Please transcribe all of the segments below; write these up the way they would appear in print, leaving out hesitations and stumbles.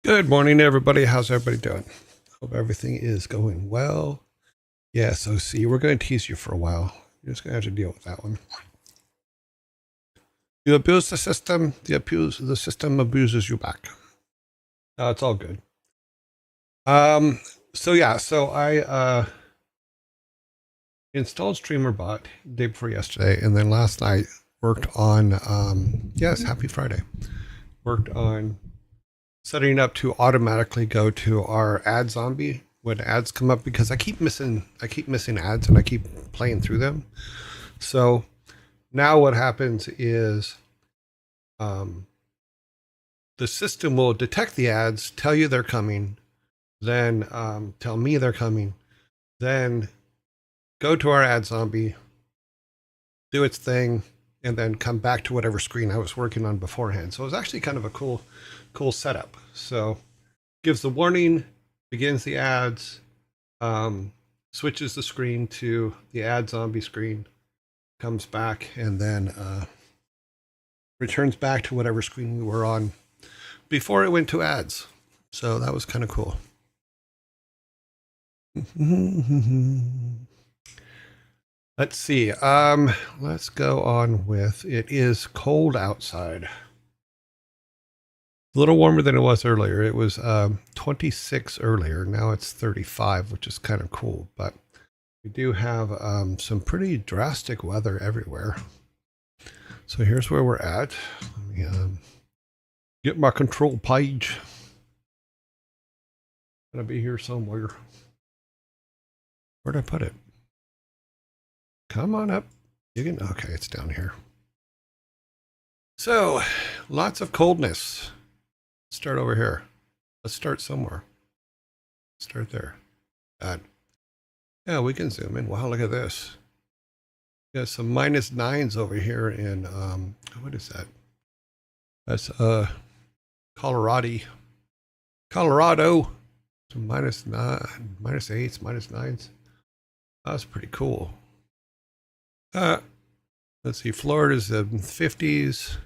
Good morning, everybody. How's everybody doing? Hope everything is going well. Yeah, so see, we're going to tease you for a while. You're just going to have to deal with that one. You abuse the system, the system abuses you back. It's all good. So I installed StreamerBot day before yesterday, and then last night worked on yes, happy Friday. Worked on setting it up to automatically go to our ad zombie when ads come up, because I keep missing ads and I keep playing through them. So now what happens is the system will detect the ads, tell you they're coming, then tell me they're coming, then go to our ad zombie, do its thing, and then come back to whatever screen I was working on beforehand. So it was actually kind of a cool setup. So gives the warning, begins the ads, switches the screen to the ad zombie screen, comes back, and then returns back to whatever screen we were on before it went to ads. So that was kind of cool. Let's see. Let's go on with, it is cold outside. A little warmer than it was earlier. It was 26 earlier. Now it's 35, which is kind of cool. But we do have some pretty drastic weather everywhere. So here's where we're at. Let me get my control page. Gonna be here somewhere. Where'd I put it? Come on up. You can, okay, it's down here. So lots of coldness. Let's start over here. Let's start somewhere. Start there. God. Yeah, we can zoom in. Wow, look at this. Got some -9s over here in what is that? That's Colorado. Some -9, -8s, -9s. That's pretty cool. Let's see, Florida's in the 50s.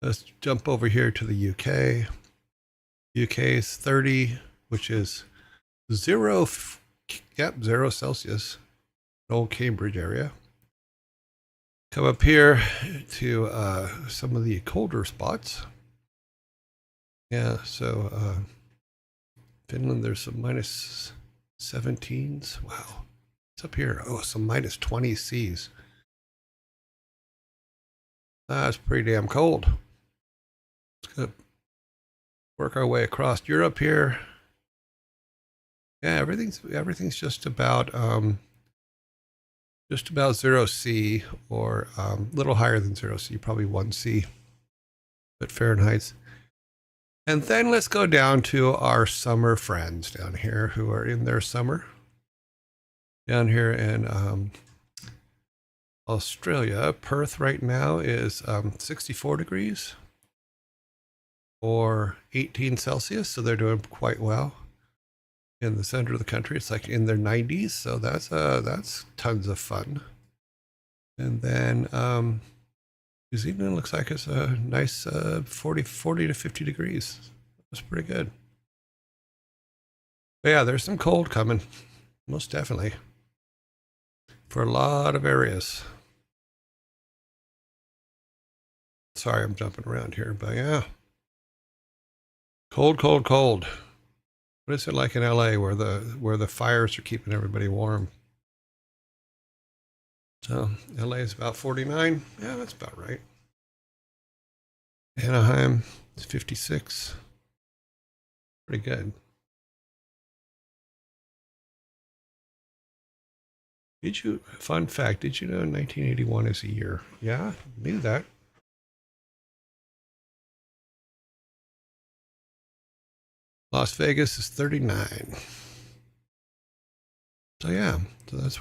Let's jump over here to the UK. UK is 30, which is 0 Celsius. Old Cambridge area. Come up here to some of the colder spots. Yeah, so Finland, there's some -17s. Wow. It's up here. Oh, some -20 Cs. That's pretty damn cold. Let's go work our way across Europe here. Yeah, everything's just about 0 C, or a little higher than 0 C, probably 1 C, but Fahrenheit. And then let's go down to our summer friends down here who are in their summer. Down here in Australia, Perth right now is 64 degrees or 18 Celsius, so they're doing quite well. In the center of the country, it's like in their 90s, so that's tons of fun. And then New Zealand looks like it's a nice 40 to 50 degrees. That's pretty good. But yeah, there's some cold coming, most definitely, for a lot of areas. Sorry, I'm jumping around here, but yeah. Cold. What is it like in LA where the fires are keeping everybody warm? So LA is about 49. Yeah, that's about right. Anaheim is 56. Pretty good. Fun fact, did you know 1981 is a year? Yeah, knew that. Las Vegas is 39. So yeah, so that's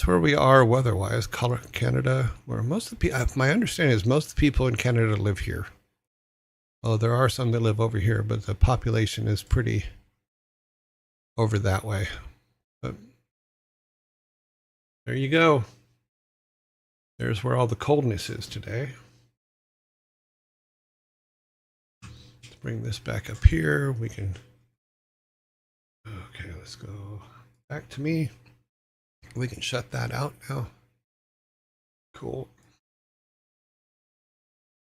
where we are weather-wise. Canada, where most of the people, my understanding is most of the people in Canada live here. Oh, there are some that live over here, but the population is pretty over that way. But there you go. There's where all the coldness is today. It's bring this back up here. We can, okay, let's go back to me. We can shut that out now. Cool.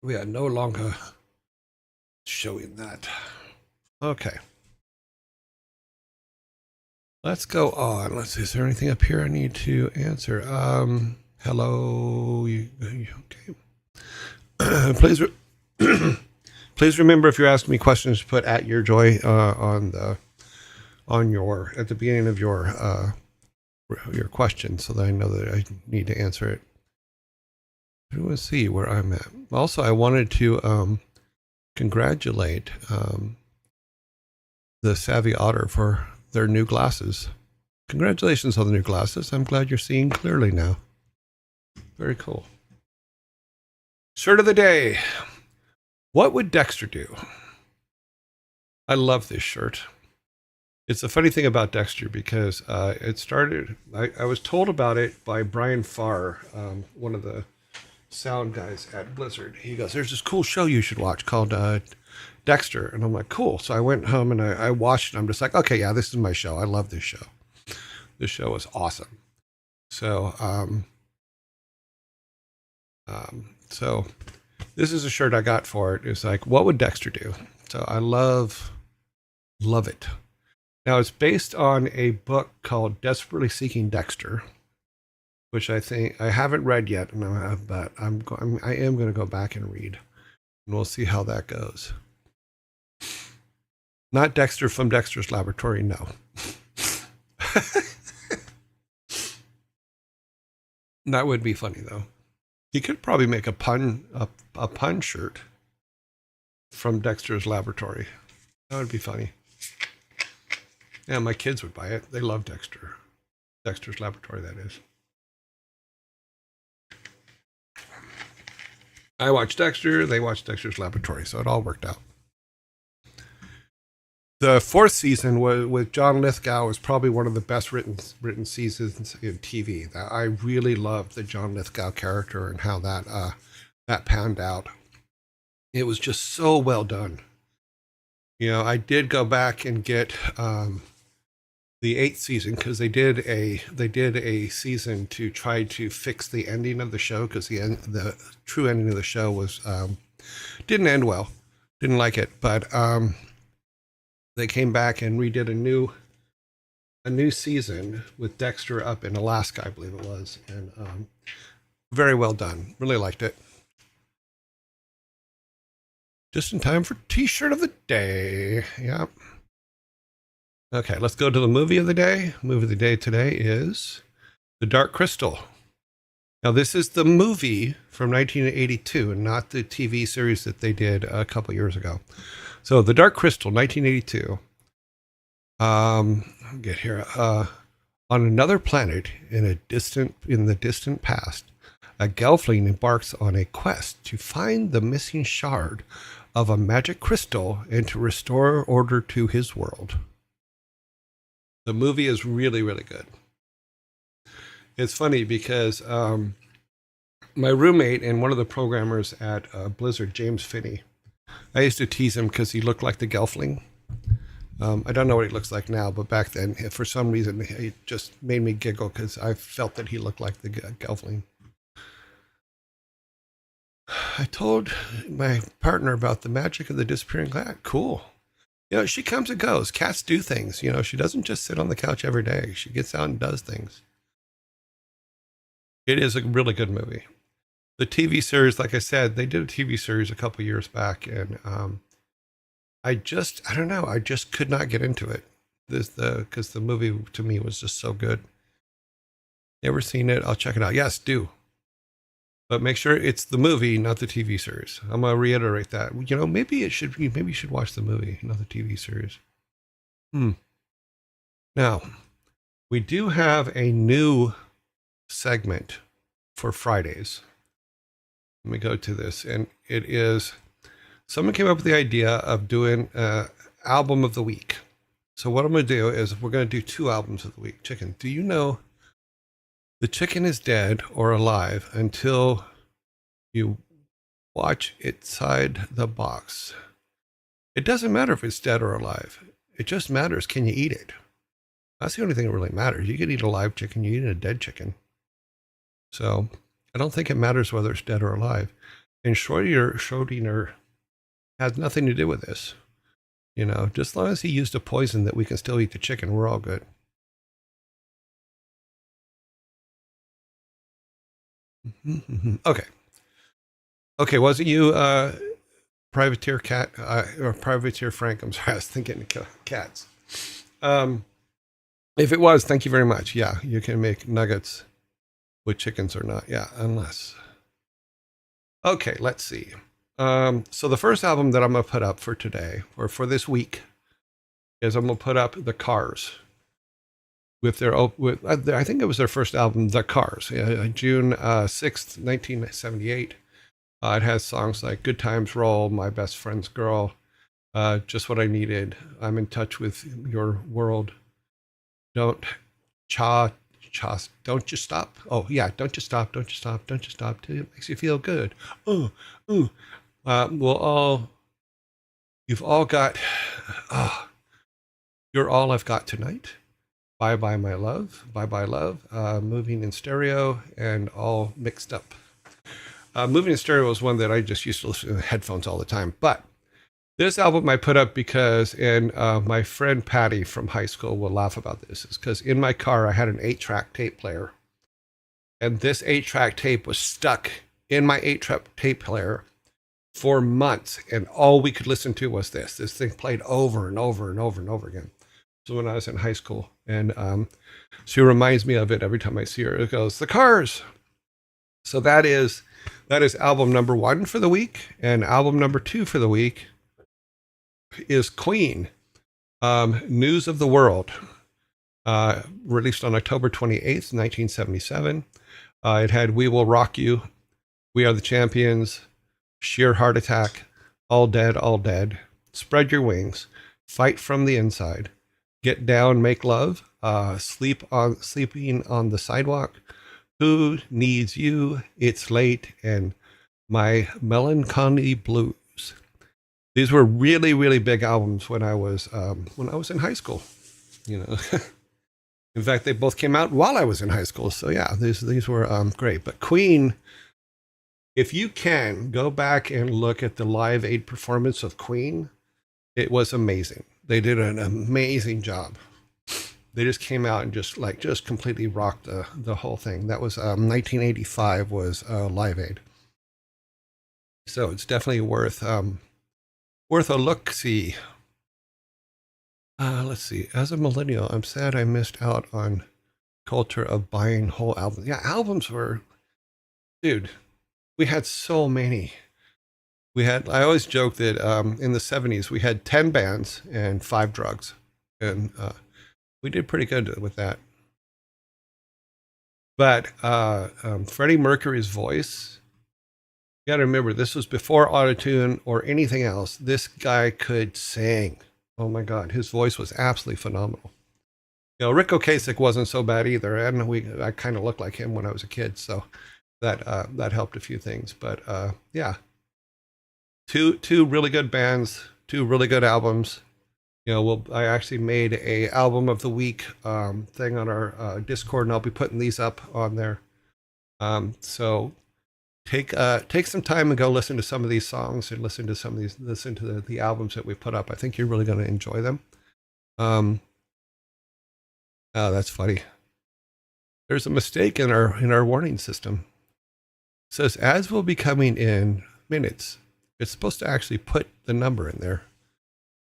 We are no longer showing that. Okay. Let's go on. Let's see. Is there anything up here I need to answer? Hello. Okay. Please, please remember if you're asking me questions, put at your joy at the beginning of your question, so that I know that I need to answer it. I want to see where I'm at. Also, I wanted to congratulate the Savvy Otter for their new glasses. Congratulations on the new glasses. I'm glad you're seeing clearly now. Very cool. Shirt of the day. What would Dexter do? I love this shirt. It's a funny thing about Dexter because it started, I was told about it by Brian Farr, one of the sound guys at Blizzard. He goes, there's this cool show you should watch called Dexter. And I'm like, cool. So I went home and I watched it. I'm just like, okay, yeah, this is my show. I love this show. This show is awesome. So, so this is a shirt I got for it. It's like, what would Dexter do? So I love it. Now it's based on a book called Desperately Seeking Dexter, which I think I haven't read yet, but I am going to go back and read, and we'll see how that goes. Not Dexter from Dexter's Laboratory, no. That would be funny though. He could probably make a pun shirt from Dexter's Laboratory. That would be funny. Yeah, my kids would buy it. They love Dexter. Dexter's Laboratory, that is. I watched Dexter, they watched Dexter's Laboratory, so it all worked out. The fourth season with John Lithgow was probably one of the best written seasons in TV. I really loved the John Lithgow character and how that panned out. It was just so well done. You know, I did go back and get the 8th season because they did a season to try to fix the ending of the show, because the true ending of the show was didn't end well. Didn't like it, but they came back and redid a new season with Dexter up in Alaska, I believe it was, and very well done. Really liked it. Just in time for T-shirt of the day. Yeah. Okay, let's go to the movie of the day. Movie of the day today is The Dark Crystal. Now, this is the movie from 1982 and not the TV series that they did a couple years ago. So, The Dark Crystal, 1982. I'll get here. On another planet in the distant past, a Gelfling embarks on a quest to find the missing shard of a magic crystal and to restore order to his world. The movie is really, really good. It's funny because my roommate and one of the programmers at Blizzard, James Finney, I used to tease him because he looked like the Gelfling. I don't know what he looks like now, but back then, for some reason, it just made me giggle because I felt that he looked like the Gelfling. I told my partner about the magic of the disappearing cat. Cool. You know, she comes and goes. Cats do things. You know, she doesn't just sit on the couch every day. She gets out and does things. It is a really good movie. The TV series, like I said, they did a TV series a couple years back, and I don't know. I just could not get into it. Because the movie to me was just so good. Never seen it. I'll check it out. Yes, do. But make sure it's the movie, not the TV series. I'm going to reiterate that. You know, maybe you should watch the movie, not the TV series. Now, we do have a new segment for Fridays. Let me go to this. And it is, someone came up with the idea of doing an album of the week. So what I'm going to do is we're going to do 2 albums of the week. Chicken, do you know the chicken is dead or alive until you watch it inside the box? It doesn't matter if it's dead or alive. It just matters, can you eat it? That's the only thing that really matters. You can eat a live chicken, you can eat a dead chicken. So I don't think it matters whether it's dead or alive. And Schrodinger has nothing to do with this. You know, just as long as he used a poison that we can still eat the chicken, we're all good. Okay. Okay, was it you, Privateer Cat, or Privateer Frank? I'm sorry, I was thinking cats. If it was, thank you very much. Yeah, you can make nuggets with chickens or not. Yeah, unless. Okay, let's see. So the first album that I'm going to put up for today, or for this week, is I'm going to put up The Cars. With their, I think it was their first album, The Cars, June 6th, 1978. It has songs like Good Times Roll, My Best Friend's Girl, Just What I Needed, I'm in Touch with Your World, Don't Don't You Stop. Oh, yeah, Don't You Stop, Don't You Stop, Don't You Stop, till it makes you feel good. You've all got, You're All I've Got Tonight. Bye Bye My Love, Bye Bye Love, Moving in Stereo, and All Mixed Up. Moving in Stereo was one that I just used to listen to headphones all the time. But this album I put up because, and my friend Patty from high school will laugh about this, is because in my car I had an 8-track tape player. And this 8-track tape was stuck in my 8-track tape player for months. And all we could listen to was this. This thing played over and over and over and over again. So when I was in high school, and she reminds me of it every time I see her. It goes, The Cars. So that is album number 1 for the week, and album number 2 for the week is Queen, News of the World, released on October 28th, 1977. It had We Will Rock You, We Are the Champions, Sheer Heart Attack, All Dead, Spread Your Wings, Fight from the Inside, Get Down, Make Love, Sleeping on the Sidewalk, Who Needs You, It's Late, and My Melancholy Blues. These were really, really big albums when I was in high school. You know, in fact, they both came out while I was in high school. So yeah, these were great. But Queen, if you can go back and look at the Live Aid performance of Queen, it was amazing. They did an amazing job. They just came out and just completely rocked the whole thing. That was 1985 was Live Aid. So it's definitely worth a look. See. Let's see. As a millennial, I'm sad I missed out on culture of buying whole albums. Yeah, albums were, dude. We had so many. I always joke that in the 70s we had 10 bands and 5 drugs, and we did pretty good with that. But Freddie Mercury's voice, you got to remember, this was before autotune or anything else. This guy could sing. Oh my God, his voice was absolutely phenomenal. You know, Rick Ocasek wasn't so bad either, and I kind of looked like him when I was a kid, so that helped a few things. But yeah. Two really good bands, 2 really good albums. You know, I actually made a album of the week thing on our Discord, and I'll be putting these up on there. So take some time and go listen to some of these songs and listen to the albums that we put up. I think you're really going to enjoy them. Oh, that's funny. There's a mistake in our warning system. It says ads will be coming in minutes. It's supposed to actually put the number in there.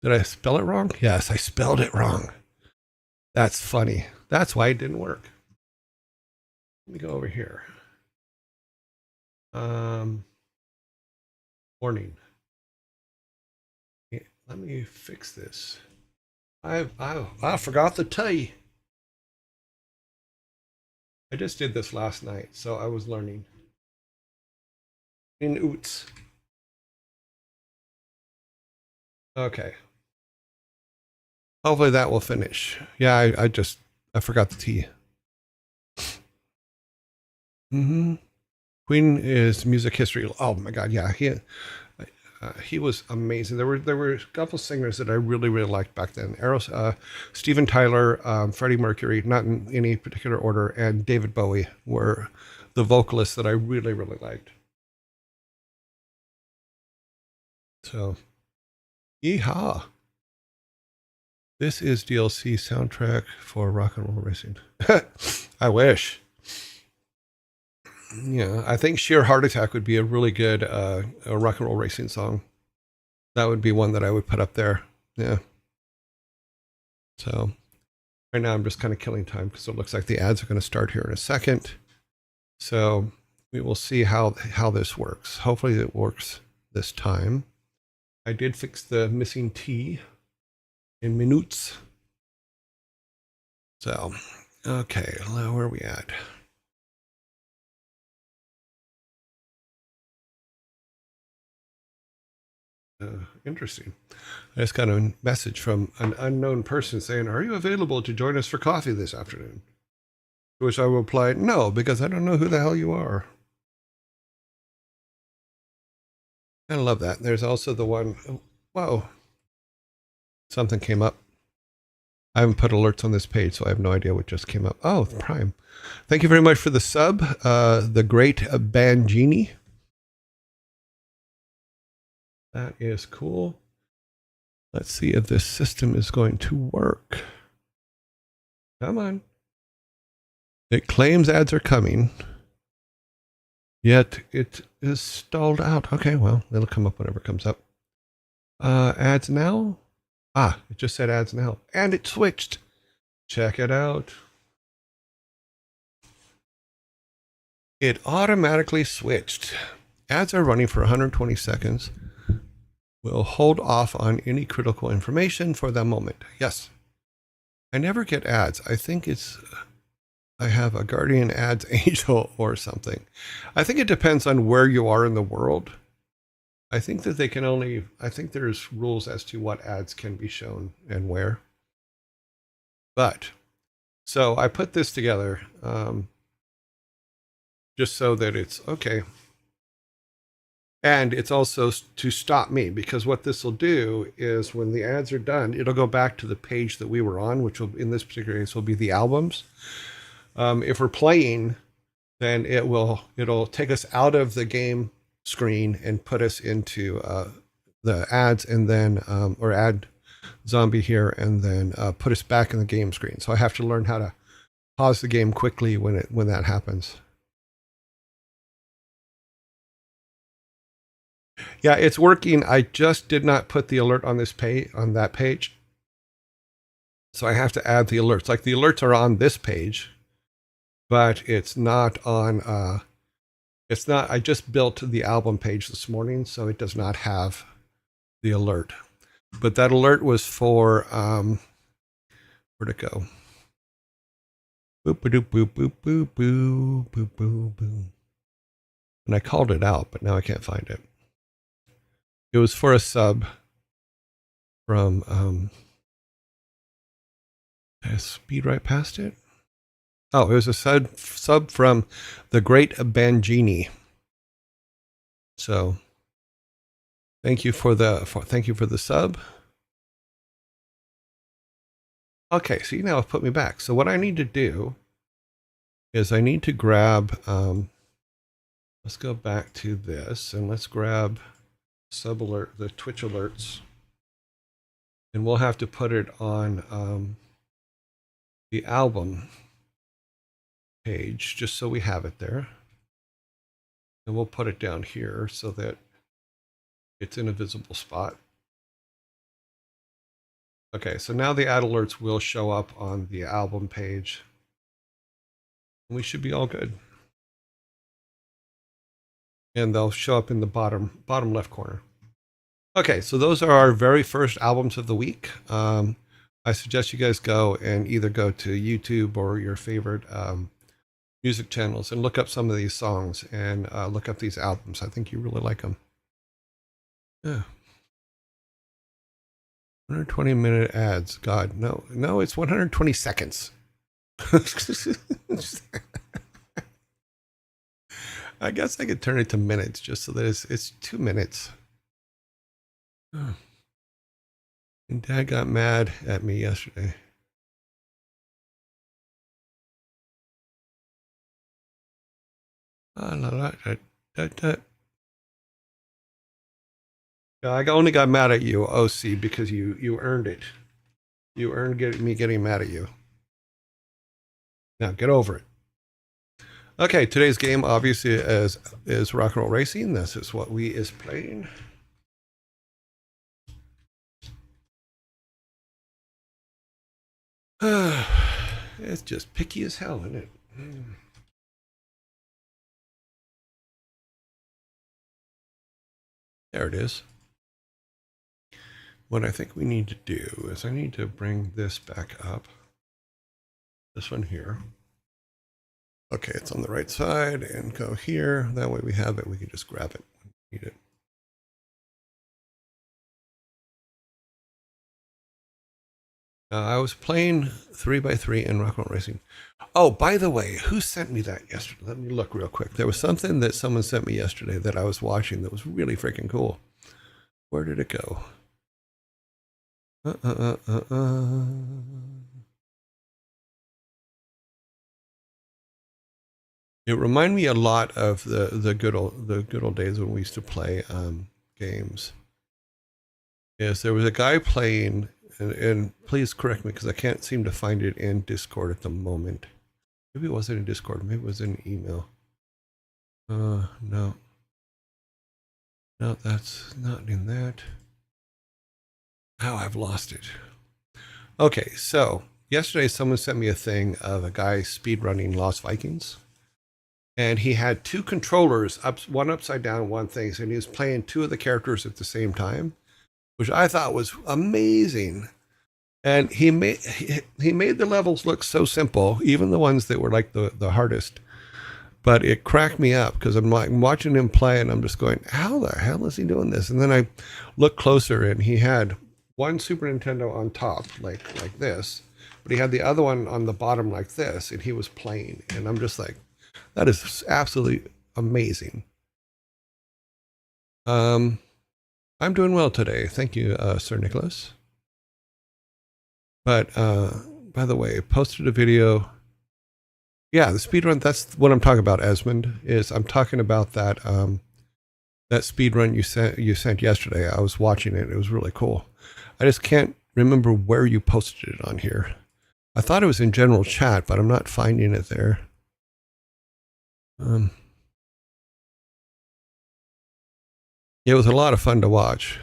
Did I spell it wrong? Yes, I spelled it wrong. That's funny. That's why it didn't work. Let me go over here. Warning. Let me fix this. I forgot the T. I just did this last night, so I was learning. In Oots. Okay. Hopefully that will finish. Yeah, I forgot the T. Queen is music history. Oh my God, yeah. He was amazing. There were a couple singers that I really liked back then. Steven Tyler, Freddie Mercury, not in any particular order, and David Bowie were the vocalists that I really liked. So, yeehaw! This is DLC soundtrack for Rock and Roll Racing. I wish. Yeah, I think Sheer Heart Attack would be a really good a Rock and Roll Racing song. That would be one that I would put up there. Yeah. So right now I'm just kind of killing time because it looks like the ads are going to start here in a second. So we will see how this works. Hopefully it works this time. I did fix the missing T in minutes. So, okay, where are we at? Interesting. I just got a message from an unknown person saying, "Are you available to join us for coffee this afternoon?" To which I replied, "No, because I don't know who the hell you are." I love that. There's also the one, oh, whoa, something came up. I haven't put alerts on this page, so I have no idea what just came up. Oh, Prime. Thank you very much for the sub, the great Bangini. That is cool. Let's see if this system is going to work. Come on. It claims ads are coming, yet it is stalled out. Okay, well, it'll come up whenever it comes up. Ads now? Ah, it just said ads now. And it switched. Check it out. It automatically switched. Ads are running for 120 seconds. We'll hold off on any critical information for the moment. Yes. I never get ads. I think I have a guardian ads angel or something. I think it depends on where you are in the world. I think that I think there's rules as to what ads can be shown and where. But, so I put this together just so that it's okay. And it's also to stop me, because what this will do is when the ads are done, it'll go back to the page that we were on, which will, in this particular case, will be the albums. If we're playing, then it'll take us out of the game screen and put us into the ads, and then or ad zombie here, and then put us back in the game screen. So I have to learn how to pause the game quickly when that happens. Yeah, it's working. I just did not put the alert on that page. So I have to add the alerts. Like the alerts are on this page, but it's not on I just built the album page this morning, so it does not have the alert. But that alert was for where'd it go? Boop boop boop boop boop boop boop boop boop. And I called it out, but now I can't find it. It was for a sub from I speed right past it. Oh, it was a sub from the great Bangini. So thank you for the sub. Okay, so you now have put me back. So what I need to do is I need to grab let's go back to this, and let's grab sub alert, the Twitch alerts, and we'll have to put it on the album page just so we have it there, and we'll put it down here so that it's in a visible spot. Okay, so now the ad alerts will show up on the album page, and we should be all good. And they'll show up in the bottom left corner. Okay, so those are our very first albums of the week. I suggest you guys go and either go to YouTube or your favorite music channels and look up some of these songs and look up these albums. I think you really like them. Yeah. 120-minute ads. God, no, it's 120 seconds. I guess I could turn it to minutes just so that it's 2 minutes. And Dad got mad at me yesterday. I only got mad at you, OC, because you earned it. You earned me getting mad at you. Now get over it. Okay, today's game obviously is Rock and Roll Racing. This is what we is playing. It's just picky as hell, isn't it? There it is. What I think we need to do is I need to bring this back up. This one here. Okay, it's on the right side and go here. That way we have it. We can just grab it when we need it. I was playing 3x3 in Rock and Roll Racing. Oh, by the way, who sent me that yesterday? Let me look real quick. There was something that someone sent me yesterday that I was watching that was really freaking cool. Where did it go? It reminded me a lot of the good old days when we used to play games. Yes, there was a guy playing, and please correct me because I can't seem to find it in Discord at the moment. Maybe it wasn't in Discord. Maybe it was in email. No, that's not in that. Oh, I've lost it. Okay, so yesterday someone sent me a thing of a guy speedrunning Lost Vikings. And he had two controllers, one upside down, one thing. And he was playing two of the characters at the same time, which I thought was amazing. And he made the levels look so simple, even the ones that were like the hardest. But it cracked me up because I'm like watching him play and I'm just going, how the hell is he doing this? And then I looked closer and he had one Super Nintendo on top, like this, but he had the other one on the bottom like this, and he was playing. And I'm just like, that is absolutely amazing. I'm doing well today. Thank you, Sir Nicholas. But by the way, posted a video. Yeah, the speedrun, that's what I'm talking about, Esmond, is I'm talking about that that speedrun you sent yesterday. I was watching it. It was really cool. I just can't remember where you posted it on here. I thought it was in general chat, but I'm not finding it there. It was a lot of fun to watch.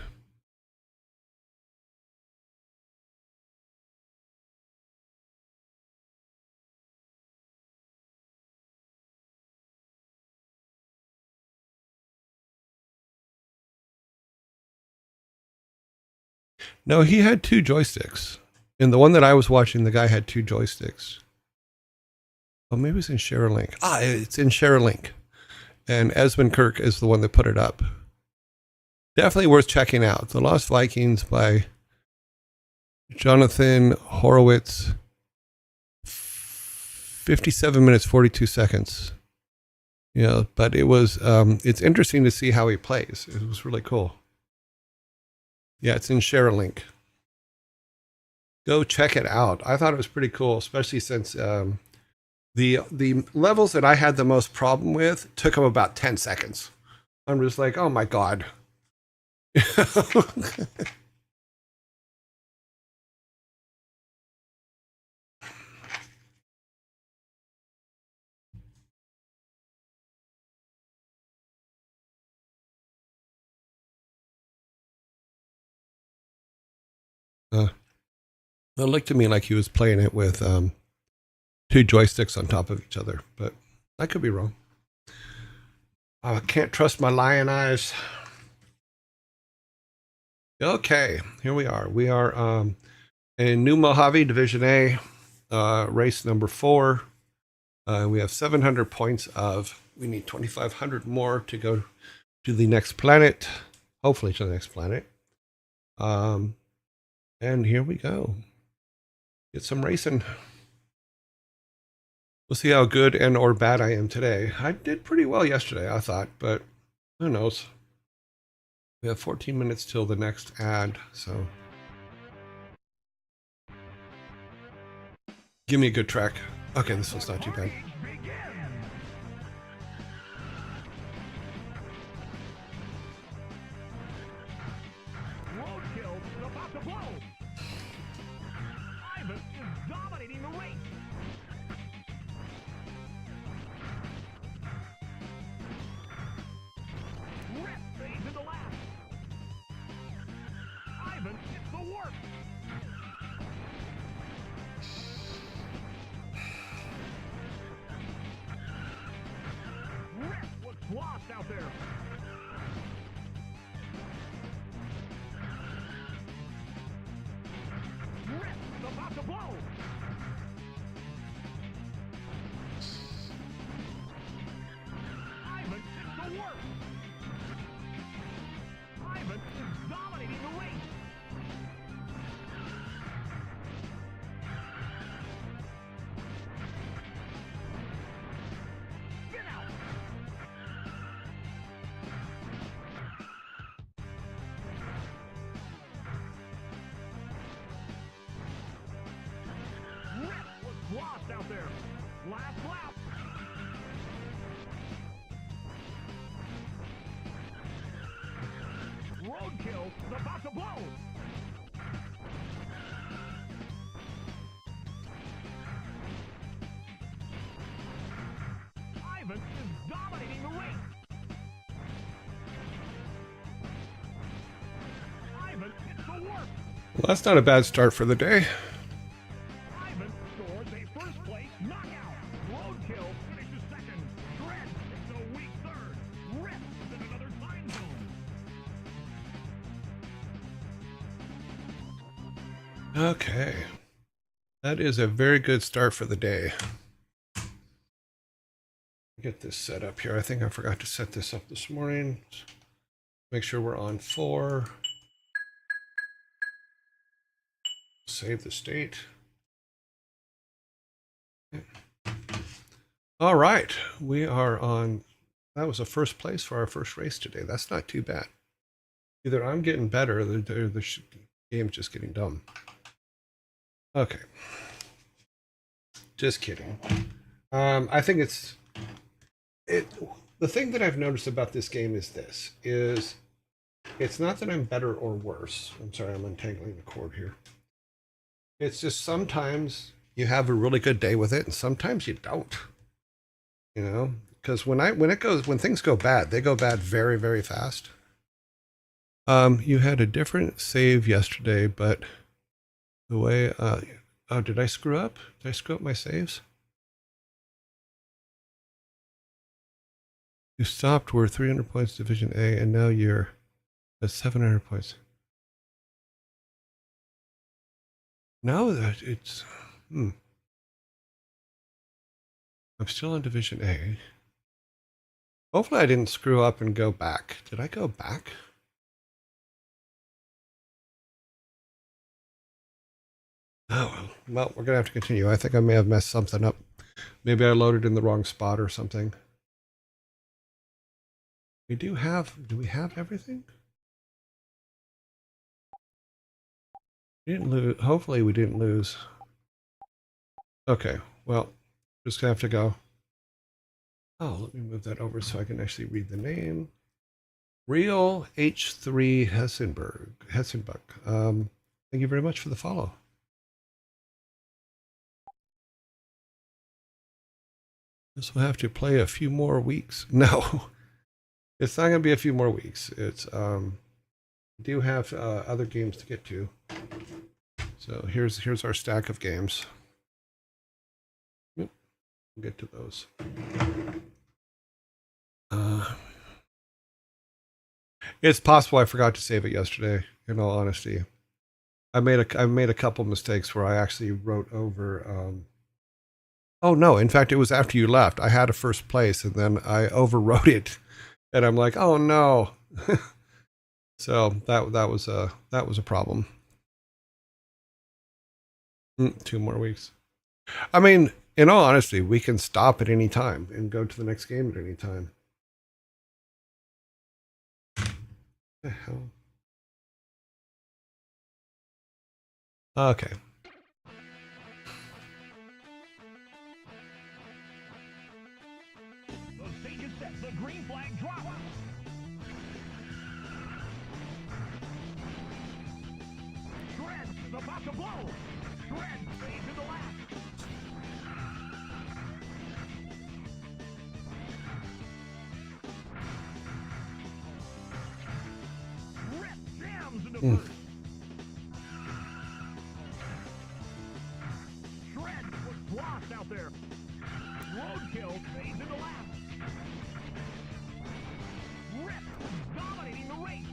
No, he had two joysticks. In the one that I was watching, the guy had two joysticks. Oh, maybe it's in Share a Link. Ah, it's in Share a Link. And Esmond Kirk is the one that put it up. Definitely worth checking out. The Lost Vikings by Jonathan Horowitz. 57 minutes, 42 seconds. You know, but it was, it's interesting to see how he plays. It was really cool. Yeah, it's in Share a Link. Go check it out. I thought it was pretty cool, especially since the levels that I had the most problem with took him about 10 seconds. I'm just like, oh my God. It looked to me like he was playing it with two joysticks on top of each other, but I could be wrong. I can't trust my lion eyes. Okay, here we are. We are in New Mojave, Division A, race number 4. We have 700 points of, we need 2,500 more to go to the next planet, hopefully to the next planet. And here we go. Get some racing. We'll see how good and or bad I am today. I did pretty well yesterday, I thought, but who knows? We have 14 minutes till the next ad, so give me a good track. Okay, this one's not too bad. Lost out there. Rip is about to blow. Ivan is the worst. Ivan is dominating the race. Lost out there. Last lap. Roadkill is about to blow. Ivan is dominating the race. Ivan is the worst. Well, that's not a bad start for the day. Okay, that is a very good start for the day. Get this set up here. I think I forgot to set this up this morning. Make sure we're on 4. Save the state. All right, we are on. That was a first place for our first race today. That's not too bad. Either I'm getting better or the game's just getting dumb. Okay. Just kidding. I think the thing that I've noticed about this game is it's not that I'm better or worse. I'm sorry, I'm untangling the cord here. It's just sometimes you have a really good day with it and sometimes you don't. You know, because when things go bad, they go bad very, very fast. You had a different save yesterday, but the way, oh, did I screw up? Did I screw up my saves? You stopped where 300 points Division A, and now you're at 700 points. Now that it's, I'm still in Division A. Hopefully I didn't screw up and go back. Did I go back? Oh, well, we're going to have to continue. I think I may have messed something up. Maybe I loaded in the wrong spot or something. Do we have everything? We didn't lose. Hopefully we didn't lose. Okay, well, just going to have to go. Oh, let me move that over so I can actually read the name. Real H3 Hessenbuck. Thank you very much for the follow. This will have to play a few more weeks. No, it's not going to be a few more weeks. It's we do have other games to get to. So here's our stack of games. We'll get to those. It's possible I forgot to save it yesterday. In all honesty, I made a couple mistakes where I actually wrote over. Oh no! In fact, it was after you left. I had a first place, and then I overwrote it, and I'm like, oh no! So that was a problem. 2 more weeks. I mean, in all honesty, we can stop at any time and go to the next game at any time. The hell? Okay. The stage is set. The green flag drops. Shred is about to blow. Shred fades to the left. Rip jams into first. Shred was blocked out there. Roadkill fades into last. Rip is dominating the race.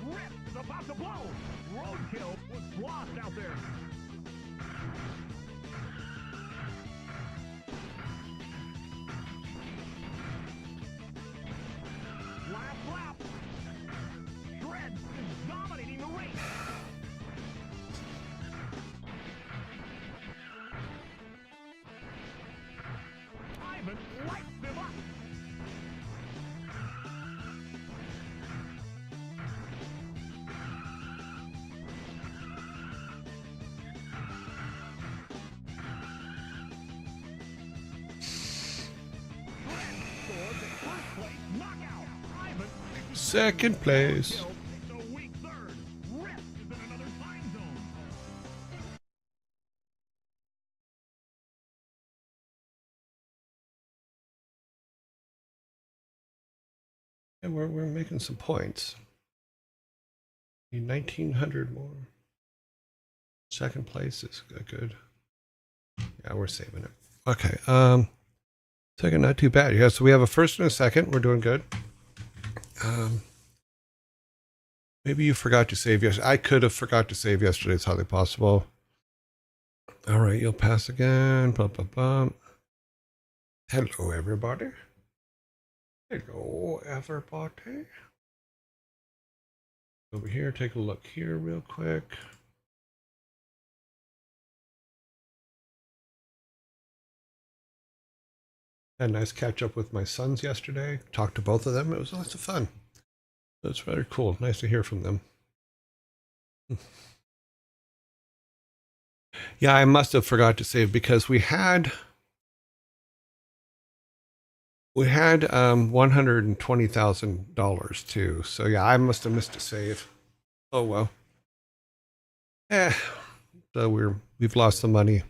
Rip is about to blow. Roadkill was blocked out there. Last lap. Shred is dominating the race. Ivan lights him up. Second place. And we're making some points. Need 1,900 more. Second place is good. Yeah, we're saving it. Okay. Second, not too bad. Yeah, so we have a first and a second. We're doing good. Maybe you forgot to save yesterday. I could have forgot to save yesterday. It's highly possible. All right, you'll pass again. Blah, blah, blah. Hello, everybody. Hello, everybody. Over here, take a look here real quick. Had a nice catch up with my sons yesterday. Talked to both of them. It was lots of fun. That's rather cool. Nice to hear from them. Yeah, I must have forgot to save because we had $120,000 too. So yeah, I must have missed a save. Oh well. So we've lost the money.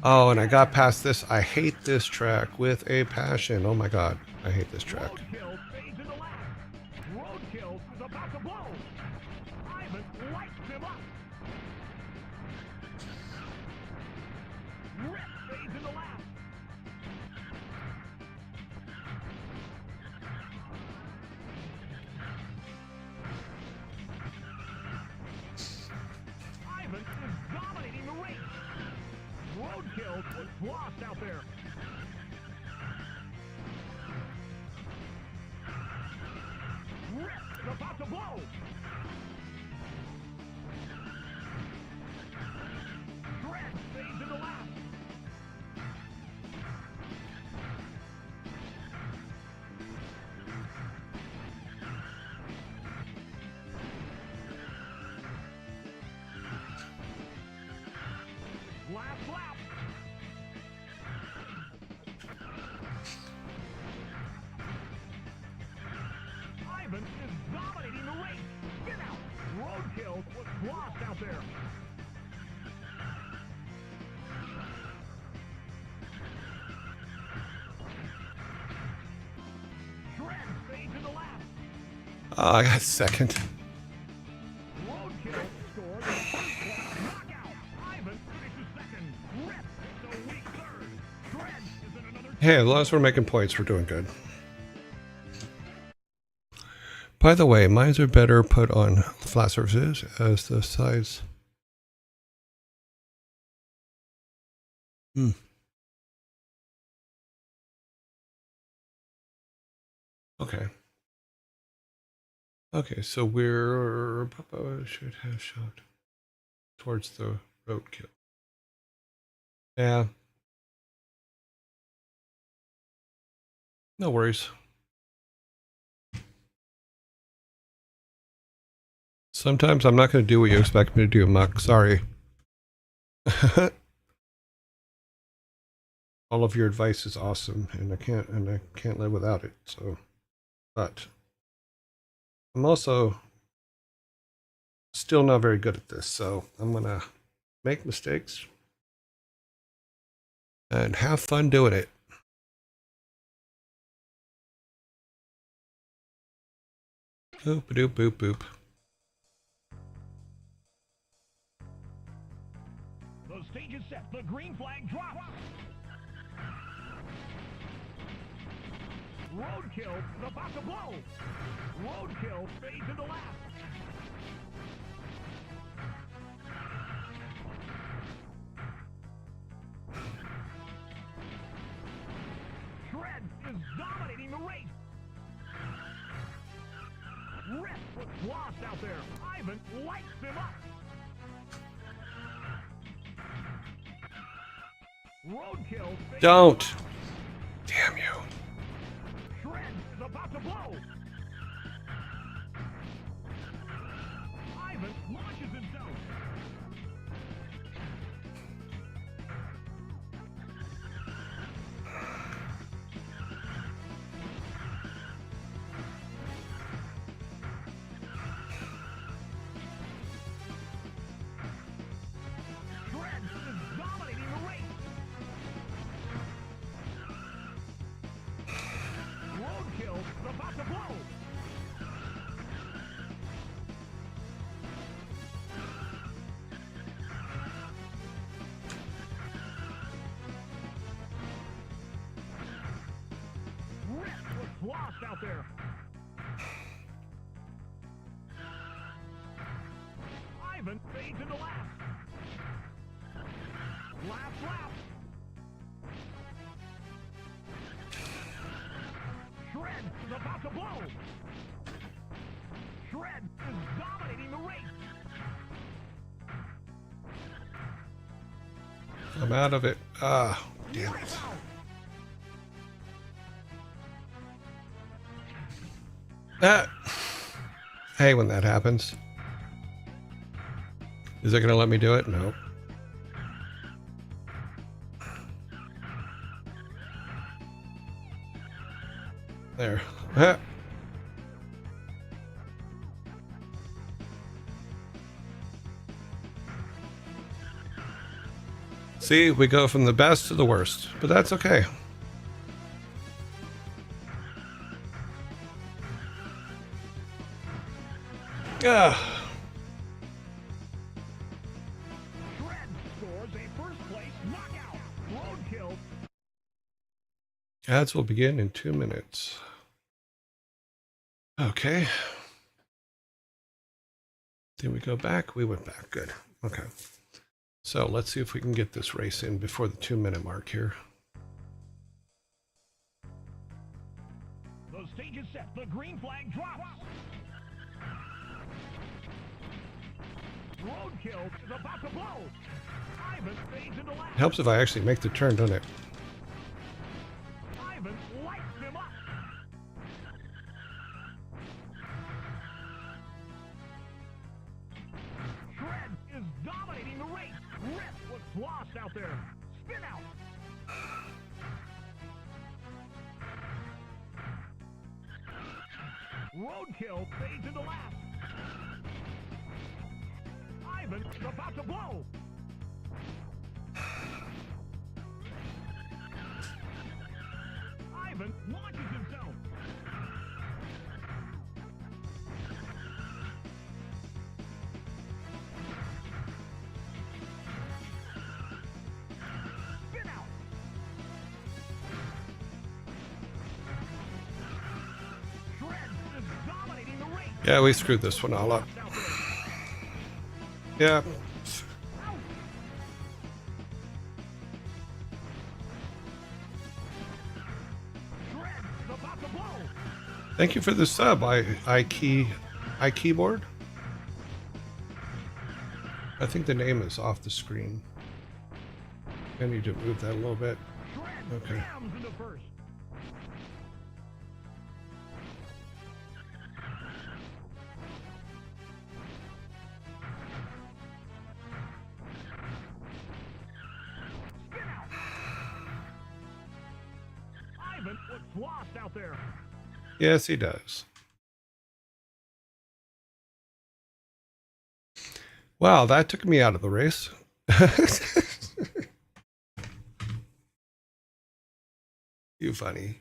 Oh, and I got past this. I hate this track with a passion. Oh my god, I hate this track. Roadkill is about to blow. Ivan lights him up. Rip fades in the lap. Ivan is dominating the race. Roadkill was blocked out there. Rip is about to blow. Shred fades in the lap. Last lap. Ivan is dominating the race. Get out. Roadkill was blocked out there. Shred fades in the lap. Oh, I got second. Roadkill scored the first place knockout. Ivan finishes second. Rip is the weak third. Hey, as long as we're making points, we're doing good. By the way, mines are better put on flat surfaces as the size. Okay. Okay, so we're should have shot towards the roadkill. Yeah. No worries. Sometimes I'm not going to do what you expect me to do, Muck. Sorry. All of your advice is awesome, and I can't live without it. So, but I'm also still not very good at this, so I'm gonna make mistakes and have fun doing it. Boop doop boop boop. The stage is set. The green flag drops. Roadkill is about to blow. Roadkill fades into last. Shred is dominating the race. Rip was lost out there. Ivan lights him up. Roadkill. Don't. Damn you. Shred is about to blow. Ivan launches himself. Shred is dominating the race. Roadkill is about to blow. Rip was lost out there. Ivan fades into last. Last lap. Shred is about to blow. Shred is dominating the race. I'm out of it. Ah, damn it. Ah. Hey, when that happens. Is it going to let me do it? No. There. Ah. See, we go from the best to the worst, but that's okay. Ah. Shred scores a first place knockout. Roadkill. Ads will begin in 2 minutes. Okay. Did we go back? We went back. Good. Okay. So let's see if we can get this race in before the 2-minute mark here. The stage is set. The green flag drops. Roadkill is about to blow. Ivan fades into last. Helps if I actually make the turn, doesn't it? Ivan lights him up. Shred is dominating the race. Rip was lost out there. Spin out. Roadkill fades into last. Ivan is about to blow. Ivan launches himself. Spin out. Yeah, we screwed this one all up. Yeah. Thank you for the sub, iKeyboard. I think the name is off the screen. I need to move that a little bit. Okay. Ivan looks lost out there. Yes, he does. Wow, that took me out of the race. You funny.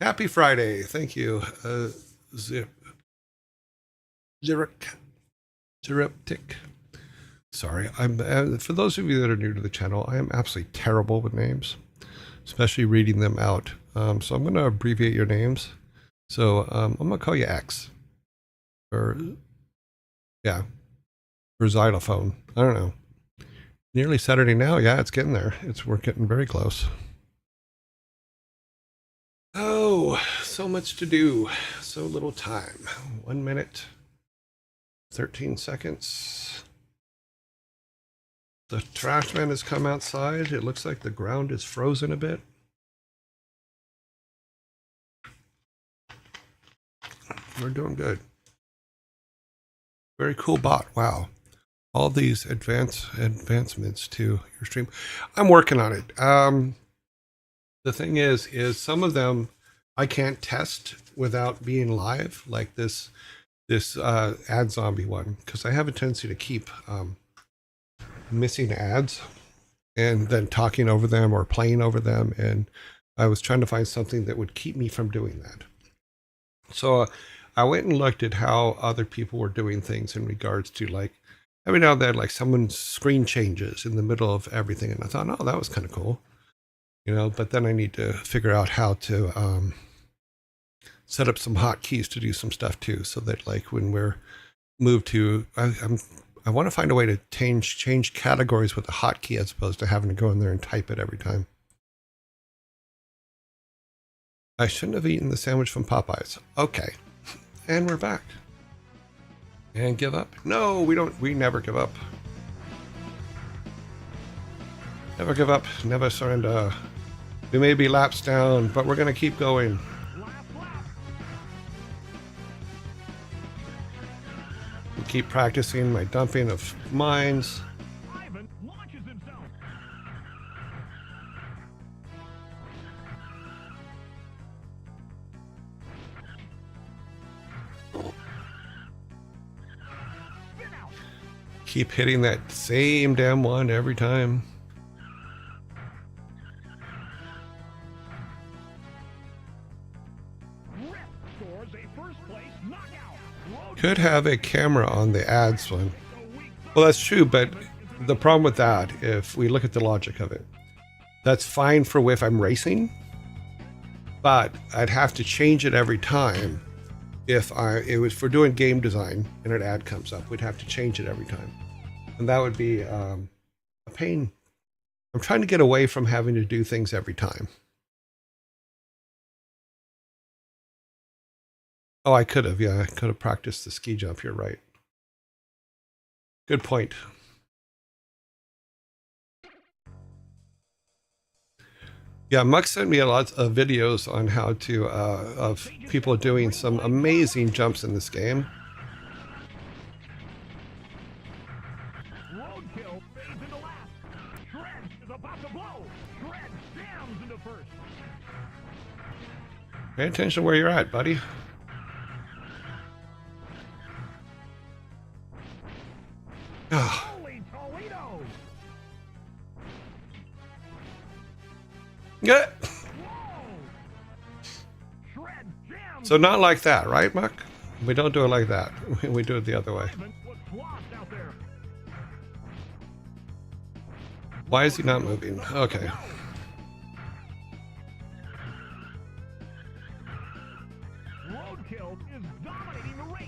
Happy Friday. Thank you. Zeriptic. Sorry, I'm for those of you that are new to the channel, I am absolutely terrible with names, especially reading them out. So I'm going to abbreviate your names. So I'm going to call you X. Or, yeah. Or xylophone. I don't know. Nearly Saturday now. Yeah, it's getting there. We're getting very close. Oh, so much to do. So little time. 1 minute, 13 seconds. The trash man has come outside. It looks like the ground is frozen a bit. We're doing good. Very cool bot. Wow. All these advancements to your stream. I'm working on it. The thing is some of them I can't test without being live, like this ad zombie one, because I have a tendency to keep missing ads and then talking over them or playing over them, and I was trying to find something that would keep me from doing that. So I went and looked at how other people were doing things in regards to, like, every now and then, like, someone's screen changes in the middle of everything, and I thought, oh, that was kind of cool, you know. But then I need to figure out how to set up some hotkeys to do some stuff too, so that, like, when we're moved to, I want to find a way to change categories with a hotkey as opposed to having to go in there and type it every time. I shouldn't have eaten the sandwich from Popeyes. Okay, and we're back. And give up? No, we don't. We never give up. Never give up. Never surrender. We may be laps down, but we're going to keep going. We'll keep practicing my dumping of mines. Ivan launches himself. Keep hitting that same damn one every time. Could have a camera on the ads one. Well, that's true, but the problem with that, if we look at the logic of it, that's fine for if I'm racing, but I'd have to change it every time. If it was for doing game design and an ad comes up, we'd have to change it every time. And that would be a pain. I'm trying to get away from having to do things every time. Oh, I could have. Yeah, I could have practiced the ski jump. You're right. Good point. Yeah, Muck sent me a lot of videos on how to, of people doing some amazing jumps in this game. Roadkill fades into last. Shred is about to blow. Shred jams into first. Pay attention where you're at, buddy. Holy Toledo! Yeah. Shred jams. So not like that, right, Muck? We don't do it like that. We do it the other way. Ivan looks lost out there. Why is he not moving? Okay. Roadkill is dominating the race.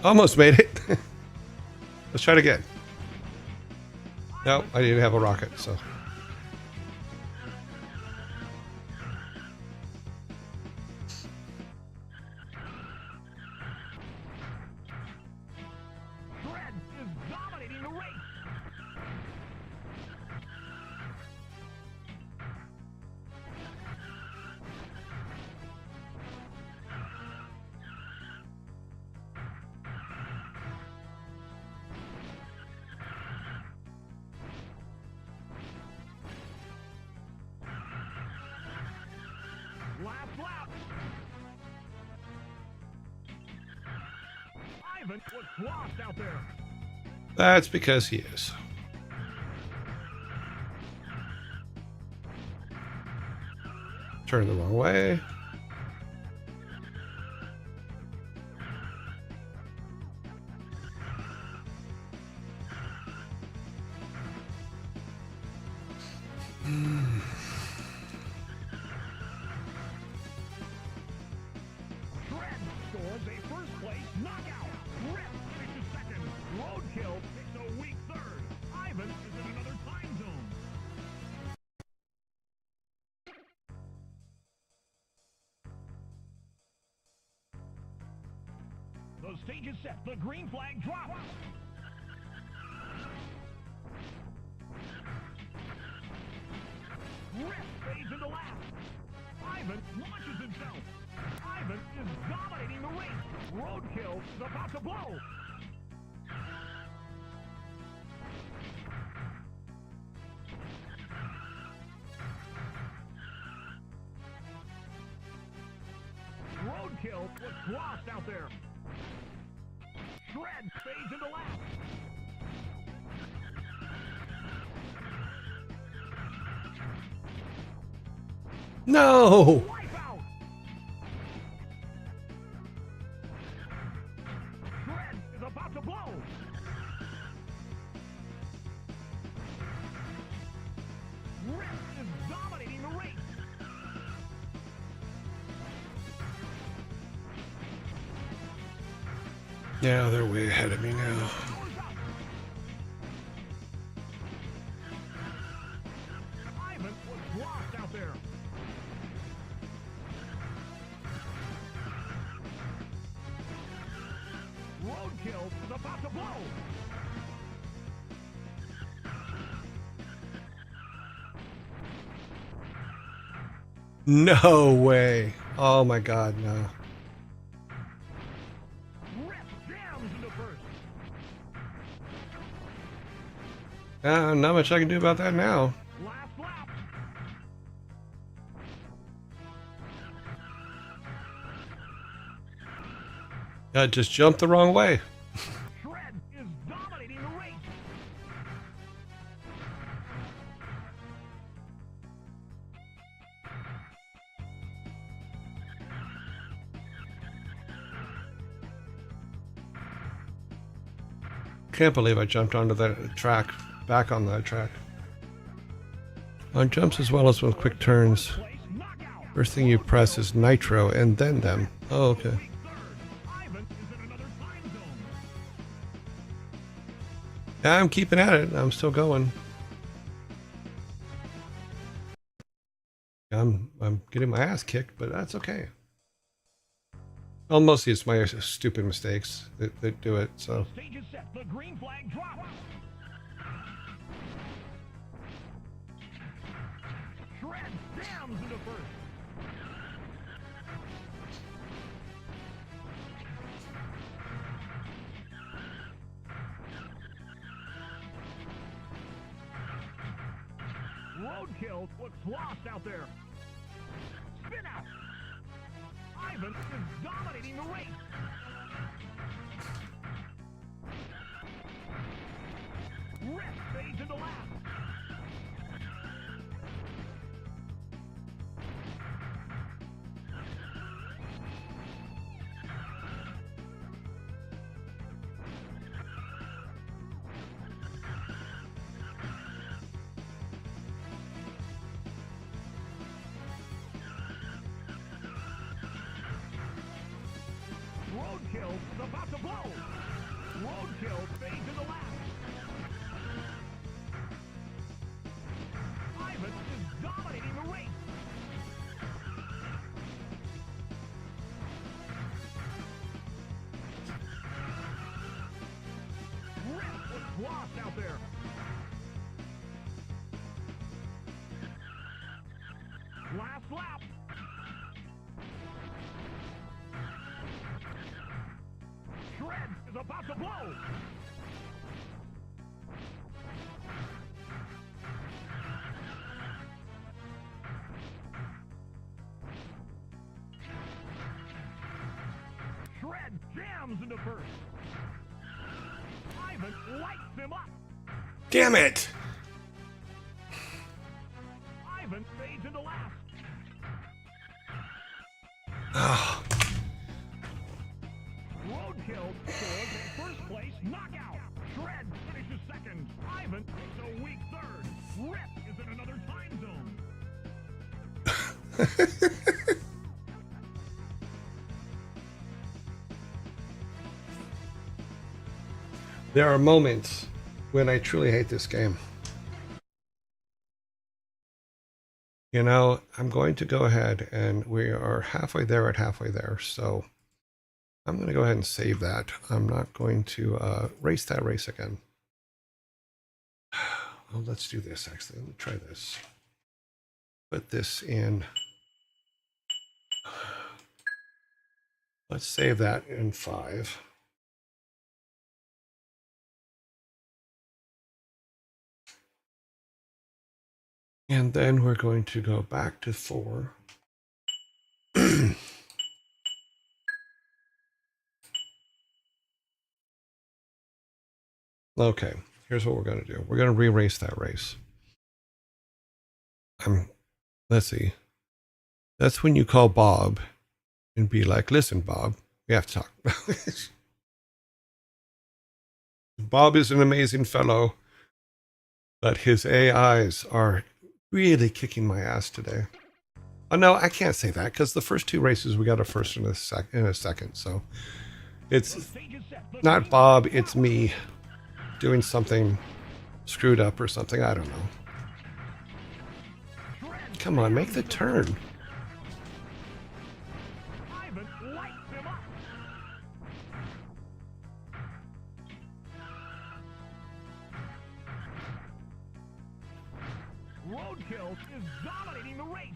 Almost made it. Let's try it again. No, I didn't have a rocket, so. Shred is dominating the race. Last lap. Ivan was lost out there. That's because he is. Turn the wrong way. Shred scores a first place knockout. Rip finishes second. Roadkill takes a weak third. Ivan is in another time zone. The stage is set. The green flag drops. Rip fades into last. Ivan launches himself. Ivan is dominating the race. Roadkill is about to blow. Roadkill was lost out there. Shred fades into last. No! Wipeout. Shred is about to blow. Rip is dominating the race. Yeah, they're way ahead of me now. Goes up. Ivan was lost out there. Roadkill is about to blow. No way. Oh my god, no. Rip jams into first. Not much I can do about that now. Last lap. I just jumped the wrong way. Shred is dominating the race. Can't believe I jumped onto the track, back on the track. On jumps as well as with quick turns, Place knockout. first thing you press is nitro and then them. Oh, okay. Weak third. Ivan is in another time zone. Yeah, I'm keeping at it. I'm still going. I'm getting my ass kicked, but that's okay. Well, mostly it's my stupid mistakes that do it, so. Stage is set. The green flag drops. Shred jams into first. Roadkill looks lost out there. Spin out. Ivan is dominating the race. Rip fades into last. Roadkill Roadkill is about to blow. Roadkill fades into last. Ivan is dominating the race. Rip was lost out there. Last lap. Shred is about to blow. Shred jams into first. Ivan lights him up. Damn it! Ivan fades into last. Oh, Roadkill scores a first place knockout. Shred finishes second. Ivan takes a weak third. Rip is in another time zone. there are moments when I truly hate this game. You know, I'm going to go ahead and we are halfway there at halfway there. So I'm going to go ahead and save that. I'm not going to race that race again. Oh, let's do this actually. Let me try this. Put this in. Let's save that in 5. And then we're going to go back to 4. Okay, here's what we're going to do. We're going to re-race that race. Let's see. That's when you call Bob and be like, listen, Bob, we have to talk. Bob is an amazing fellow, but his AIs are really kicking my ass today. Oh, no, I can't say that because the first 2 races we got a first and a second. So it's not Bob, it's me doing something screwed up or something. I don't know. Come on, make the turn. Ivan lights him up. Roadkill is dominating the race.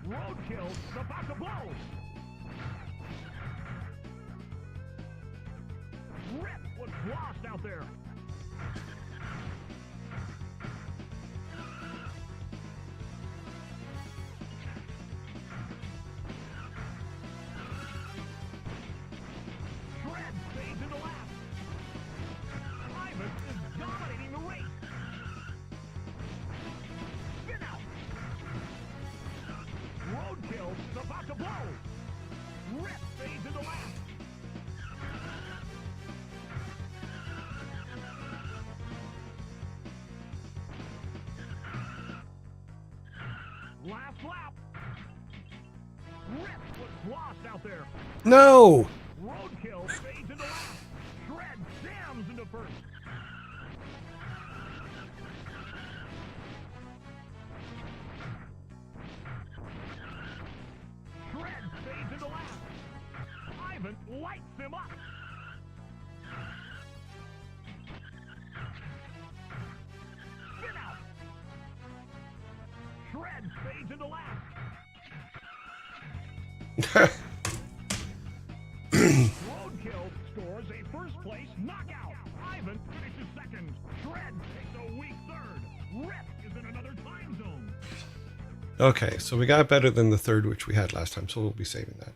Roadkill is about to blow. Rip was lost out there. Shred fades into last. Ivan is dominating the race. Spin out. Roadkill is about to blow. Rip fades into last. Last lap. Rip was lost out there. No! Roadkill fades into last. Shred jams into first. Shred fades into last. Ivan lights him up. Spin out. Shred fades into last. Roadkill scores a first place knockout. Ivan finishes second. Shred takes a weak third. Rip is in another time zone. Okay, so we got better than the third, which we had last time, so we'll be saving that.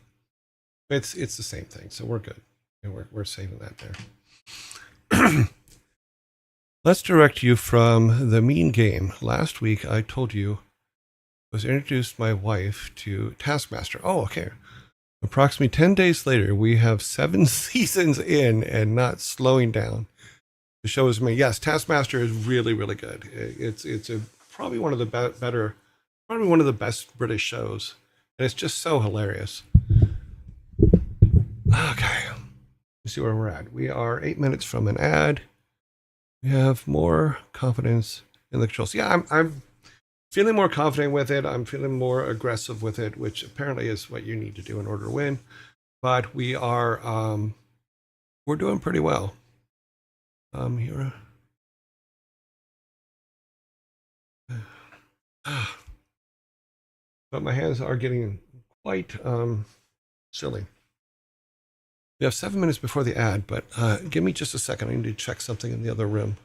It's the same thing, so we're good. And we're saving that there. Let's direct you from the mean game. Last week, I told you I was introduced my wife to Taskmaster. Oh, okay. Approximately 10 days later, we have 7 seasons in and not slowing down. The show is me. Yes, Taskmaster is really, really good. It's probably one of the better, probably one of the best British shows. And it's just so hilarious. Okay. Let's see where we're at. We are 8 minutes from an ad. We have more confidence in the controls. Yeah, I'm feeling more confident with it. I'm feeling more aggressive with it, which apparently is what you need to do in order to win. But we are, we're doing pretty well. Here. But my hands are getting quite silly. We have 7 minutes before the ad, but give me just a second. I need to check something in the other room.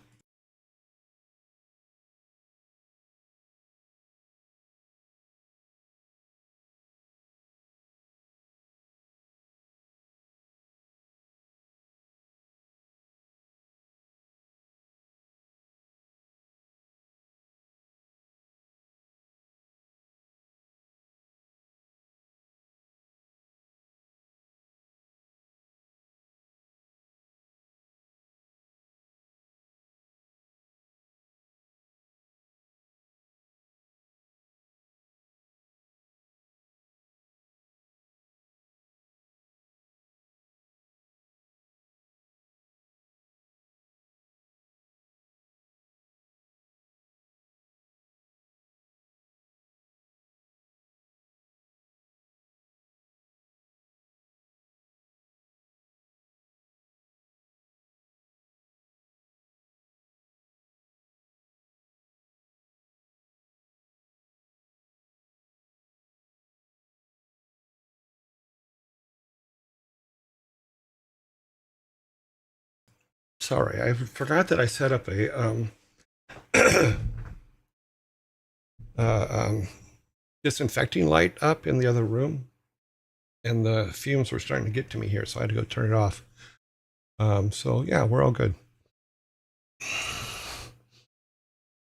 Sorry, I forgot that I set up a disinfecting light up in the other room, and the fumes were starting to get to me here, so I had to go turn it off. So yeah, we're all good.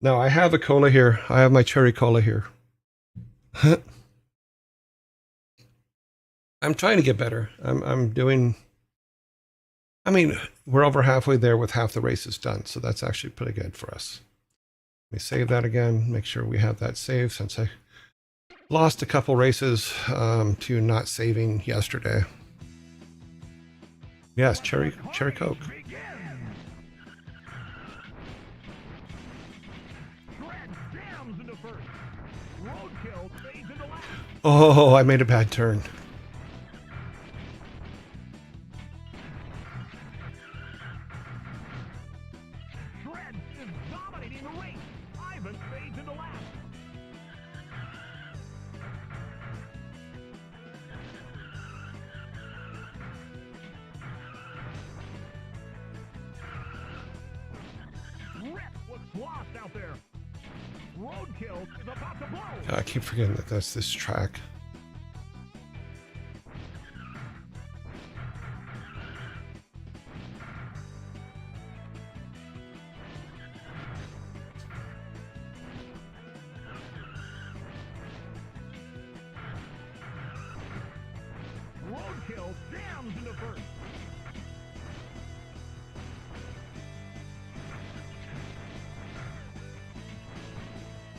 Now I have a cola here. I have my cherry cola here. I'm trying to get better. I'm doing. I mean, we're over halfway there with half the races done, so that's actually pretty good for us. Let me save that again. Make sure we have that saved since I lost a couple races to not saving yesterday. Yes, cherry Coke. Oh, I made a bad turn. I keep forgetting that that's this track. Roadkill jams into first.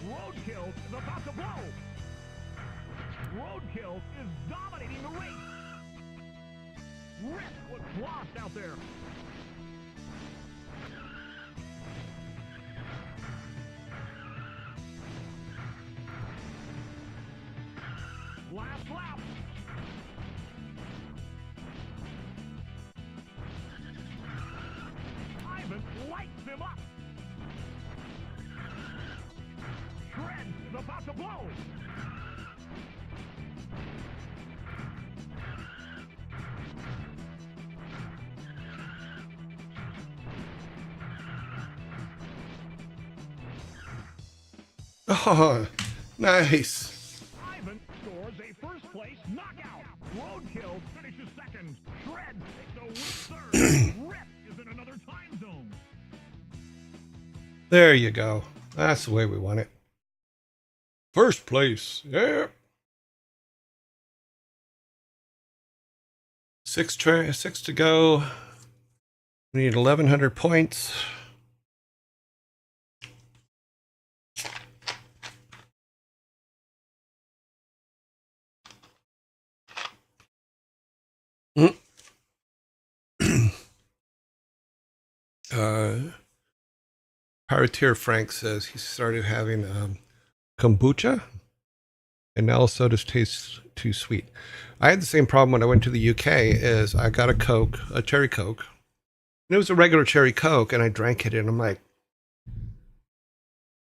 Roadkill is about to blow. Roadkill is dominating the race. Rip was lost out there. Last lap. Ivan lights him up. Shred is about to blow. Oh, nice. Ivan scores a first place knockout. Roadkill finishes second. Shred takes a weak third. Rip is in another time zone. There you go. That's the way we want it. First place. Yeah. Six to go. We need 1,100 points. Pirateer Frank says he started having kombucha, and now sodas taste too sweet. I had the same problem when I went to the UK. Is I got a Coke, a cherry Coke, and it was a regular cherry Coke, and I drank it, and I'm like,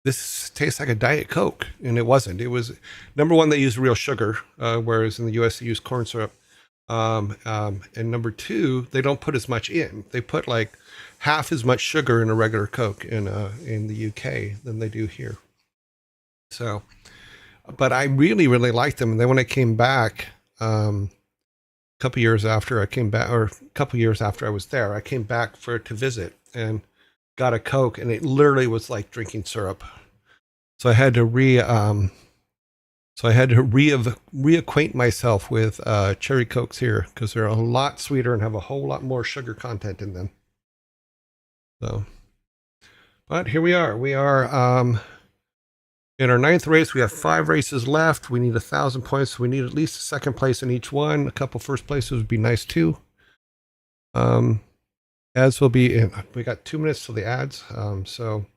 this tastes like a Diet Coke, and it wasn't. It was, number one, they use real sugar, whereas in the US they use corn syrup. And number two, they don't put as much in. They put like half as much sugar in a regular Coke in the UK than they do here. So, but I really, really liked them. And then when I came back, a couple years after I came back, or a couple years after I was there, I came back to visit and got a Coke, and it literally was like drinking syrup. So I had to reacquaint myself with cherry Cokes here, because they're a lot sweeter and have a whole lot more sugar content in them. So, but here we are. We are in our 9th race. We have 5 races left. We need 1,000 points. So we need at least a second place in each one. A couple first places would be nice too. Ads will be in. We got 2 minutes till the ads. So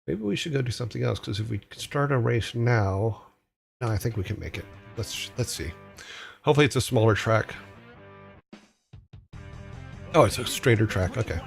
maybe we should go do something else, because if we start a race now. No, I think we can make it. Let's see. Hopefully it's a smaller track. Oh, it's a straighter track. Okay.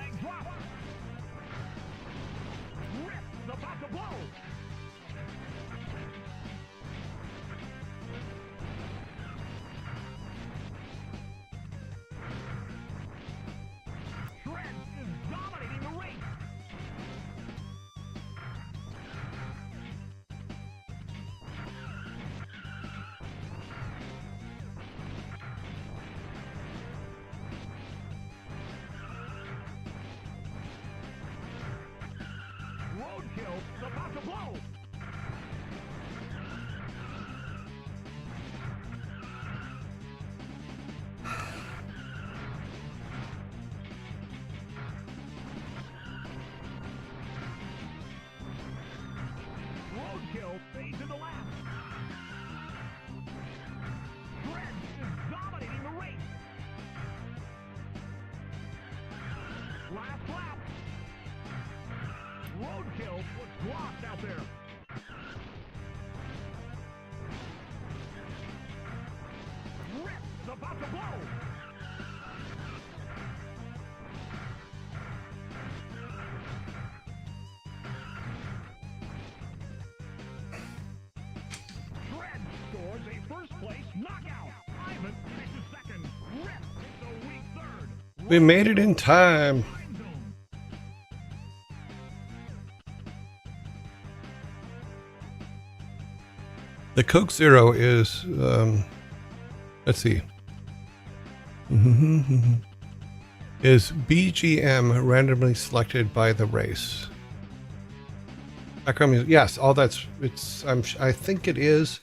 About to blow. Roadkill fades into last. Dread is dominating the race. Last lap. Roadkill was blocked out there. Rip's about to blow. Dread scores a first place knockout. Ivan finishes second. Rip takes a weak third. We made it in time. The Coke Zero is, let's see, is BGM randomly selected by the race. Background music, yes, all that's, I think it is,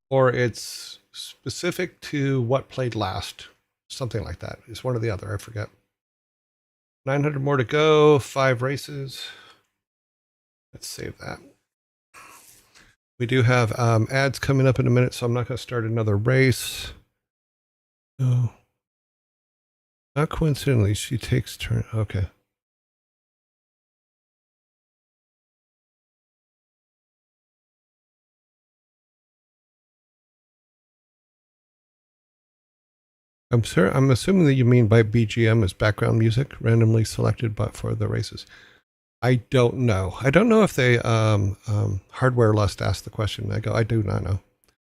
or it's specific to what played last. Something like that. It's one or the other, I forget. 900 more to go, 5 races. Let's save that. We do have ads coming up in a minute, so I'm not going to start another race. No. Not coincidentally, she takes turn. Okay. I'm assuming that you mean by BGM is background music, randomly selected but for the races. I don't know. I don't know if they Hardware Lust asked the question. I do not know.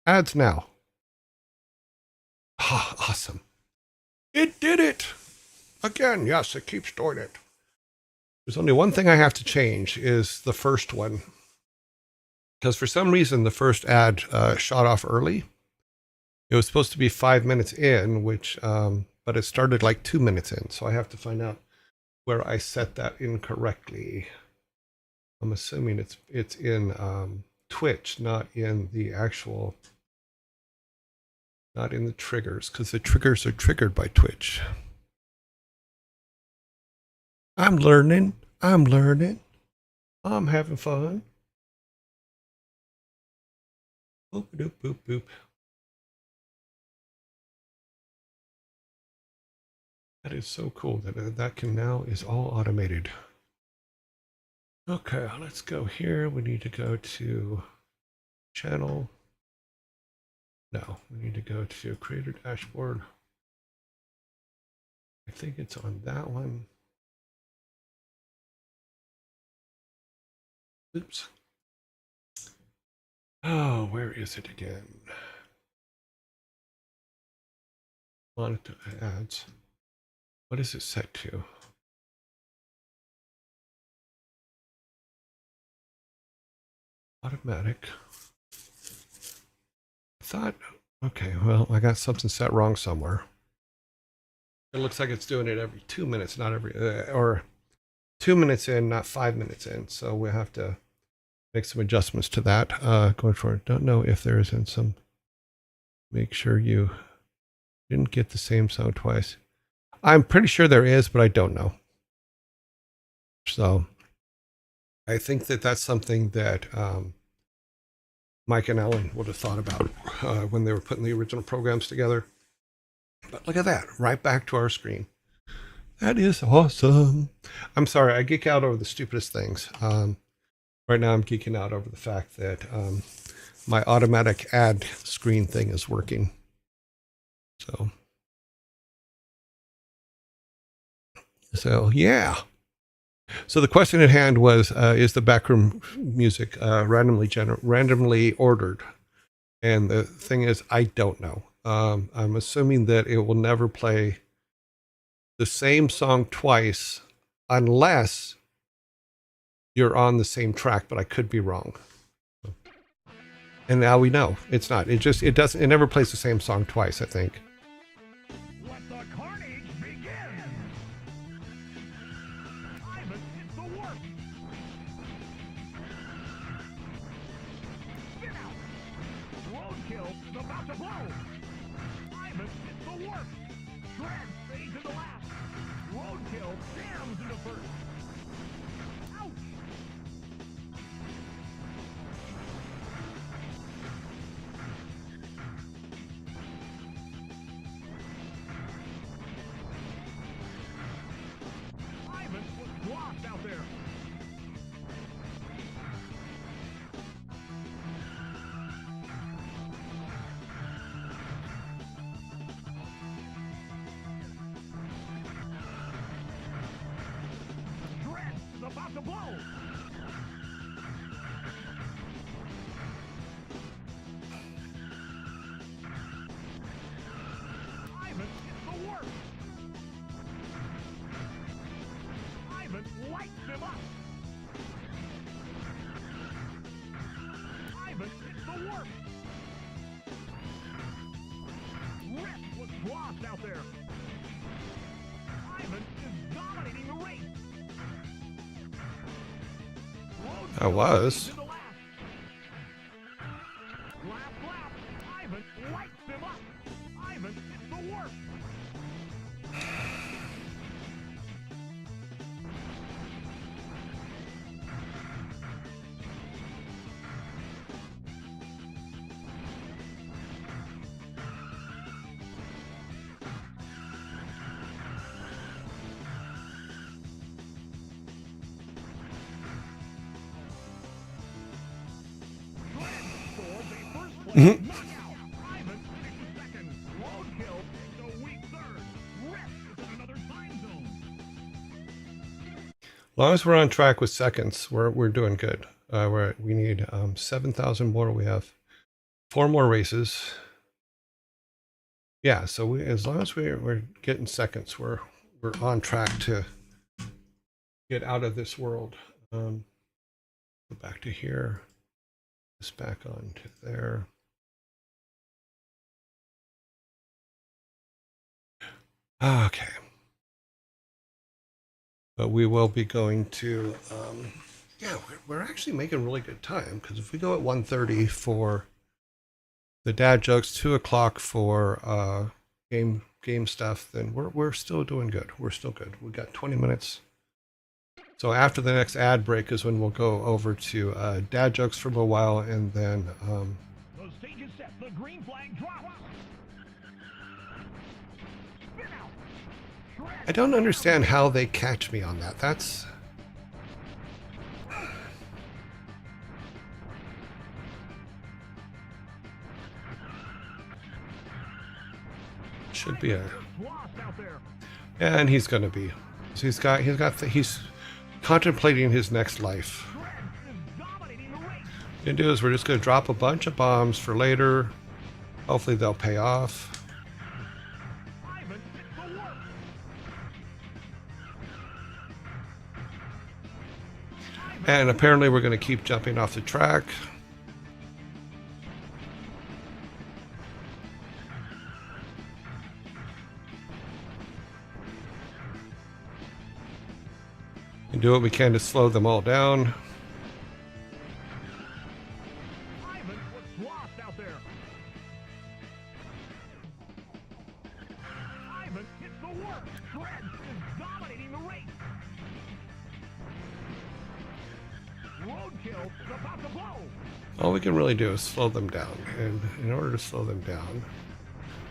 Ads now. Oh, awesome. It did it. Again, yes, it keeps doing it. There's only one thing I have to change, is the first one. Because for some reason, the first ad shot off early. It was supposed to be 5 minutes in, but it started like 2 minutes in. So I have to find out where I set that incorrectly. I'm assuming it's in Twitch, not in the actual Not in the triggers, because the triggers are triggered by Twitch. I'm learning. I'm having fun. Boop, boop, boop, boop. That is so cool that can now is all automated. Okay, let's go here. We need to go to channel. No, we need to go to creator dashboard. I think it's on that one. Oops. Oh, where is it again? Monitor ads. What is it set to? Automatic. I thought, okay, well, I got something set wrong somewhere. It looks like it's doing it every 2 minutes, not every, or 2 minutes in, not 5 minutes in. So we have to make some adjustments to that. Going forward, don't know if there isn't some. Make sure you didn't get the same sound twice. I'm pretty sure there is, but I don't know. So I think that that's something that Mike and Ellen would have thought about when they were putting the original programs together. But look at that, right back to our screen. That is awesome. I'm sorry, I geek out over the stupidest things. Right now I'm geeking out over the fact that my automatic ad screen thing is working. So yeah. So the question at hand was, is the backroom music randomly ordered? And the thing is, I don't know. I'm assuming that it will never play the same song twice unless you're on the same track, but I could be wrong. And now we know it's not. It never plays the same song twice, I think. Let the carnage begin! Ivan hits the work! Spin out! Roadkill is about to blow! Ivan hits the work! Shred fades into last! Roadkill jams into first! Ouch! Ivan was blocked out there! Shred is about to blow! Ivan hits the work! Ivan lights him up! Ivan hits the work! Rip was lost out there! Ivan is dominating the race! I was. To the last. Lap. Ivan lights him up! Ivan hits the work! Knockout. Ivan finishes second. Roadkill takes a weak third. Rip is in another time zone. As long as we're on track with seconds, we're doing good. We need 7,000 more. We have 4 more races. Yeah, so as long as we're getting seconds, we're on track to get out of this world. Go back to here. This back on to there. Okay. But we will be going to, yeah, we're actually making really good time, because if we go at 1:30 for the dad jokes, 2 o'clock for game stuff, then we're still doing good. We're still good. We got 20 minutes. So after the next ad break is when we'll go over to dad jokes for a little while, and then The stage is set. The green flag drops. Spin out. Shred. I don't understand how they catch me on that. That's should be a, Lost out there. and he's gonna be. So he's contemplating his next life. Shred is dominating the race. What we're gonna do is we're just gonna drop a bunch of bombs for later. Hopefully they'll pay off. Ivan hits the work. And apparently we're gonna keep jumping off the track. And do what we can to slow them all down. Ivan was lost out there. Ivan hits the work. Shred is dominating the race. Roadkill is about to blow. All we can really do is slow them down. And in order to slow them down,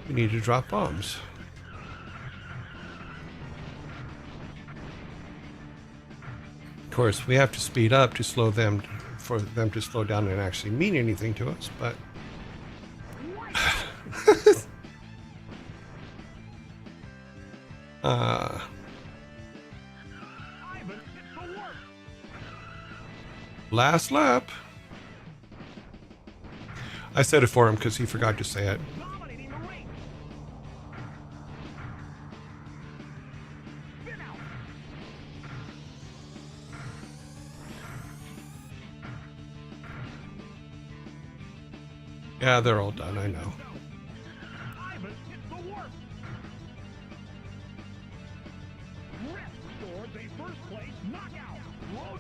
we need to drop bombs. Of course, we have to speed up to slow them, for them to slow down and actually mean anything to us, but Ivan hits the work. last lap. I said it for him because he forgot to say it. Dominating the race. Spin out. Yeah, they're all done, I know. Ivan hits the work. Rip scores a first place knockout. Road.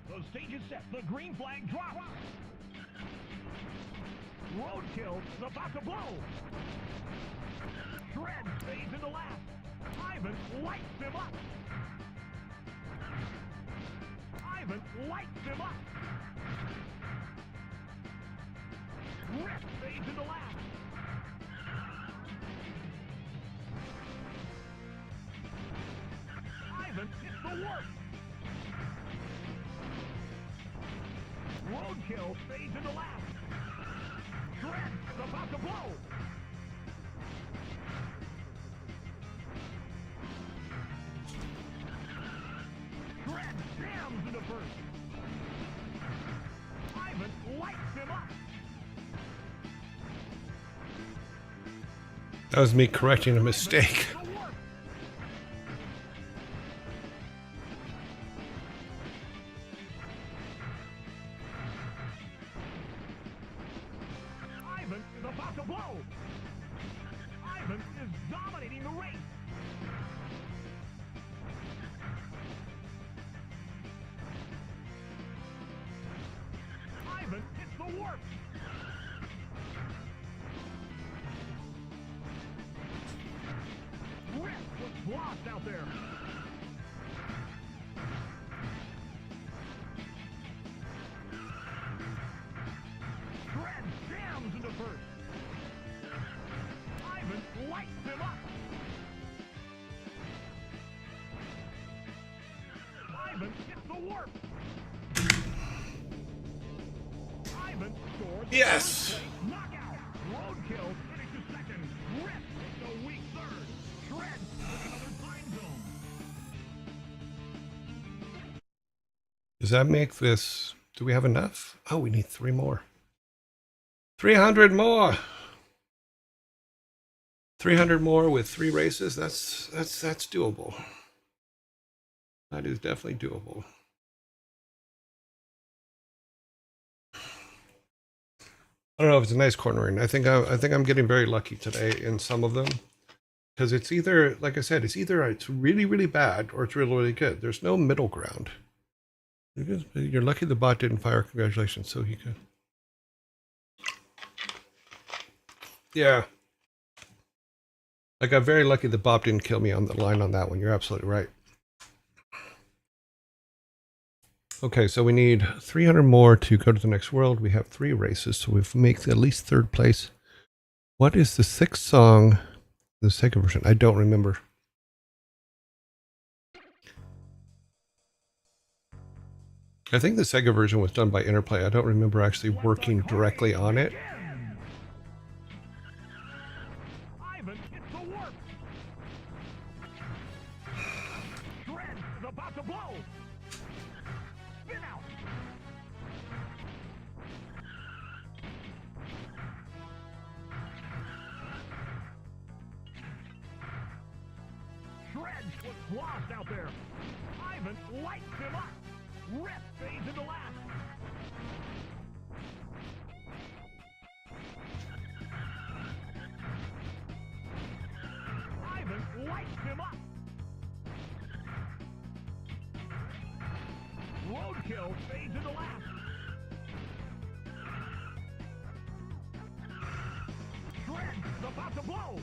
The stage is set. The green flag drops. Roadkill is about to blow. Shred fades into last. Ivan lights him up. Ivan lights him up. Rip fades into last. Ivan hits the work. Roadkill fades into last. Shred is about to blow. Shred jams into first. Ivan lights him up. That was me correcting a mistake. The work. Ivan is about to blow. Ivan is dominating the race. Ivan hits the work. Rip was lost out there. Shred jams into first. Ivan lights him up. Ivan hits the warp. Ivan scores. Yes. First place knockout. Roadkill finishes second. Rip takes a weak third. Shred in another time zone. Does that make this... Do we have enough? Oh, we need 3 more. 300 more. 300 more with 3 races. That's doable. That is definitely doable. I don't know if it's a nice cornering. I think I'm getting very lucky today in some of them. Because it's either, like I said, it's really, really bad or it's really, really good. There's no middle ground. You're lucky the bot didn't fire. Congratulations. So he could. Yeah. I got very lucky the bot didn't kill me on the line on that one. You're absolutely right. Okay, so we need 300 more to go to the next world. We have 3 races, so we've made at least 3rd place. What is the 6th song? The Sega version? I don't remember. I think the Sega version was done by Interplay. I don't remember actually working directly on it. Ivan hits the warp. Shred is about to blow. Spin out. Shred was lost out there. Ivan lights him up. Rip fades into last. Ivan lights him up. Roadkill fades into last. Shred is about to blow.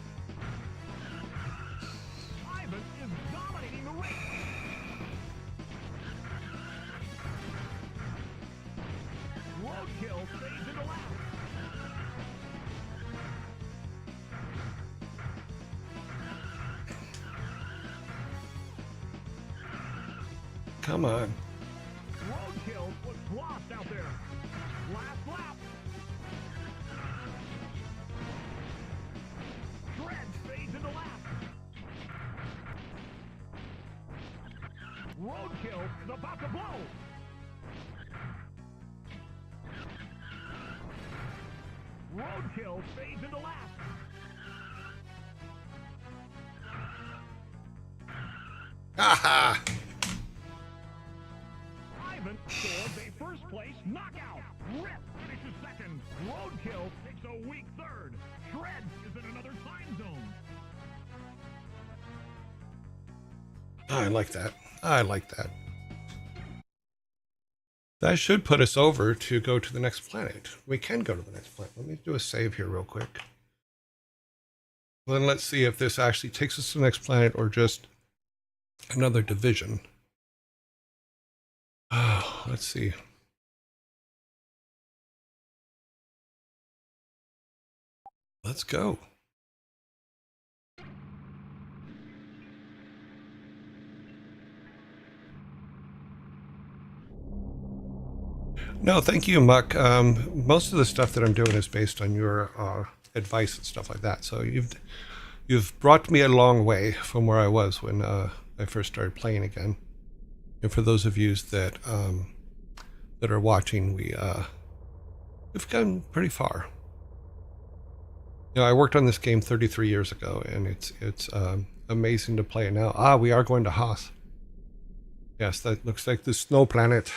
Ivan is dominating the race. Roadkill fades into last. Come on. Roadkill was lost out there. Last lap. Shred fades into last. Roadkill is about to blow. Roadkill fades into last. Haha! Ivan scores a first place knockout. Rip finishes second. Roadkill takes a weak third. Shred is in another time zone. I like that. I like that. That should put us over to go to the next planet. We can go to the next planet. Let me do a save here real quick. Then let's see if this actually takes us to the next planet or just another division. Oh, let's see. Let's go. No, thank you, Muck. Most of the stuff that I'm doing is based on your advice and stuff like that. So you've brought me a long way from where I was when I first started playing again. And for those of you that that are watching, we've gotten pretty far. You know, I worked on this game 33 years ago, and it's amazing to play it now. Ah, we are going to Hoth. Yes, that looks like the snow planet.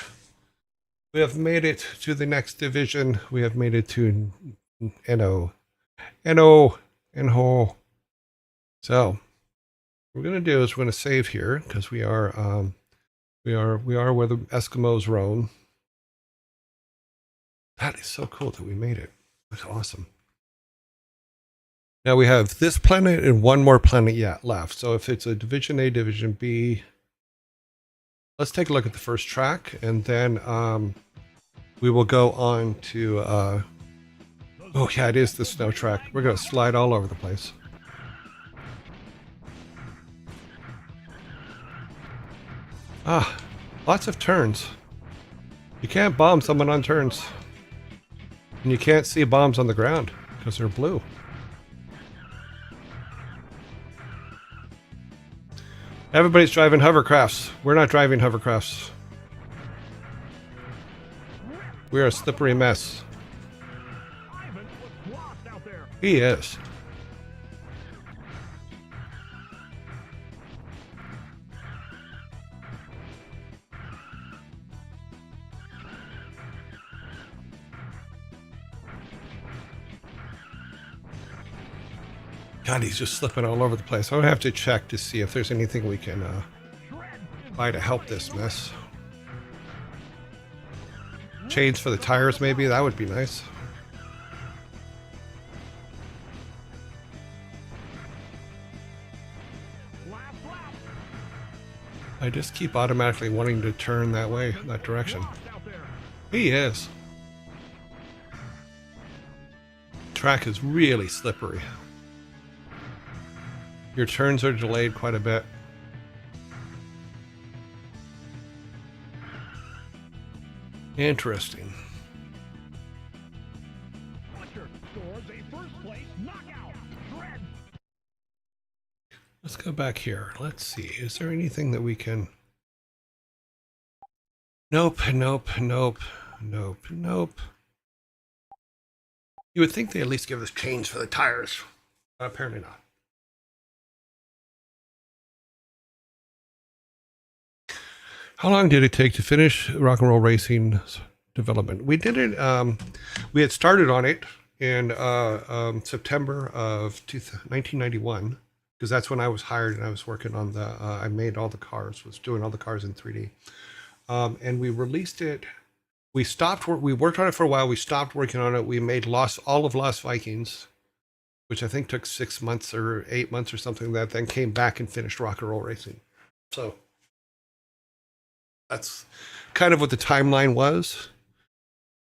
We have made it to the next division. We have made it to NO. So what we're gonna do is we're gonna save here because we are where the Eskimos roam. That is so cool that we made it. That's awesome. Now we have this planet and one more planet yet left. So if it's a Division A, Division B, let's take a look at the first track, and then we will go on to. Oh yeah, it is the snow track. We're gonna slide all over the place. Ah, lots of turns. You can't bomb someone on turns, and you can't see bombs on the ground because they're blue. Everybody's driving hovercrafts. We're not driving hovercrafts. We're a slippery mess. Ivan was lost out there. He is. God, he's just slipping all over the place. I'm gonna have to check to see if there's anything we can buy to help this mess. Chains for the tires, maybe? That would be nice. I just keep automatically wanting to turn that way, that direction. He is. Track is really slippery. Your turns are delayed quite a bit. Interesting. Let's go back here. Let's see. Is there anything that we can... Nope, nope, nope, nope, nope. You would think they at least give us chains for the tires. Apparently not. How long did it take to finish Rock and Roll Racing development? We did it, we had started on it in September of 1991, because that's when I was hired and I was working on the, I made all the cars, was doing all the cars in 3D. And we released it. We stopped, we worked on it for a while. We stopped working on it. We made all of Lost Vikings, which I think took 6 months or 8 months or something like that, then came back and finished Rock and Roll Racing. So that's kind of what the timeline was.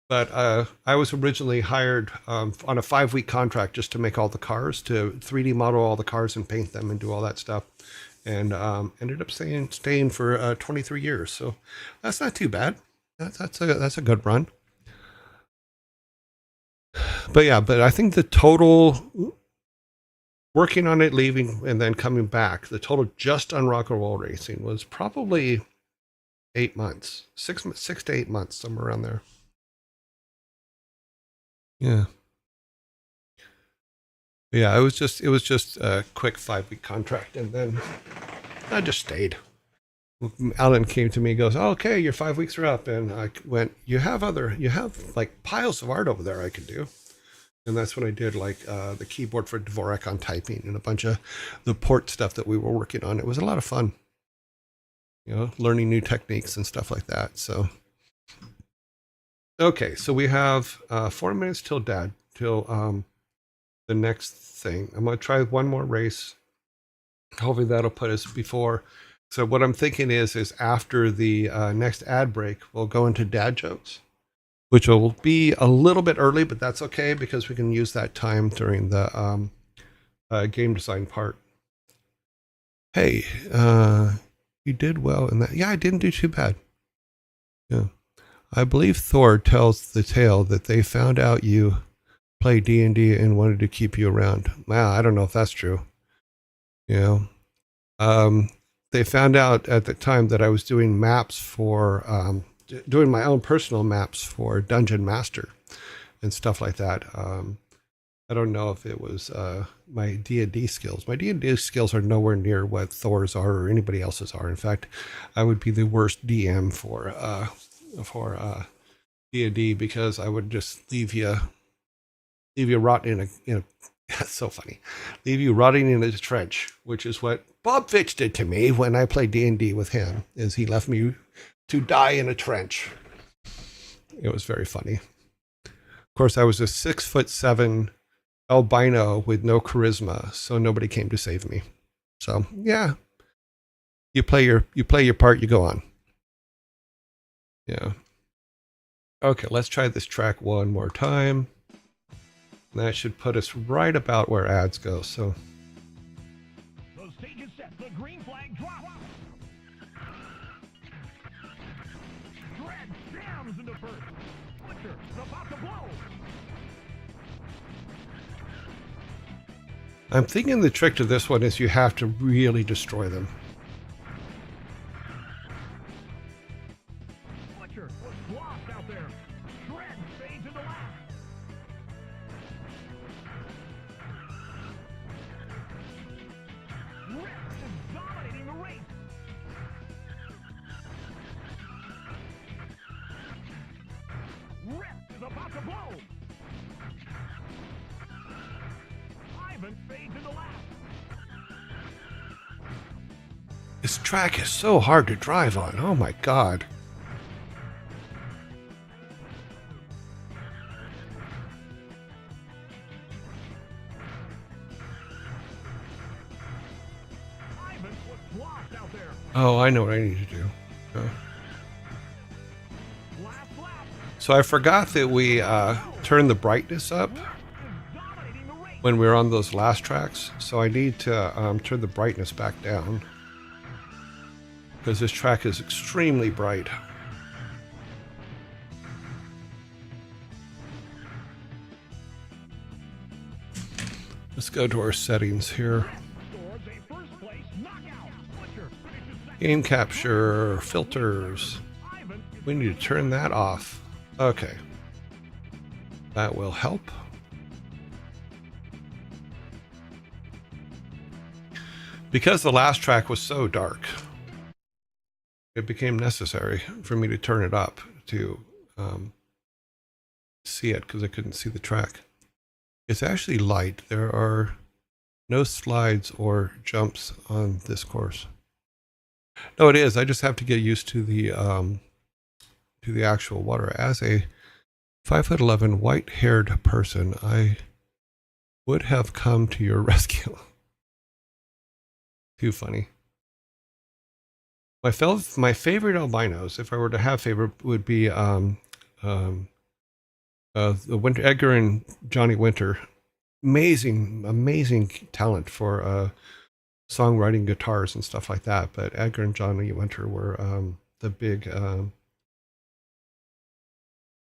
But I was originally hired on a 5-week contract just to make all the cars, to 3D model all the cars and paint them and do all that stuff. And ended up staying for 23 years. So that's not too bad. That's a good run. But yeah, but I think the total working on it, leaving, and then coming back, the total just on Rock and Roll Racing was probably 8 months, 6 to 8 months, somewhere around there. Yeah. Yeah, it was just a quick 5-week contract, and then I just stayed. Alan came to me and goes, oh, okay, your 5 weeks are up. And I went, you have like piles of art over there I could do. And that's when I did like the keyboard for Dvorak on typing and a bunch of the port stuff that we were working on. It was a lot of fun, you know, learning new techniques and stuff like that. So, okay, so we have 4 minutes till the next thing. I'm going to try one more race. Hopefully that'll put us before. So what I'm thinking is after the next ad break, we'll go into dad jokes, which will be a little bit early, but that's okay because we can use that time during the game design part. Hey, you did well in that. Yeah, I didn't do too bad. Yeah. I believe Thor tells the tale that they found out you play D&D and wanted to keep you around. Wow, I don't know if that's true. You know, they found out at the time that I was doing maps for, doing my own personal maps for Dungeon Master and stuff like that. I don't know if it was my D&D skills. My D&D skills are nowhere near what Thor's are or anybody else's are. In fact, I would be the worst DM for D&D because I would just leave you rotting in a that's so funny. Leave you rotting in a trench, which is what Bob Fitch did to me when I played D&D with him, is he left me to die in a trench. It was very funny. Of course, I was a 6'7" albino with no charisma, so nobody came to save me. So yeah, you play your part, you go on. Yeah. Okay, let's try this track one more time. That should put us right about where ads go. So the stage is set. The green flag drops. Dread jams into first. Butcher is about to blow. I'm thinking the trick to this one is you have to really destroy them. Butcher was lost out there. Dread fades into last. Dominating the race. Rip is about to blow. Ivan fades into last. This track is so hard to drive on. Oh my god. Ivan was lost out there. Oh, I know what I need to do. Last lap. So I forgot that we turned the brightness up Is dominating the race. when we were on those last tracks. So I need to turn the brightness back down, because this track is extremely bright. Let's go to our settings here. Scores a first place knockout. Butcher finishes second. Game capture, filters. Ivan is We need to turn that off. Okay. That will help. Because the last track was so dark, it became necessary for me to turn it up to see it, because I couldn't see the track. It's actually light. There are no slides or jumps on this course. No, it is. I just have to get used to the actual water. As a 5'11" white-haired person, I would have come to your rescue. Too funny. My favorite albinos, if I were to have favorite, would be the Winter, Edgar and Johnny Winter. Amazing talent for songwriting, guitars, and stuff like that. But Edgar and Johnny Winter were the big,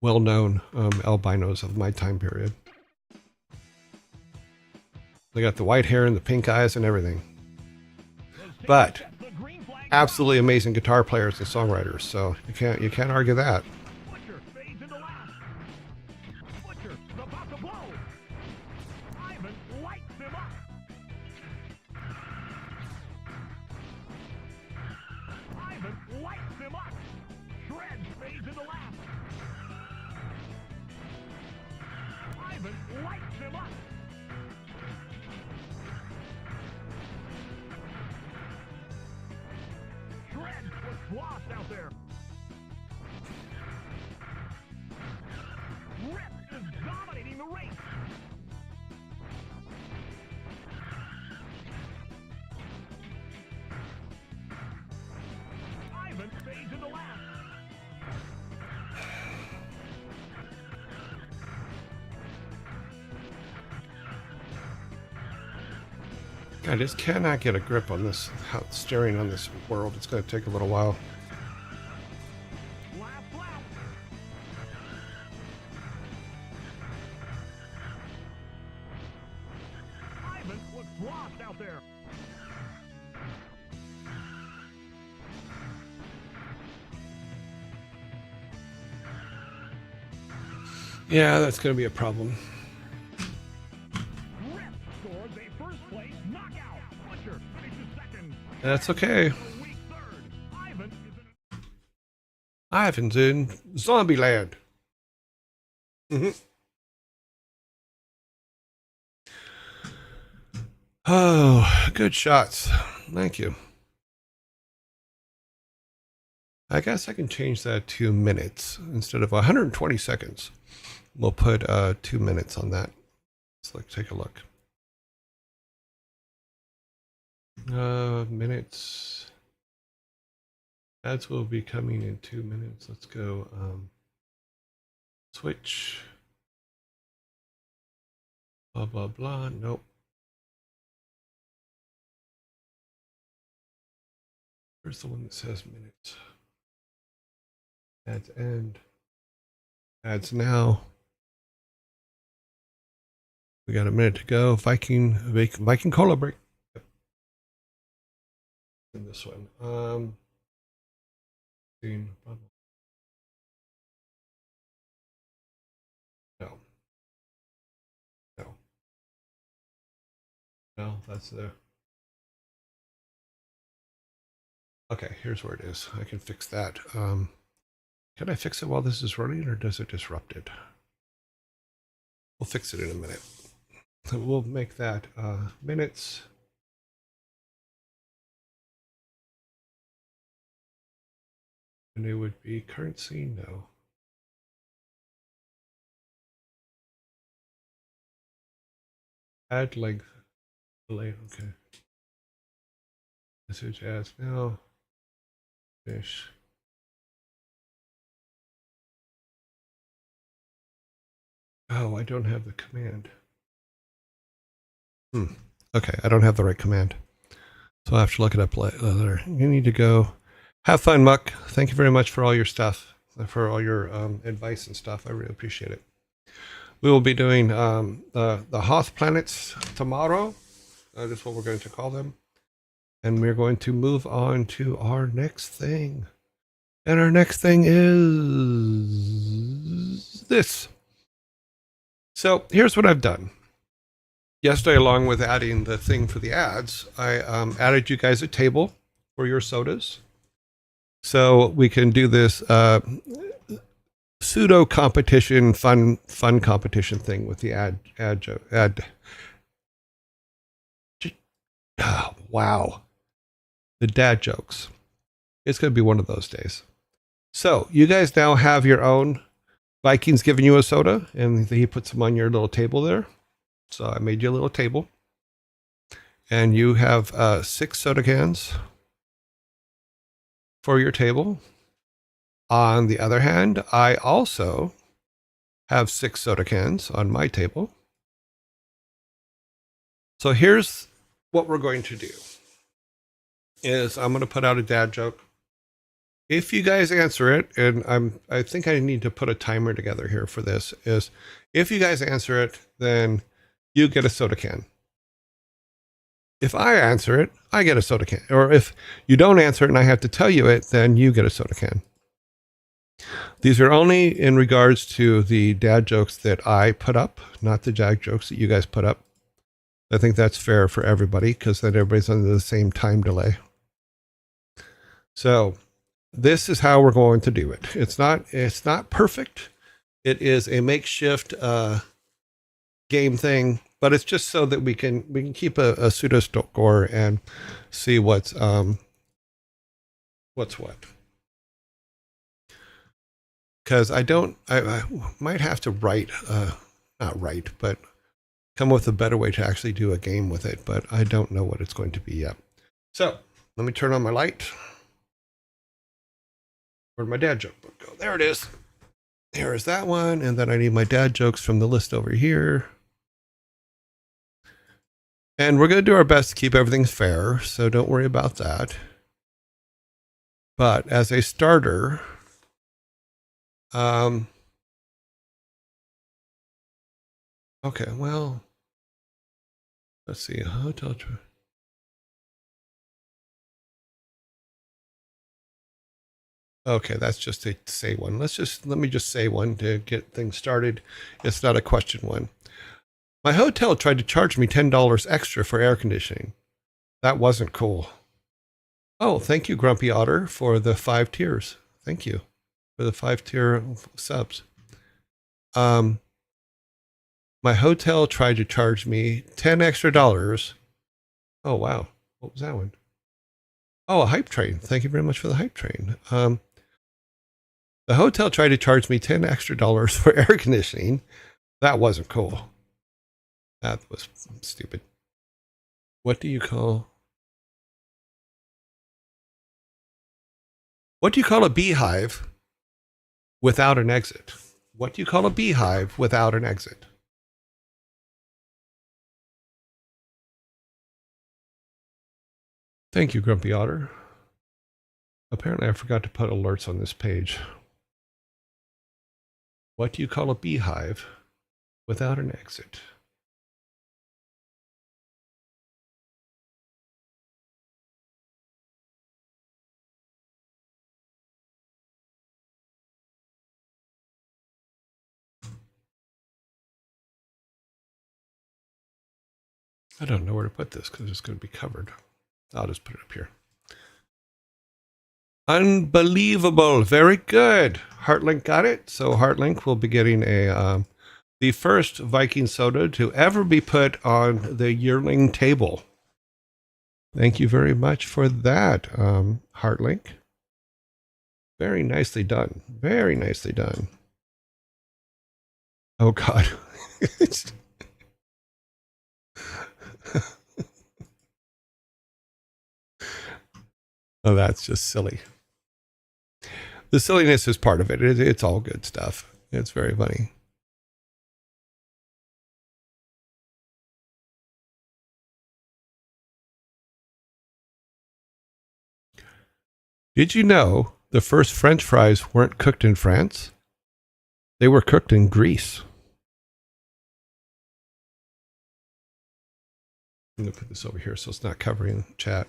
well-known albinos of my time period. They got the white hair and the pink eyes and everything. But the green flag. absolutely amazing guitar players and songwriters. So you can't argue that. Butcher fades into last. Butcher is about to blow. Ivan lights him up. Ivan lights him up. Shred fades into last. Ivan lights him up. Shred was lost out there. Rip is dominating the race. Ivan fades into last. I just cannot get a grip on this, steering on this world. It's going to take a little while. Last lap. Ivan looks lost out there. Yeah, that's going to be a problem. Rip scores a first place knockout. Butcher finishes second. That's okay. A weak third. Ivan is in Ivan's in Zombieland. Oh, good shots. Thank you. I guess I can change that to minutes instead of 120 seconds. We'll put 2 minutes on that. Let's take a look. Minutes. Ads will be coming in 2 minutes. Let's go switch. Blah, blah, blah. Nope. Where's the one that says minutes? Ads end. Ads now. We got a minute to go. Viking Cola break. Yep. In this one. No. No, that's the. Okay, here's where it is. I can fix that. Can I fix it while this is running, or does it disrupt it? We'll fix it in a minute. So we'll make that minutes. And it would be currency, no. Add length, delay, okay. Message adds now. Finish. Oh, I don't have the command. Okay, I don't have the right command. So I'll have to look it up later. You need to go. Have fun, Muck. Thank you very much for all your stuff, for all your advice and stuff. I really appreciate it. We will be doing the Hoth planets tomorrow. That's what we're going to call them. And we're going to move on to our next thing. And our next thing is this. So here's what I've done. Yesterday, along with adding the thing for the ads, I added you guys a table for your sodas. So we can do this pseudo competition, fun competition thing with the ad. Oh, wow. The dad jokes. It's going to be one of those days. So you guys now have your own. Viking's giving you a soda, and he puts them on your little table there. So I made you a little table. And you have 6 soda cans for your table. On the other hand, I also have 6 soda cans on my table. So here's what we're going to do. Is I'm going to put out a dad joke. If you guys answer it, and I think I need to put a timer together here for this, is if you guys answer it, then you get a soda can. If I answer it, I get a soda can. Or if you don't answer it and I have to tell you it, then you get a soda can. These are only in regards to the dad jokes that I put up, not the dad jokes that you guys put up. I think that's fair for everybody because then everybody's under the same time delay. So this is how we're going to do it. It's not perfect. It is a makeshift game thing, but it's just so that we can keep a pseudo score and see what's what. Because I might have to not write, but come up with a better way to actually do a game with it, but I don't know what it's going to be yet. So let me turn on my light. Where'd my dad joke book go? There it is. There is that one. And then I need my dad jokes from the list over here. And we're going to do our best to keep everything fair, so don't worry about that. But as a starter, okay, well, let's see. Hotel. Okay, that's just a say one. Let me just say one to get things started. It's not a question one. My hotel tried to charge me $10 extra for air conditioning. That wasn't cool. Oh, thank you, Grumpy Otter, for the 5 tiers. Thank you for the 5-tier subs. My hotel tried to charge me $10 extra. Oh, wow. What was that one? Oh, a hype train. Thank you very much for the hype train. The hotel tried to charge me $10 extra for air conditioning. That wasn't cool. That was stupid. What do you call a beehive without an exit? What do you call a beehive without an exit? Thank you, Grumpy Otter. Apparently I forgot to put alerts on this page. What do you call a beehive without an exit? I don't know where to put this because it's going to be covered. I'll just put it up here. Unbelievable. Very good. Heartlink got it. So Heartlink will be getting a The first Viking soda to ever be put on the Yearling table. Thank you very much for that, Heartlink. Very nicely done. Very nicely done. Oh, God. Oh, that's just silly. The silliness is part of it. It's all good stuff. It's very funny. Did you know the first French fries weren't cooked in France? They were cooked in Greece. I'm going to put this over here so it's not covering the chat.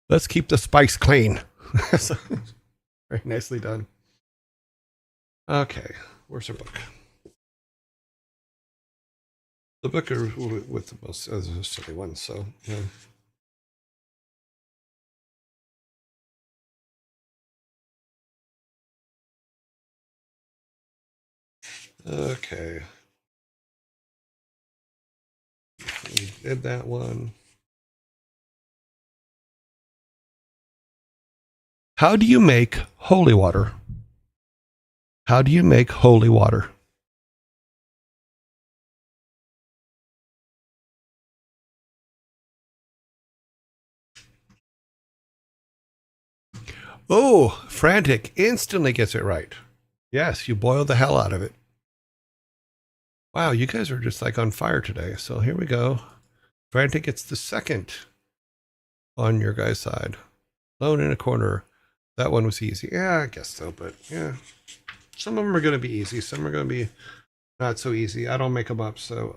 Let's keep the spice clean. Very nicely done. Okay, where's our book? The book with the most silly ones, so yeah. Okay. We did that one. How do you make holy water? How do you make holy water? Oh, Frantic instantly gets it right. Yes, you boil the hell out of it. Wow, you guys are just like on fire today. So here we go. Frantic gets the second on your guy's side. Alone in a corner. That one was easy. Yeah, I guess so, but yeah. Some of them are going to be easy. Some are going to be not so easy. I don't make them up, so.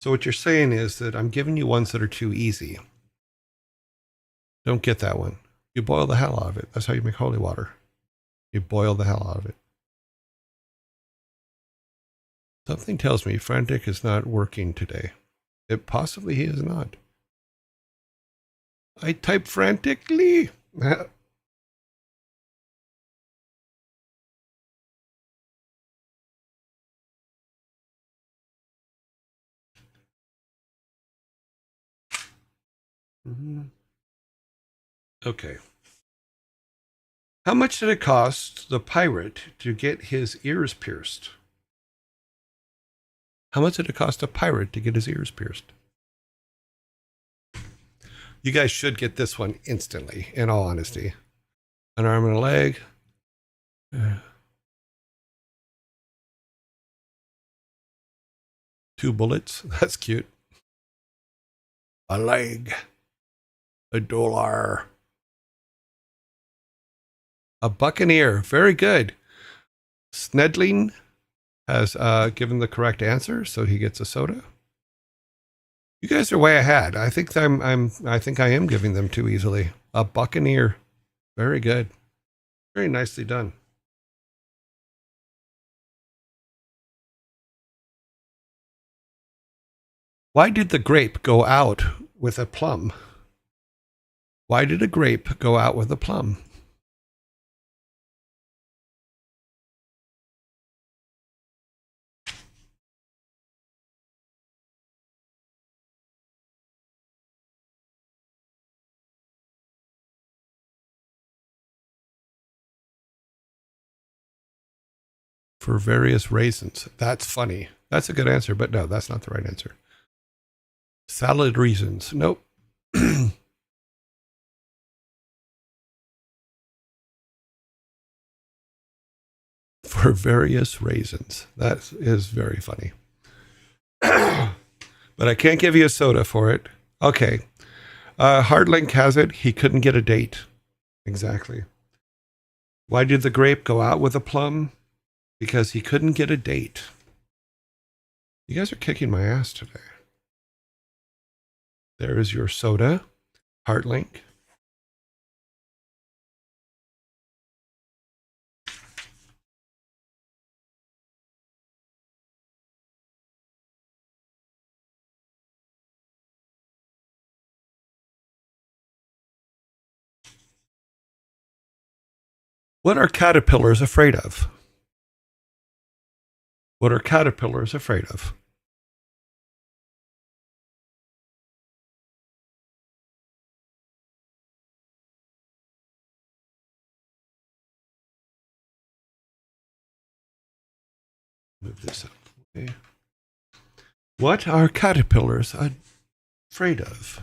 So what you're saying is that I'm giving you ones that are too easy. Don't get that one. You boil the hell out of it. That's how you make holy water. You boil the hell out of it. Something tells me Frantic is not working today. It possibly he is not. I type frantically. Okay. How much did it cost the pirate to get his ears pierced? How much did it cost a pirate to get his ears pierced? You guys should get this one instantly, in all honesty. An arm and a leg. 2 bullets. That's cute. A leg. $1. A buccaneer. Very good. Snedling has given the correct answer, so he gets a soda. You guys are way ahead. I think I am giving them too easily. A buccaneer. Very good. Very nicely done. Why did the grape go out with a plum? Why did a grape go out with a plum? For various reasons. That's funny. That's a good answer, but no, that's not the right answer. Salad reasons. Nope. For various reasons. That is very funny. But I can't give you a soda for it. Okay. Hardlink has it. He couldn't get a date. Exactly. Why did the grape go out with a plum? Because he couldn't get a date. You guys are kicking my ass today. There is your soda, Heartlink. What are caterpillars afraid of? What are caterpillars afraid of? Move this up. Okay. What are caterpillars afraid of?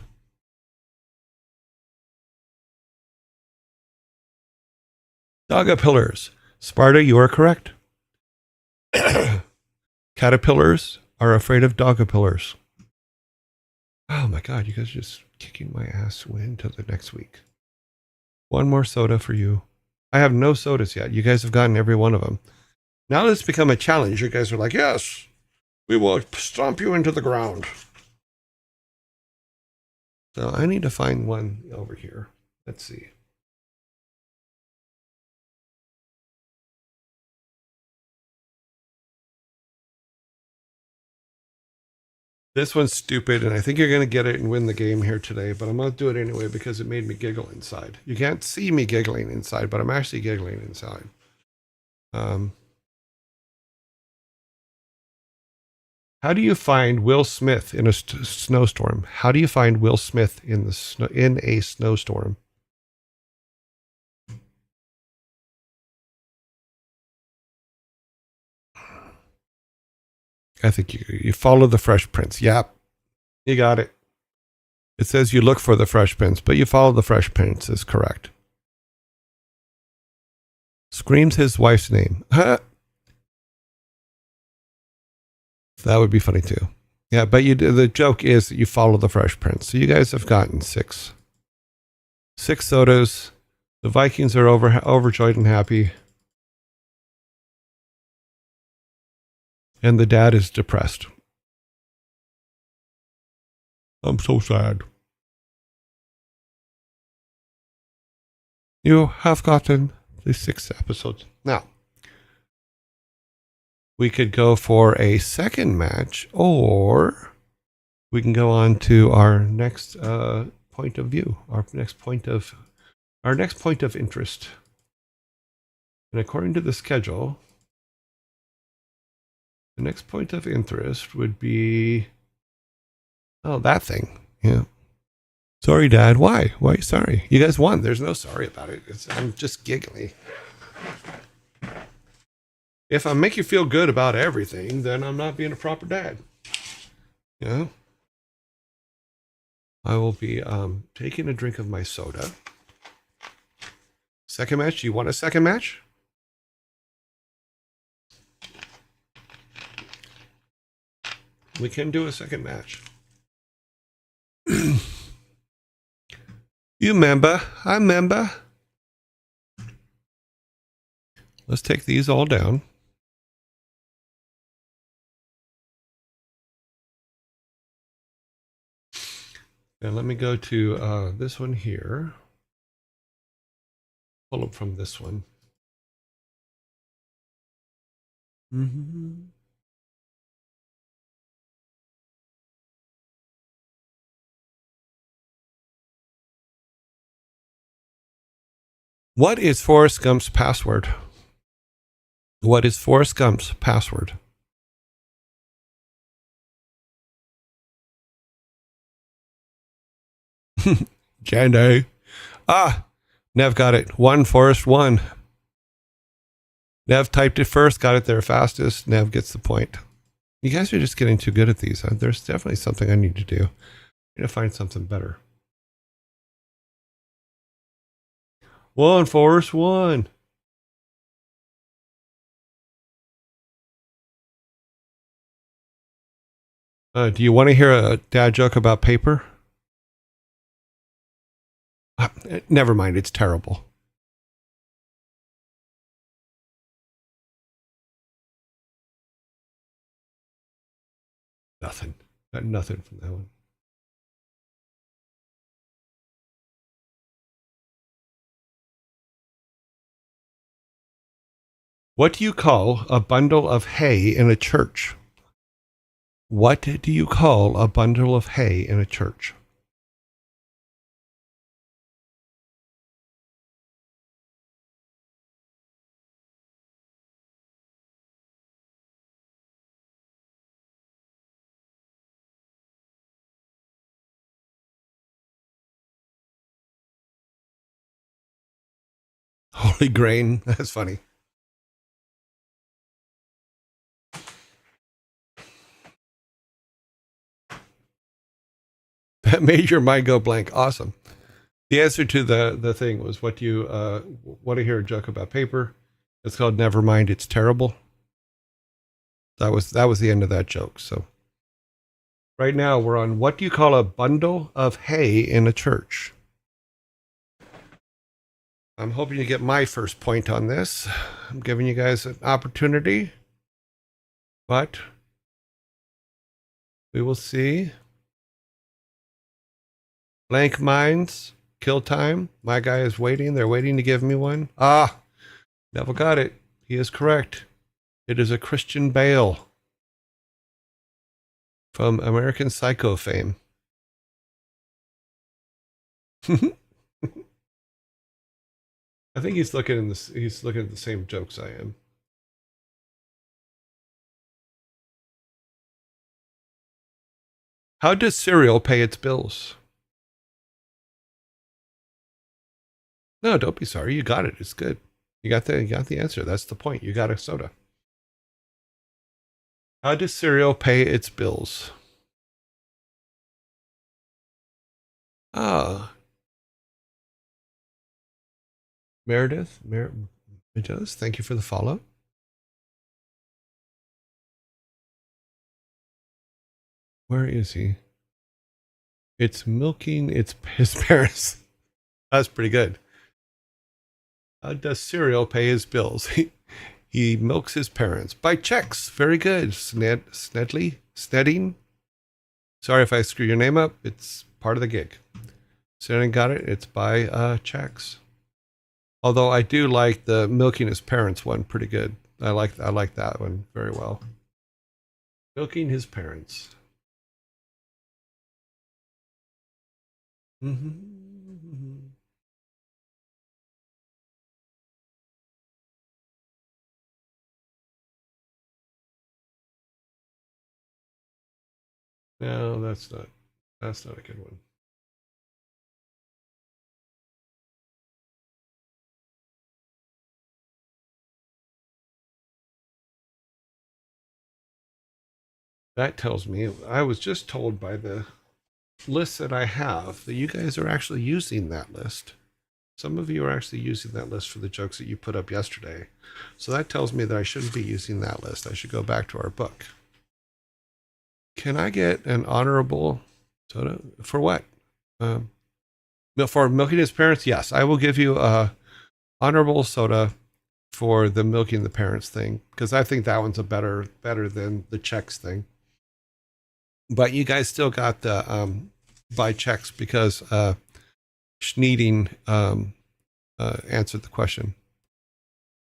Dogapillars. Sparta, you are correct. Caterpillars are afraid of dogapillars. Oh my God, you guys are just kicking my ass into the next week. One more soda for you. I have no sodas yet. You guys have gotten every one of them. Now that it's become a challenge, you guys are like, yes, we will stomp you into the ground. So I need to find one over here. Let's see. This one's stupid, and I think you're going to get it and win the game here today, but I'm going to do it anyway because it made me giggle inside. You can't see me giggling inside, but I'm actually giggling inside. How do you find Will Smith in a snowstorm? How do you find Will Smith in a snowstorm? I think you follow the Fresh Prince. Yep, you got it. It says you look for the Fresh Prince, but you follow the Fresh Prince is correct. Screams his wife's name. That would be funny too. Yeah, but the joke is that you follow the Fresh Prince. So you guys have gotten six sodas. The Vikings are overjoyed and happy. And the dad is depressed. I'm so sad. You have gotten the 6 episodes. Now, we could go for a second match, or we can go on to our next point of view, our next point of interest. And according to the schedule, the next point of interest would be, that thing. Yeah. Sorry, Dad. Why? Why are you sorry? You guys won. There's no sorry about it. I'm just giggly. If I make you feel good about everything, then I'm not being a proper dad. You know? I will be taking a drink of my soda. Second match? You want a second match? We can do a second match. You member? I member. Let's take these all down. And let me go to this one here. Pull up from this one. Mm-hmm. What is Forrest Gump's password? What is Forrest Gump's password? Janday. Nev got it. 1, Forrest 1. Nev typed it first, got it there fastest. Nev gets the point. You guys are just getting too good at these. There's definitely something I need to do. I need to find something better. 1, Forrest 1. Do you want to hear a dad joke about paper? Never mind, it's terrible. Nothing. Got nothing from that one. What do you call a bundle of hay in a church? What do you call a bundle of hay in a church? Holy grain. That's funny. That made your mind go blank. Awesome. The answer to the thing was, what do you want to hear a joke about paper? It's called Never Mind, It's Terrible. That was the end of that joke. So right now we're on, what do you call a bundle of hay in a church? I'm hoping to get my first point on this. I'm giving you guys an opportunity, but we will see. Blank minds, kill time. My guy is waiting. They're waiting to give me one. Ah, Neville got it. He is correct. It is a Christian Bale from American Psycho fame. I think he's looking in this. He's looking at the same jokes I am. How does cereal pay its bills? No, don't be sorry. You got it. It's good. You got the answer. That's the point. You got a soda. How does cereal pay its bills? Ah, Meredith, thank you for the follow. Where is he? It's milking his parents. That's pretty good. How does cereal pay his bills? He milks his parents by checks. Very good. Sneding. Sorry if I screw your name up. It's part of the gig. Sneding got it. It's by checks. Although I do like the milking his parents one pretty good. I like that one very well. Milking his parents. Mm-hmm. No, that's not a good one. That tells me, I was just told by the list that I have that you guys are actually using that list. Some of you are actually using that list for the jokes that you put up yesterday. So that tells me that I shouldn't be using that list. I should go back to our book. Can I get an honorable soda? For what? For milking his parents? Yes, I will give you a honorable soda for the milking the parents thing, because I think that one's a better than the checks thing. But you guys still got the by checks because Schneiding answered the question.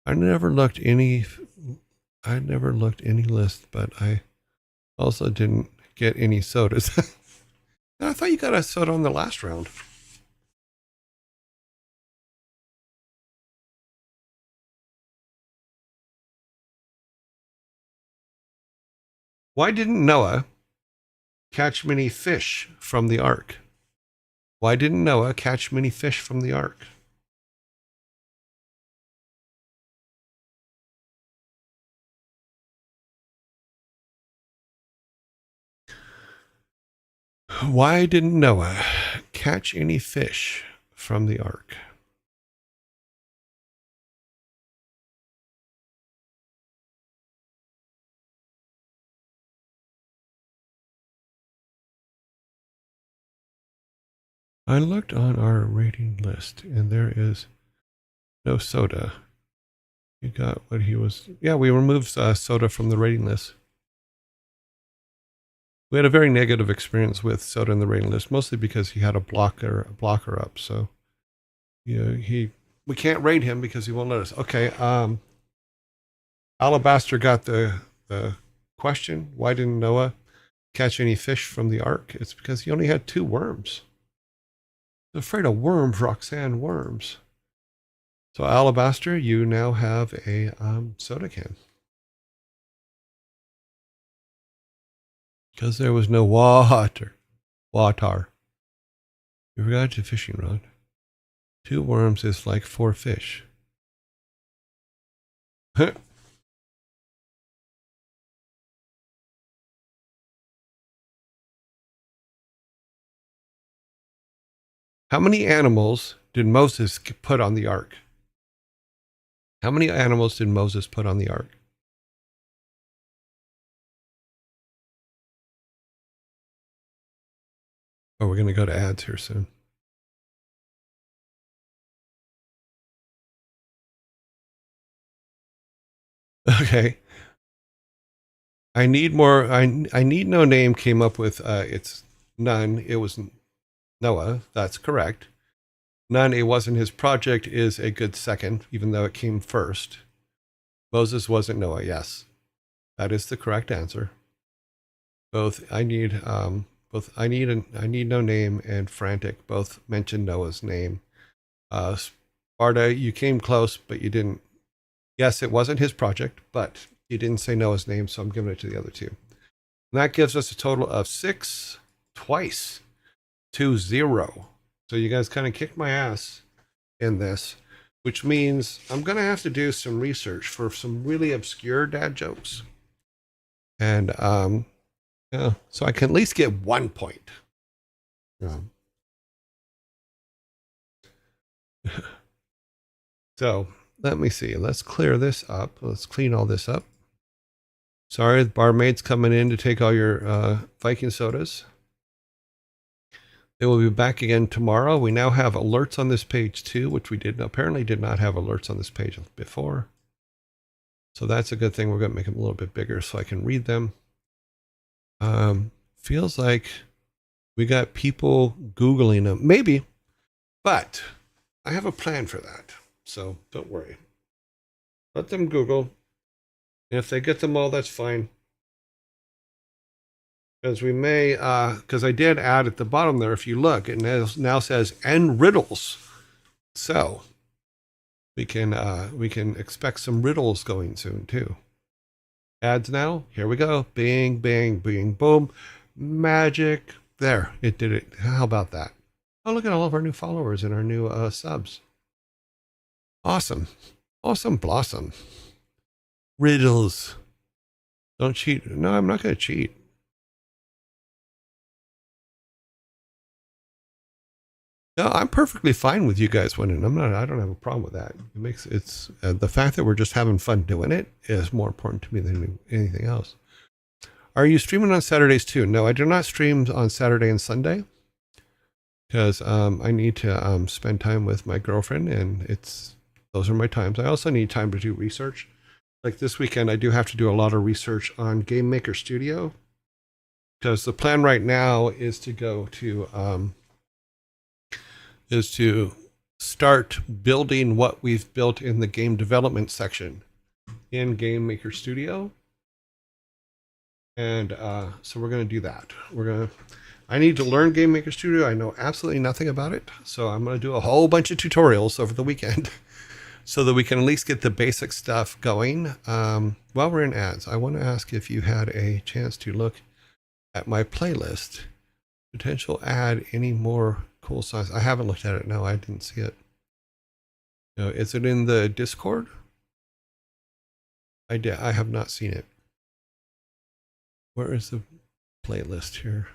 I never looked any list, but I also didn't get any sodas. I thought you got a soda on the last round. Why didn't Noah catch many fish from the ark? Why didn't Noah catch many fish from the ark? Why didn't Noah catch any fish from the ark? I looked on our rating list and there is no soda. You got what he was. Yeah, we removed soda from the rating list. We had a very negative experience with soda in the rating list, mostly because he had a blocker up. So, we can't rate him because he won't let us. Okay. Alabaster got the question. Why didn't Noah catch any fish from the ark? It's because he only had 2 worms. I'm afraid of worms, Roxanne, worms. So Alabaster, you now have a soda can. Because there was no water. You forgot your fishing rod. 2 worms is like 4 fish. How many animals did Moses put on the ark? How many animals did Moses put on the ark? Oh, we're going to go to ads here soon. Okay. I need more. I need no name came up with it's none. It was Noah. That's correct. None. It wasn't his project is a good second, even though it came first. Moses wasn't Noah. Yes, that is the correct answer. Both I need I need no name and frantic both mentioned Noah's name. Sparta, you came close, but you didn't. Yes, it wasn't his project, but you didn't say Noah's name, so I'm giving it to the other two. And that gives us a total of 6 twice to 0. So you guys kind of kicked my ass in this, which means I'm going to have to do some research for some really obscure dad jokes. And yeah, so I can at least get 1 point. Yeah. So let me see. Let's clear this up. Let's clean all this up. Sorry, the barmaid's coming in to take all your Viking sodas. They will be back again tomorrow. We now have alerts on this page too, which we apparently did not have alerts on this page before. So that's a good thing. We're going to make them a little bit bigger so I can read them. Feels like we got people Googling them. Maybe, but I have a plan for that. So don't worry. Let them Google. And if they get them all, that's fine. Because we may, because I did add at the bottom there, if you look, it now says "and riddles." So we can expect some riddles going soon too. Ads now. Here we go. Bing, bing, bing, boom. Magic. There, it did it. How about that? Oh, look at all of our new followers and our new subs. Awesome. Awesome blossom. Riddles. Don't cheat. No, I'm not going to cheat. No, I'm perfectly fine with you guys winning. I don't have a problem with that. It makes it's the fact that we're just having fun doing it is more important to me than anything else. Are you streaming on Saturdays too? No, I do not stream on Saturday and Sunday because I need to spend time with my girlfriend, and those are my times. I also need time to do research. Like this weekend, I do have to do a lot of research on Game Maker Studio because the plan right now is to go to start building what we've built in the game development section in Game Maker Studio. And so we're going to do that. I need to learn Game Maker Studio. I know absolutely nothing about it. So I'm going to do a whole bunch of tutorials over the weekend so that we can at least get the basic stuff going. While we're in ads, I want to ask if you had a chance to look at my playlist. Potential add any more cool songs. I haven't looked at it. No, I didn't see it. No, is it in the Discord? I have not seen it. Where is the playlist here?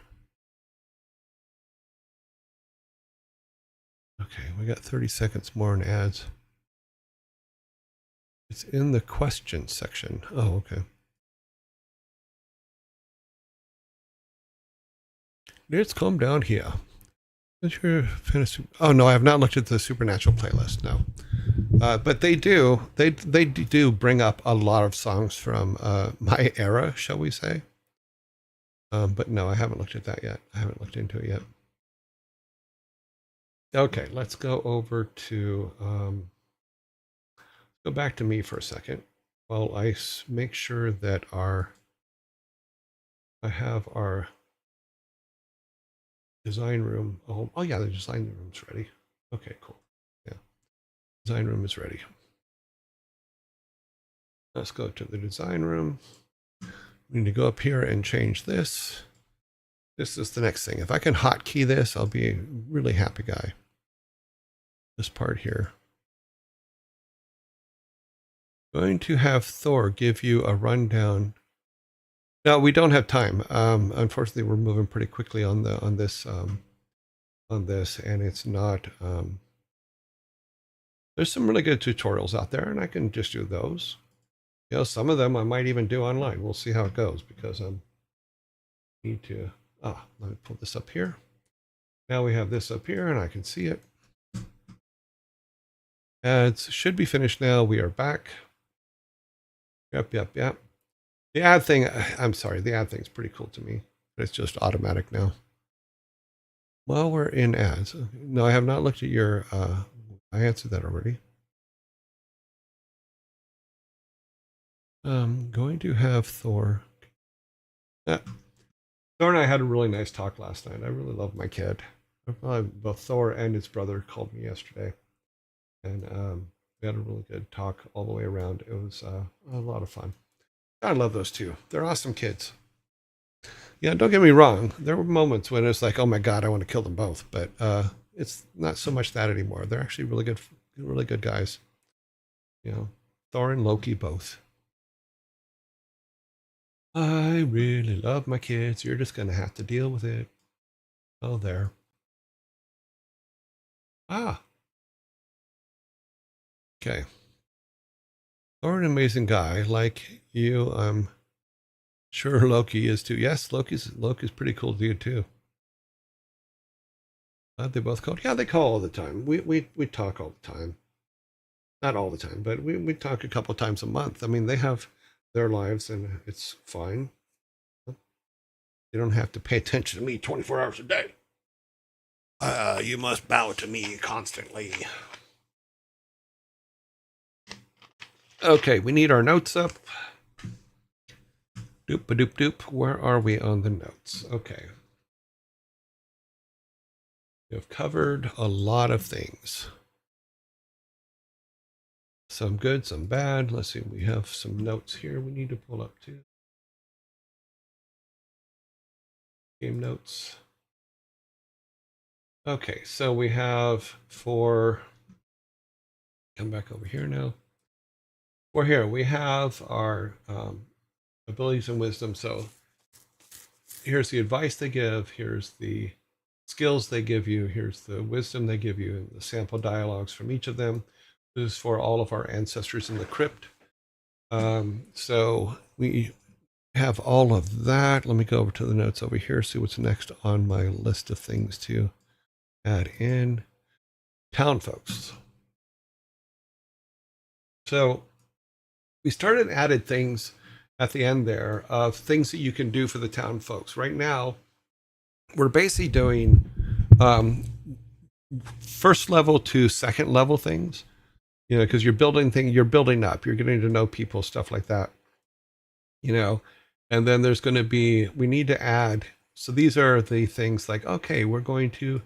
Okay, we got 30 seconds more in ads. It's in the question section. Oh, okay. Let's come down here. Oh no, I have not looked at the Supernatural playlist. No, but they do bring up a lot of songs from my era, shall we say? But no, I haven't looked at that yet. I haven't looked into it yet. Okay, let's go over to go back to me for a second while I make sure that I have our design room. Oh yeah, the design room's ready. Okay, cool. Yeah, design room is ready. Let's go to the design room. We need to go up here and change this. This is the next thing. If I can hotkey this, I'll be a really happy guy. This part here. Going to have Thor give you a rundown. No, we don't have time. Unfortunately, we're moving pretty quickly on this, and it's not. There's some really good tutorials out there, and I can just do those. You know, some of them I might even do online. We'll see how it goes because I need to. Let me pull this up here. Now we have this up here, and I can see it. Ads should be finished now. We are back. Yep. The ad thing, I'm sorry, the ad thing's pretty cool to me. But it's just automatic now. Well, we're in ads. No, I have not looked at your, I answered that already. I'm going to have Thor. Thor and I had a really nice talk last night. I really love my kid. Both Thor and his brother called me yesterday. And we had a really good talk all the way around. It was a lot of fun. I love those two. They're awesome kids. Yeah, don't get me wrong. There were moments when it's like, oh my God, I want to kill them both. But it's not so much that anymore. They're actually really good guys. You know, Thor and Loki both. I really love my kids. You're just going to have to deal with it. Oh, there. Okay. Thor, an amazing guy like you. I'm sure Loki is too. Yes, Loki's pretty cool dude too. They both call. Yeah, they call all the time. We talk all the time. Not all the time, but we talk a couple times a month. I mean, they have their lives, and it's fine. You don't have to pay attention to me 24 hours a day. You must bow to me constantly. Okay, we need our notes up. Doop-a-doop-doop. Where are we on the notes? Okay. We have covered a lot of things. Some good, some bad. Let's see, we have some notes here we need to pull up too. Game notes. Okay, so we have come back over here now. For here, we have our abilities and wisdom. So here's the advice they give. Here's the skills they give you. Here's the wisdom they give you, and the sample dialogues from each of them. This is for all of our ancestors in the crypt. So we have all of that. Let me go over to the notes over here, see what's next on my list of things to add in. Town folks. So we added things at the end there of things that you can do for the town folks. Right now, we're basically doing first level to second level things. You know, because you're building up, you're getting to know people, stuff like that. You know, and then there's going to be, we need to add. So these are the things like, okay, we're going to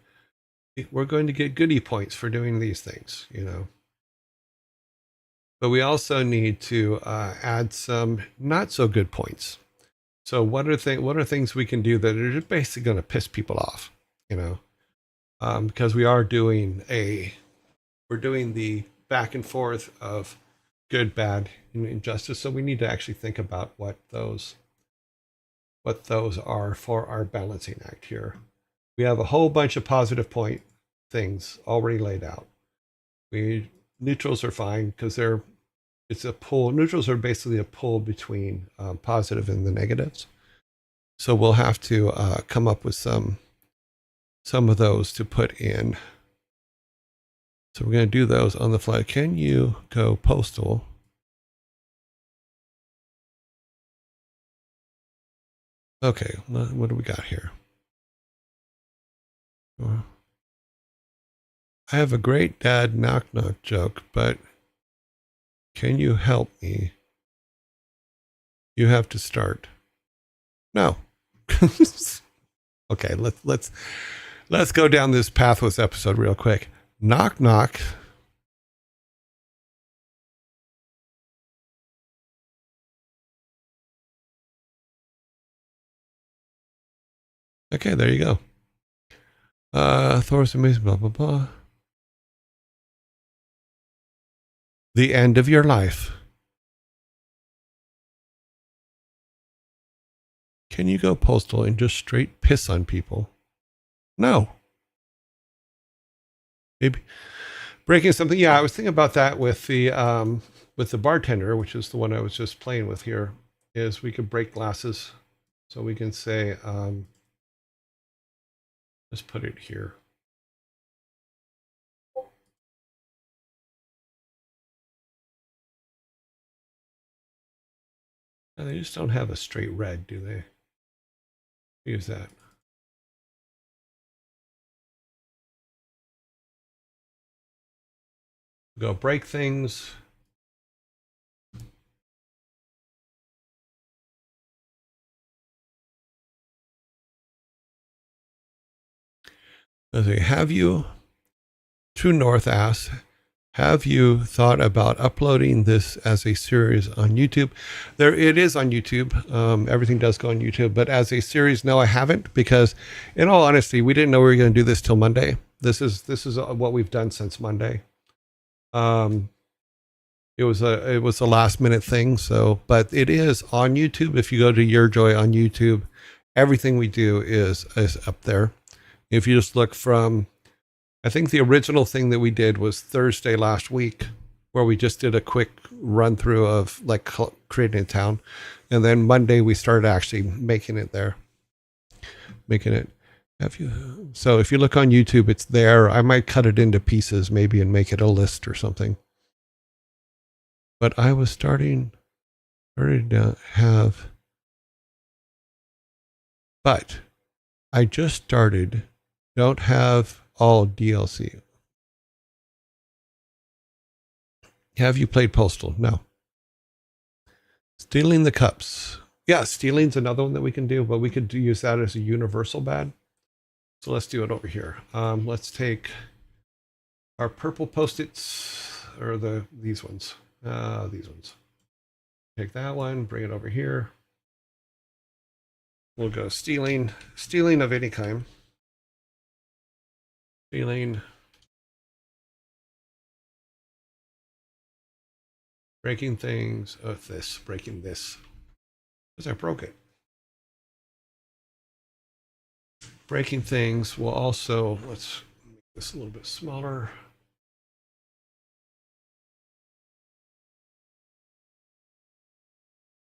get goodie points for doing these things, you know. But we also need to add some not so good points. So what are things we can do that are just basically going to piss people off, you know? Because we're doing the back and forth of good, bad, and injustice. So we need to actually think about what those are for our balancing act here. We have a whole bunch of positive point things already laid out. Neutrals are fine because it's a pull. Neutrals are basically a pull between positive and the negatives. So we'll have to come up with some of those to put in. So we're going to do those on the fly. Can you go postal? Okay, what do we got here? I have a great dad knock-knock joke, but can you help me? You have to start. No. Okay, let's go down this path with this episode real quick. Knock knock. Okay, there you go. Thor's amazing, blah blah blah. The end of your life. Can you go postal and just straight piss on people? No. Maybe breaking something. Yeah, I was thinking about that with the bartender, which is the one I was just playing with here, is we could break glasses. So we can say, let's put it here. And they just don't have a straight red, do they? Use that. Go break things. Let's see, have you, True North asks, have you thought about uploading this as a series on YouTube? It is on YouTube. Everything does go on YouTube, but as a series, no, I haven't, because in all honesty, we didn't know we were going to do this till Monday. This is what we've done since Monday. It was a last minute thing. So, but it is on YouTube. If you go to Your Joy on YouTube, everything we do is up there. If you just look from, I think the original thing that we did was Thursday last week, where we just did a quick run through of like creating a town. And then Monday we started actually making it there. So if you look on YouTube, it's there. I might cut it into pieces maybe and make it a list or something. But I was starting to have, but I just started, don't have all DLC. Have you played Postal? No. Stealing the cups. Yeah, stealing's another one that we can do, but we could use that as a universal bad. So let's do it over here. Let's take our purple Post-its, or these ones. These ones. Take that one, bring it over here. We'll go stealing of any kind. Stealing. Breaking things. Oh, breaking this. Because I broke it. Breaking things will also, let's make this a little bit smaller.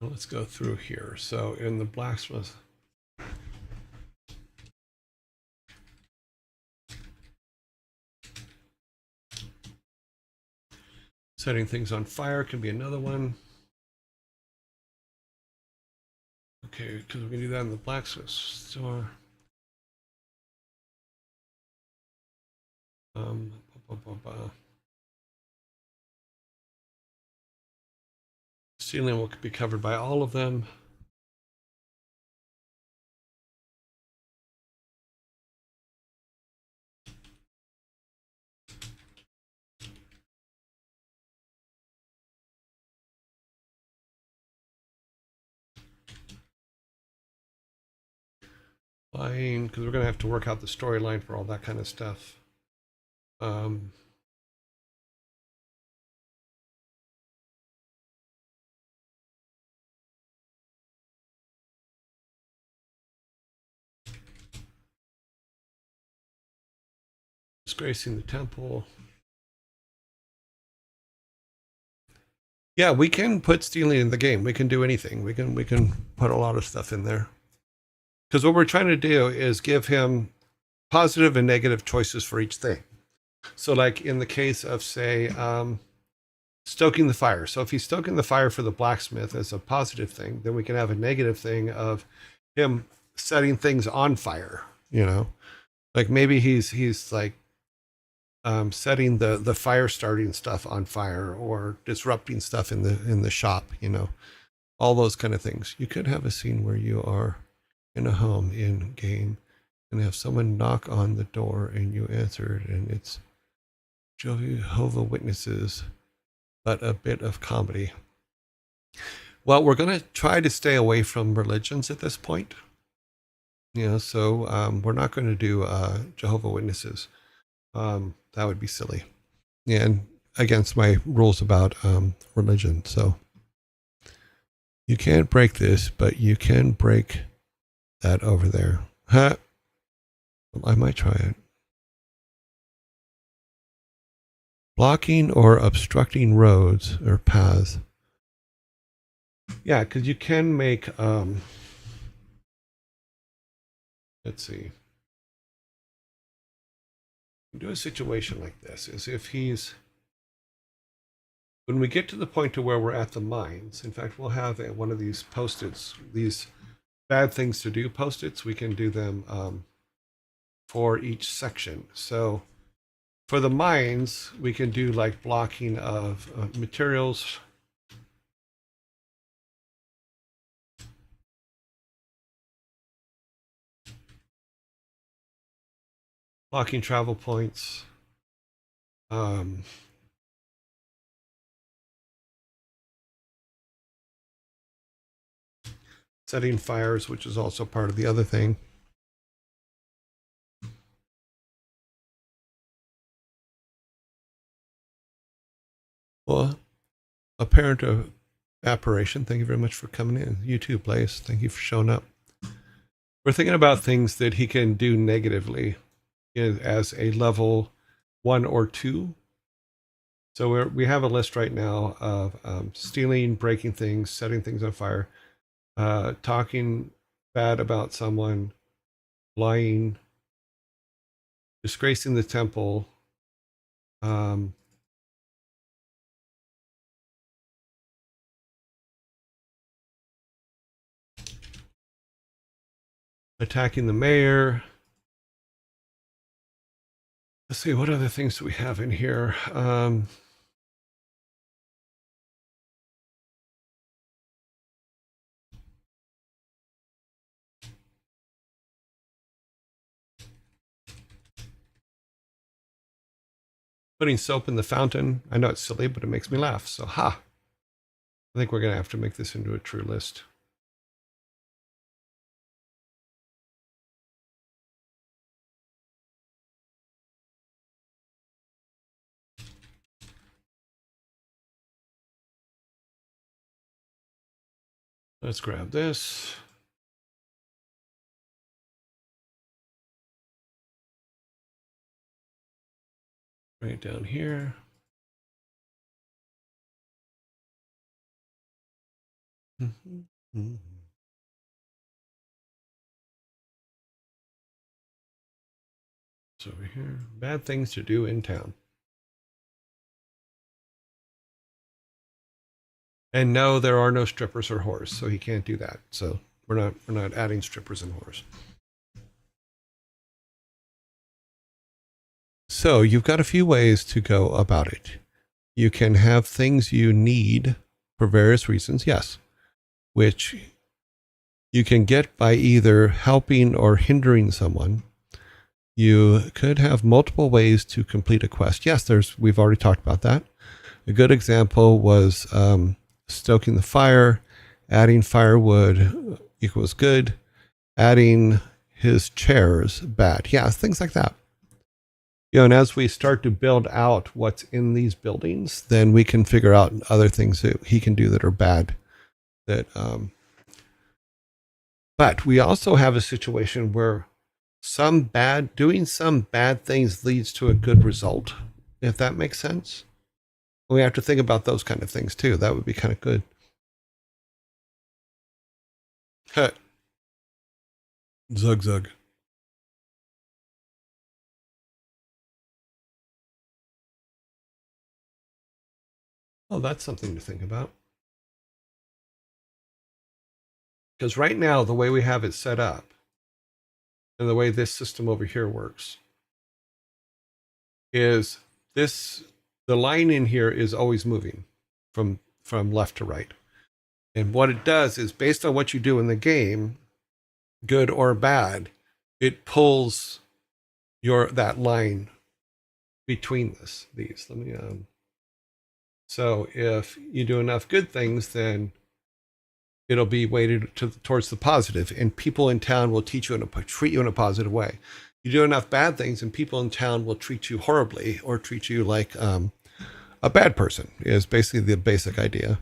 Let's go through here. So in the blacksmith, setting things on fire can be another one. Okay, because we can do that in the blacksmith store. Stealing will be covered by all of them. Lying, because we're going to have to work out the storyline for all that kind of stuff. Disgracing the temple. Yeah, we can put stealing in the game. We can do anything. We can put a lot of stuff in there. Because what we're trying to do is give him positive and negative choices for each thing. So like in the case of, say, stoking the fire. So if he's stoking the fire for the blacksmith as a positive thing, then we can have a negative thing of him setting things on fire, you know? Like maybe he's like setting the fire starting stuff on fire, or disrupting stuff in the shop, you know? All those kind of things. You could have a scene where you are in a home in game and have someone knock on the door and you answer it, and it's Jehovah's Witnesses, but a bit of comedy. Well, we're going to try to stay away from religions at this point. You know, so we're not going to do Jehovah's Witnesses. That would be silly and against my rules about religion. So you can't break this, but you can break that over there. Huh? I might try it. Blocking or obstructing roads or paths. Yeah, because you can make, let's see. Do a situation like this is if he's, when we get to the point to where we're at the mines, in fact, we'll have one of these post-its, these bad things to do post-its, we can do them for each section. So for the mines, we can do like blocking of materials. Blocking travel points. Setting fires, which is also part of the other thing. Well, apparent apparition. Thank you very much for coming in. You too, Blaze. Thank you for showing up. We're thinking about things that he can do negatively as a level 1 or 2. So we have a list right now of stealing, breaking things, setting things on fire, talking bad about someone, lying, disgracing the temple, attacking the mayor. Let's see, what other things do we have in here? Putting soap in the fountain. I know it's silly, but it makes me laugh. So, I think we're going to have to make this into a true list. Let's grab this. Right down here. It's over here. Bad things to do in town. And no, there are no strippers or whores, so he can't do that. So we're not adding strippers and whores. So you've got a few ways to go about it. You can have things you need for various reasons, yes, which you can get by either helping or hindering someone. You could have multiple ways to complete a quest. Yes, we've already talked about that. A good example was stoking the fire, adding firewood equals good, adding his chairs bad. Yeah, things like that. And as we start to build out what's in these buildings, then we can figure out other things that he can do that are bad. But we also have a situation where doing some bad things leads to a good result, if that makes sense. We have to think about those kind of things too. That would be kind of good. Zug zug. Oh, that's something to think about. Because right now, the way we have it set up and the way this system over here works is the line in here is always moving from left to right. And what it does is based on what you do in the game, good or bad, it pulls that line between these. Let me so if you do enough good things, then it'll be weighted towards the positive, and people in town will treat you in a positive way. You do enough bad things, and people in town will treat you horribly or treat you like a bad person. Is basically the basic idea.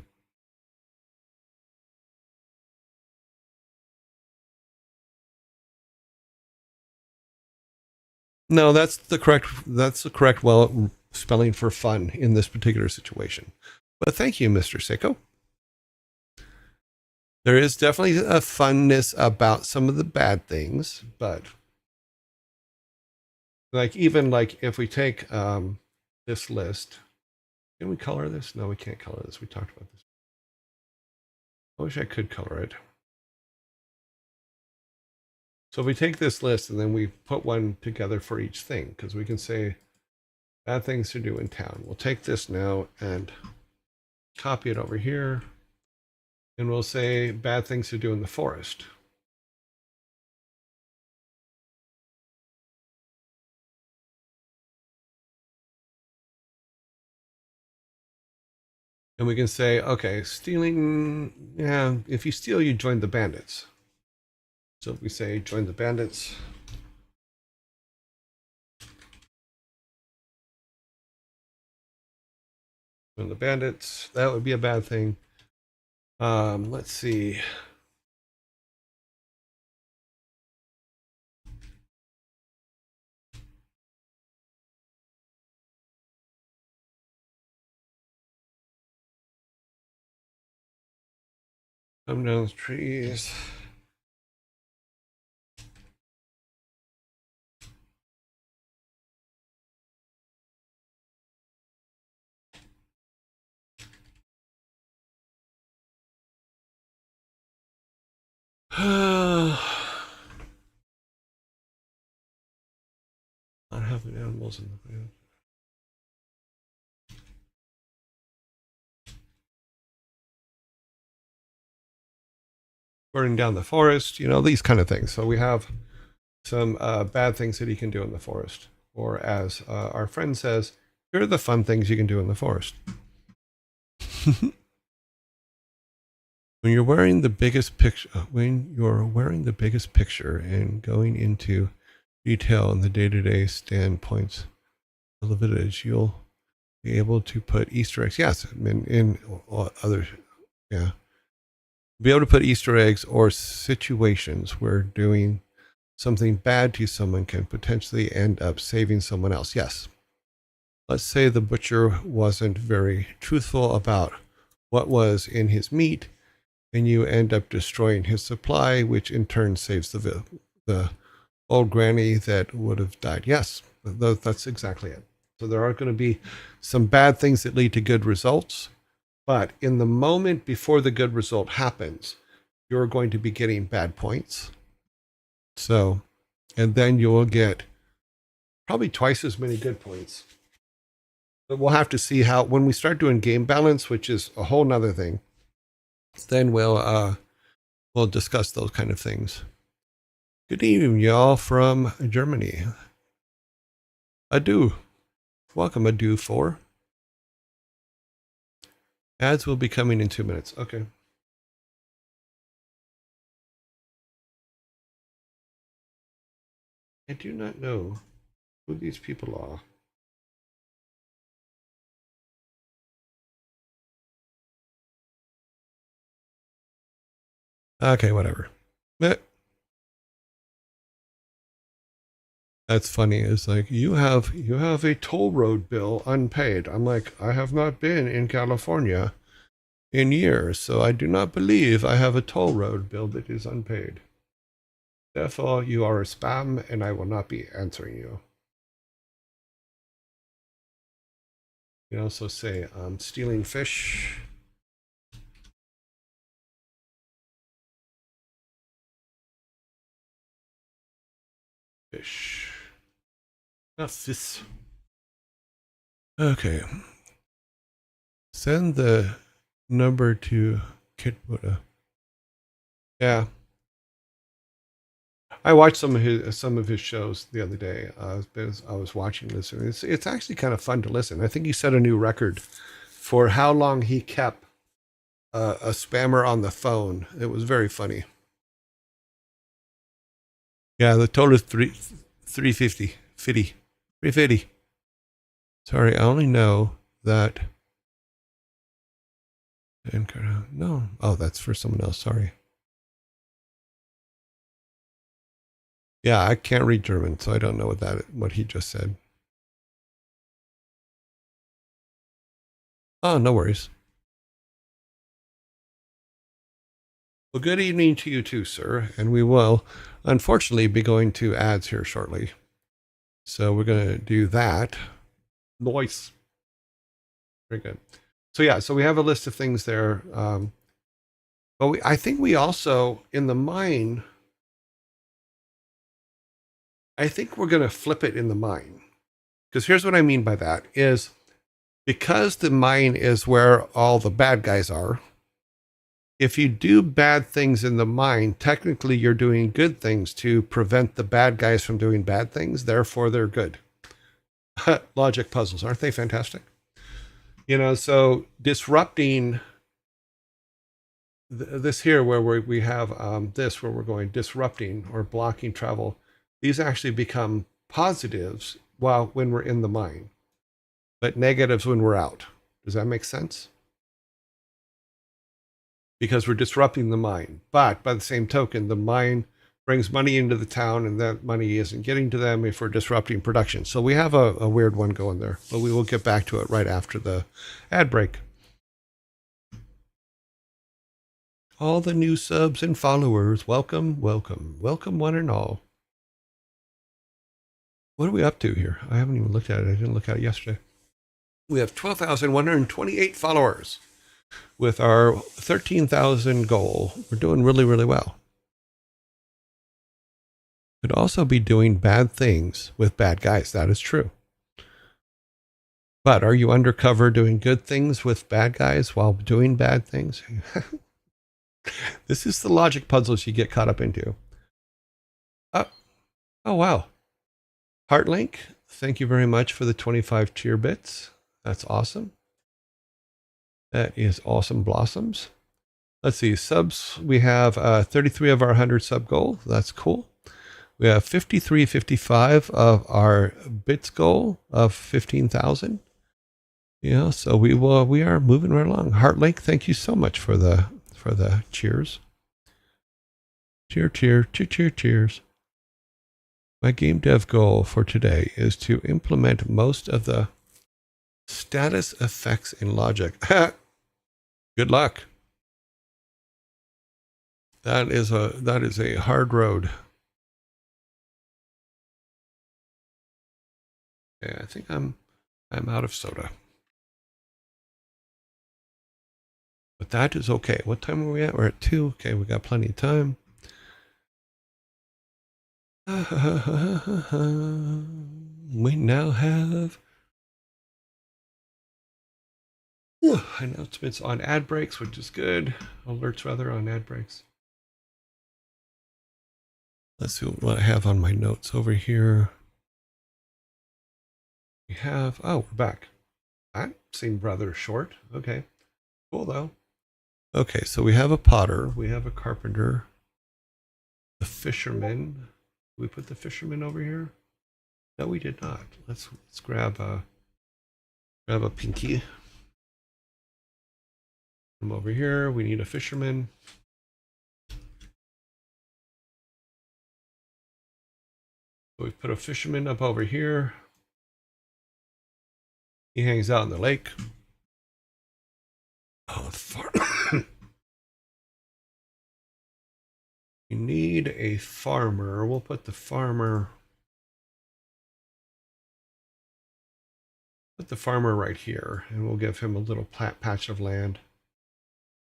No, that's the correct well spelling for fun in this particular situation. But thank you, Mr. Seiko. There is definitely a funness about some of the bad things, but like even like if we take this list, can we color this? No, we can't color this. We talked about this. I wish I could color it. So if we take this list and then we put one together for each thing, because we can say bad things to do in town. We'll take this now and copy it over here. And we'll say bad things to do in the forest. And we can say, okay, stealing, yeah, if you steal, you join the bandits. So if we say join the bandits, join the bandits, that would be a bad thing. Let's see. Come down the trees. Not having animals in the field. Burning down the forest, you know, these kind of things. So we have some bad things that he can do in the forest. Or as our friend says, here are the fun things you can do in the forest. When you're wearing the biggest picture, and going into detail in the day-to-day standpoints of the village, you'll be able to put Easter eggs. Yes, in other, yeah, be able to put Easter eggs or situations where doing something bad to someone can potentially end up saving someone else. Yes. Let's say the butcher wasn't very truthful about what was in his meat, and you end up destroying his supply, which in turn saves the old granny that would have died. Yes, that's exactly it. So there are going to be some bad things that lead to good results, but in the moment before the good result happens, you're going to be getting bad points. So, and then you will get probably twice as many good points. But we'll have to see how, when we start doing game balance, which is a whole nother thing, then we'll discuss those kind of things. Good evening, y'all from Germany. Adu. Welcome, Adu 4. Ads will be coming in 2 minutes. Okay. I do not know who these people are. Okay, whatever. That's funny. It's like you have a toll road bill unpaid. I'm like, I have not been in California in years, so I do not believe I have a toll road bill that is unpaid. Therefore, you are a spam, and I will not be answering you. You can also say stealing fish. Fish. That's this. Okay. Send the number to Kit Buddha. Yeah. I watched some of his shows the other day. I was watching this. And it's actually kind of fun to listen. I think he set a new record for how long he kept a spammer on the phone. It was very funny. Yeah, the total is 350. 350. Sorry, I only know that. No. Oh, that's for someone else. Sorry. Yeah, I can't read German, so I don't know what he just said. Oh, no worries. Well, good evening to you too, sir. And we will, unfortunately, be going to ads here shortly. So we're going to do that. Nice. Very good. So yeah, so we have a list of things there. But I think we also, in the mine, I think we're going to flip it in the mine. Because here's what I mean by that is because the mine is where all the bad guys are, if you do bad things in the mine, technically you're doing good things to prevent the bad guys from doing bad things. Therefore, they're good. Logic puzzles, aren't they fantastic? So disrupting this here where we have this where we're going disrupting or blocking travel, these actually become positives when we're in the mine, but negatives when we're out. Does that make sense? Because we're disrupting the mine. But by the same token, the mine brings money into the town and that money isn't getting to them if we're disrupting production. So we have a weird one going there, but we will get back to it right after the ad break. All the new subs and followers, welcome, welcome, welcome one and all. What are we up to here? I haven't even looked at it. I didn't look at it yesterday. We have 12,128 followers with our 13,000 goal. We're doing really, really well. Could also be doing bad things with bad guys. That is true. But are you undercover doing good things with bad guys while doing bad things? This is the logic puzzles you get caught up into. Oh, wow. Heartlink, thank you very much for the 25 cheer bits. That's awesome. That is awesome blossoms. Let's see, subs. We have 33 of our 100 sub goal. That's cool. We have 53.55 of our bits goal of 15,000. So we are moving right along. Heartlink, thank you so much for the cheers. Cheers. My game dev goal for today is to implement most of the status effects in logic. Good luck. That is a hard road. Yeah, I think I'm out of soda. But that is okay. What time are we at? We're at 2. Okay, we got plenty of time. We now have announcements on ad breaks, which is good. Alerts rather on ad breaks. Let's see what I have on my notes over here. We have, we're back. That seemed rather short. Okay, cool though. Okay, so we have a potter, we have a carpenter, the fisherman. Did we put the fisherman over here? No, we did not. Let's grab a pinky. From over here, we need a fisherman. So we've put a fisherman up over here. He hangs out in the lake. Oh, we need a farmer. We'll put the farmer. Put the farmer right here, and we'll give him a little patch of land.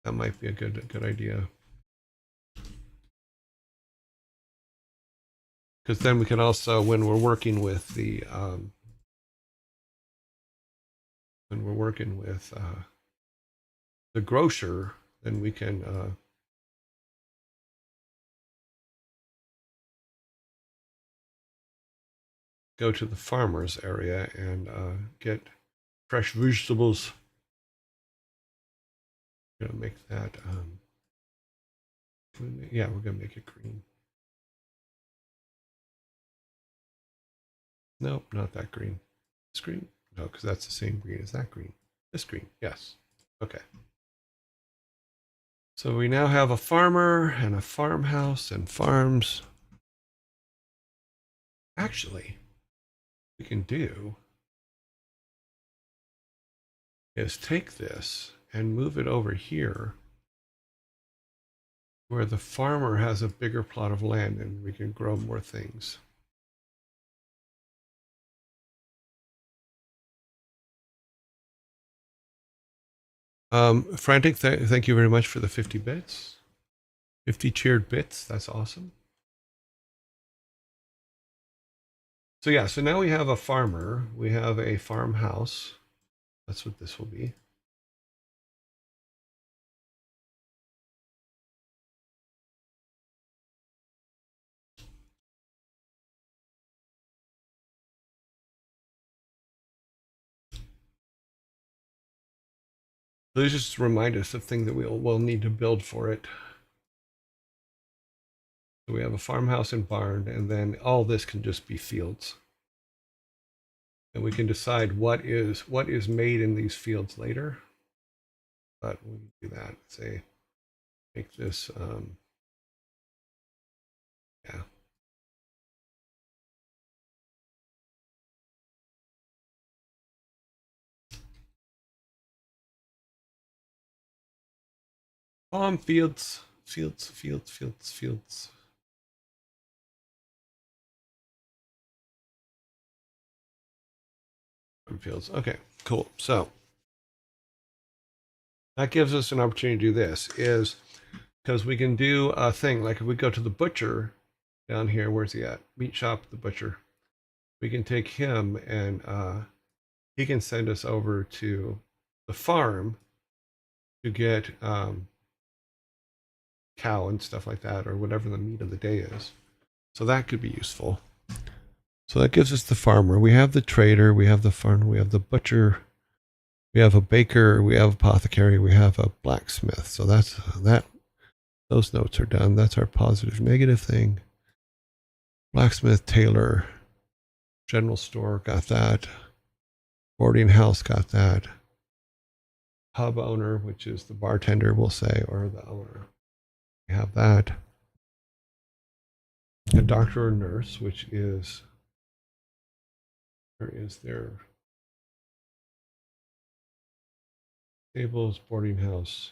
That might be a good idea. Because then we can also, when we're working with the grocer, then we can go to the farmer's area and get fresh vegetables. We're gonna make that. Yeah, we're gonna make it green. Nope, not that green. This green? No, because that's the same green as that green. This green, yes. Okay. So we now have a farmer and a farmhouse and farms. Actually, what we can do is take this and move it over here where the farmer has a bigger plot of land and we can grow more things. Frantic, thank you very much for the 50 bits. 50 cheered bits. That's awesome. So yeah, so now we have a farmer. We have a farmhouse. That's what this will be. So these just remind us of things that we'll need to build for it. So we have a farmhouse and barn, and then all this can just be fields. And we can decide what is made in these fields later. But we can do that. Say, make this, yeah. Fields. Fields. Okay, cool. So that gives us an opportunity to do this, is because we can do a thing like if we go to the butcher down here, where's he at? Meat shop, the butcher. We can take him and he can send us over to the farm to get cow and stuff like that, or whatever the meat of the day is. So that could be useful. So that gives us the farmer. We have the trader, we have the farmer, we have the butcher, we have a baker, we have apothecary, we have a blacksmith. So that's that. Those notes are done. That's our positive, negative thing. Blacksmith, tailor, general store, got that. Boarding house, got that. Pub owner, which is the bartender, we'll say, or the owner. We have that. A doctor or nurse, which is, where is their stables, boarding house,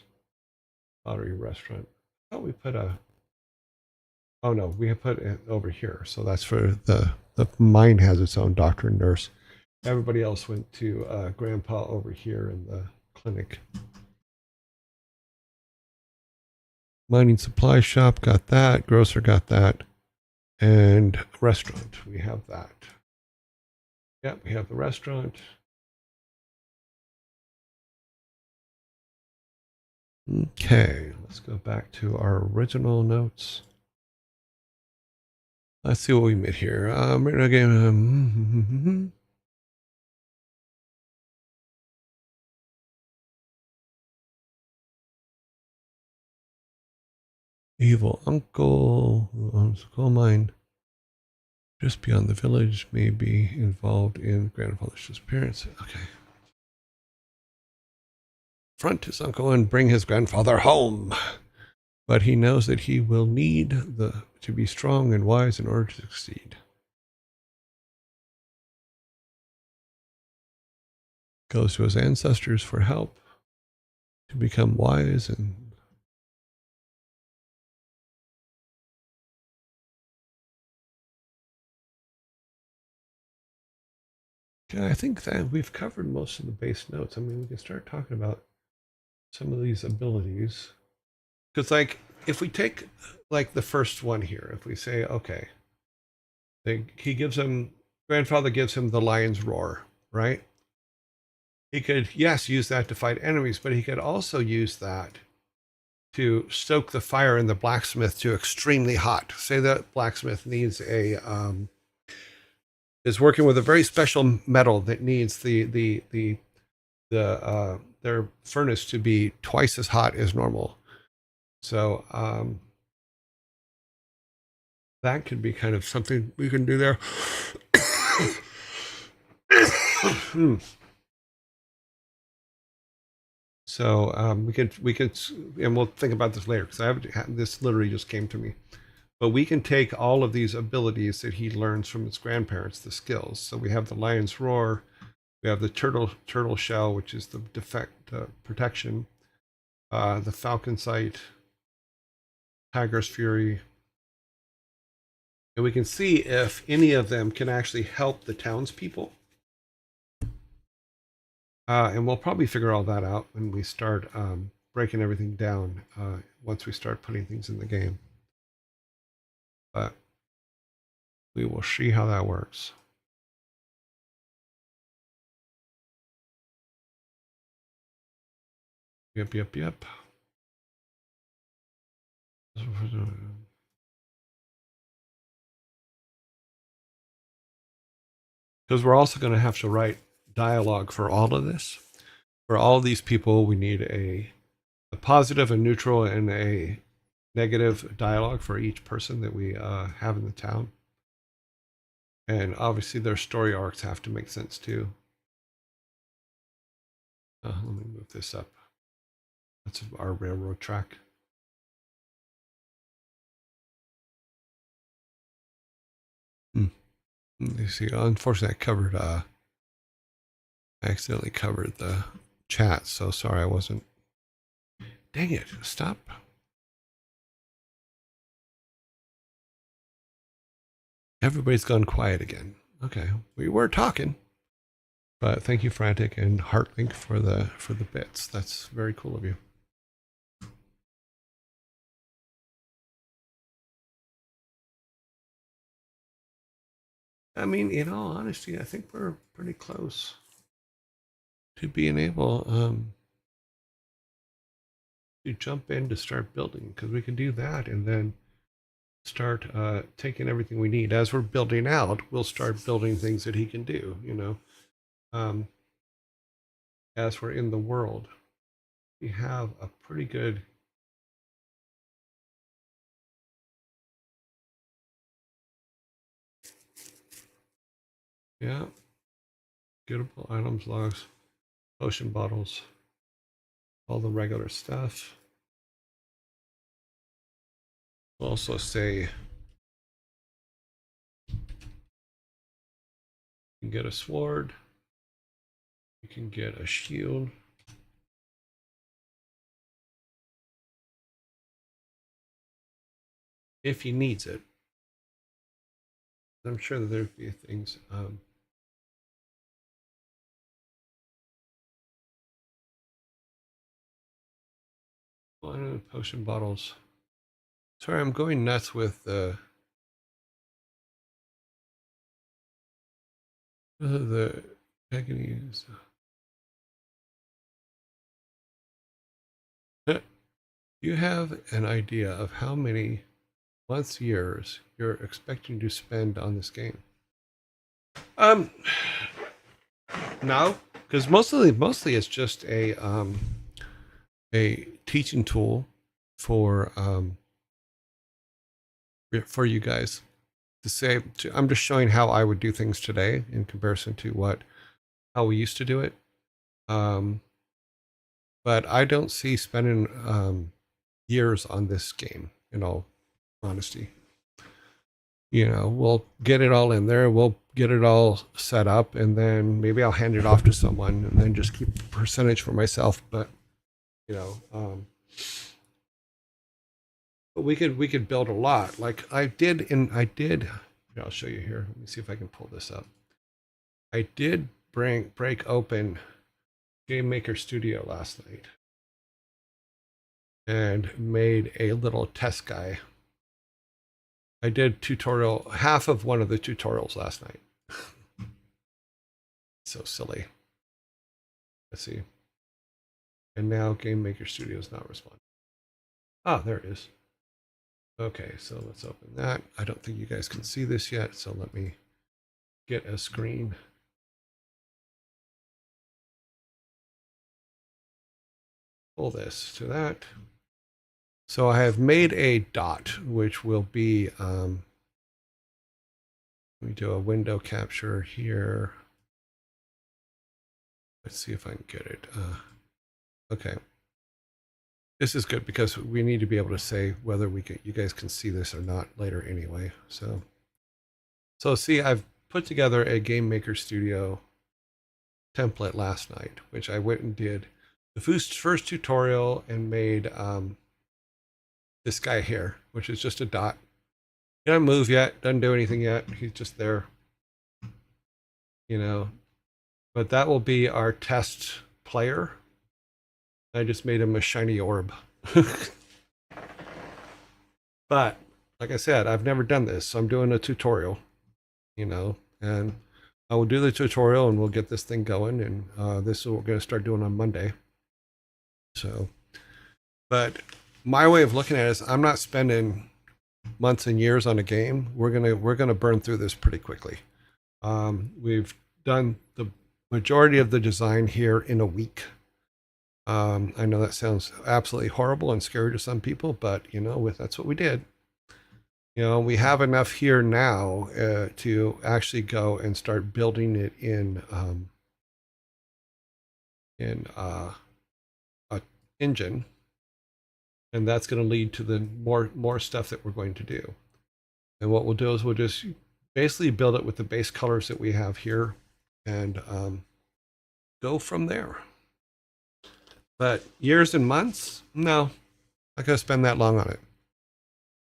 pottery, restaurant. I thought we put a, oh no, we have put it over here. So that's for the mine has its own doctor and nurse. Everybody else went to grandpa over here in the clinic. Mining supply shop, got that. Grocer, got that. And restaurant, we have that. Yeah, we have the restaurant. Okay, let's go back to our original notes. Let's see what we made here. Evil uncle owns a coal mine. Just beyond the village, may be involved in grandfather's disappearance. Okay. Front his uncle and bring his grandfather home. But he knows that he will need to be strong and wise in order to succeed. Goes to his ancestors for help to become wise and I think that we've covered most of the base notes. I mean, we can start talking about some of these abilities. Because, like, if we take, like, the first one here, if we say, okay, he gives him, grandfather gives him the lion's roar, right? He could, yes, use that to fight enemies, but he could also use that to stoke the fire in the blacksmith to extremely hot. Say that blacksmith needs a, is working with a very special metal that needs their furnace to be twice as hot as normal. So that could be kind of something we can do there. So we could, and we'll think about this later because this literally just came to me. But we can take all of these abilities that he learns from his grandparents, the skills. So we have the lion's roar, we have the turtle shell, which is the protection, the falcon sight, tiger's fury, and we can see if any of them can actually help the townspeople. And we'll probably figure all that out when we start breaking everything down once we start putting things in the game. But we will see how that works. Yep. Because we're also going to have to write dialogue for all of this. For all of these people, we need a positive, a neutral, and a negative dialogue for each person that we have in the town. And obviously their story arcs have to make sense too. Let me move this up. That's our railroad track. You see, unfortunately I accidentally covered the chat, so sorry I wasn't. Dang it, stop. Everybody's gone quiet again. Okay, we were talking. But thank you, Frantic and Heartlink, for the bits. That's very cool of you. I mean, in all honesty, I think we're pretty close to being able to jump in to start building, because we can do that and then start taking everything we need. As we're building out, we'll start building things that he can do, you know. As we're in the world, we have a pretty good gettable items, logs, potion bottles, all the regular stuff. We'll also say you can get a sword, you can get a shield, if he needs it. I'm sure that there'd be things. Potion bottles. Sorry, I'm going nuts with the manganese. Do you have an idea of how many months, years you're expecting to spend on this game? No, because mostly it's just a teaching tool for you guys to say. I'm just showing how I would do things today in comparison to how we used to do it. But I don't see spending years on this game, in all honesty. You know, we'll get it all in there, we'll get it all set up, and then maybe I'll hand it off to someone and then just keep a percentage for myself. But you know, but we could build a lot, like I did. I'll show you here. Let me see if I can pull this up. I did break open Game Maker Studio last night and made a little test guy. I did half of one of the tutorials last night. So silly. Let's see. And now Game Maker Studio is not responding. Ah, there it is. Okay, so let's open that. I don't think you guys can see this yet, so let me get a screen. Pull this to that. So I have made a dot, which will be, let me do a window capture here. Let's see if I can get it. Okay. this is good because we need to be able to say whether you guys can see this or not later anyway. So see, I've put together a Game Maker Studio template last night, which I went and did the first tutorial and made this guy here, which is just a dot. He doesn't move yet, doesn't do anything yet. He's just there, you know. But that will be our test player. I just made him a shiny orb. But like I said, I've never done this, so I'm doing a tutorial, you know, and I will do the tutorial and we'll get this thing going. And this is what we're going to start doing on Monday. So, but my way of looking at it is I'm not spending months and years on a game. We're gonna burn through this pretty quickly. We've done the majority of the design here in a week. I know that sounds absolutely horrible and scary to some people, but you know, that's what we did. You know, we have enough here now to actually go and start building it in a engine, and that's going to lead to the more stuff that we're going to do. And what we'll do is we'll just basically build it with the base colors that we have here and go from there. But years and months, no, not going to spend that long on it.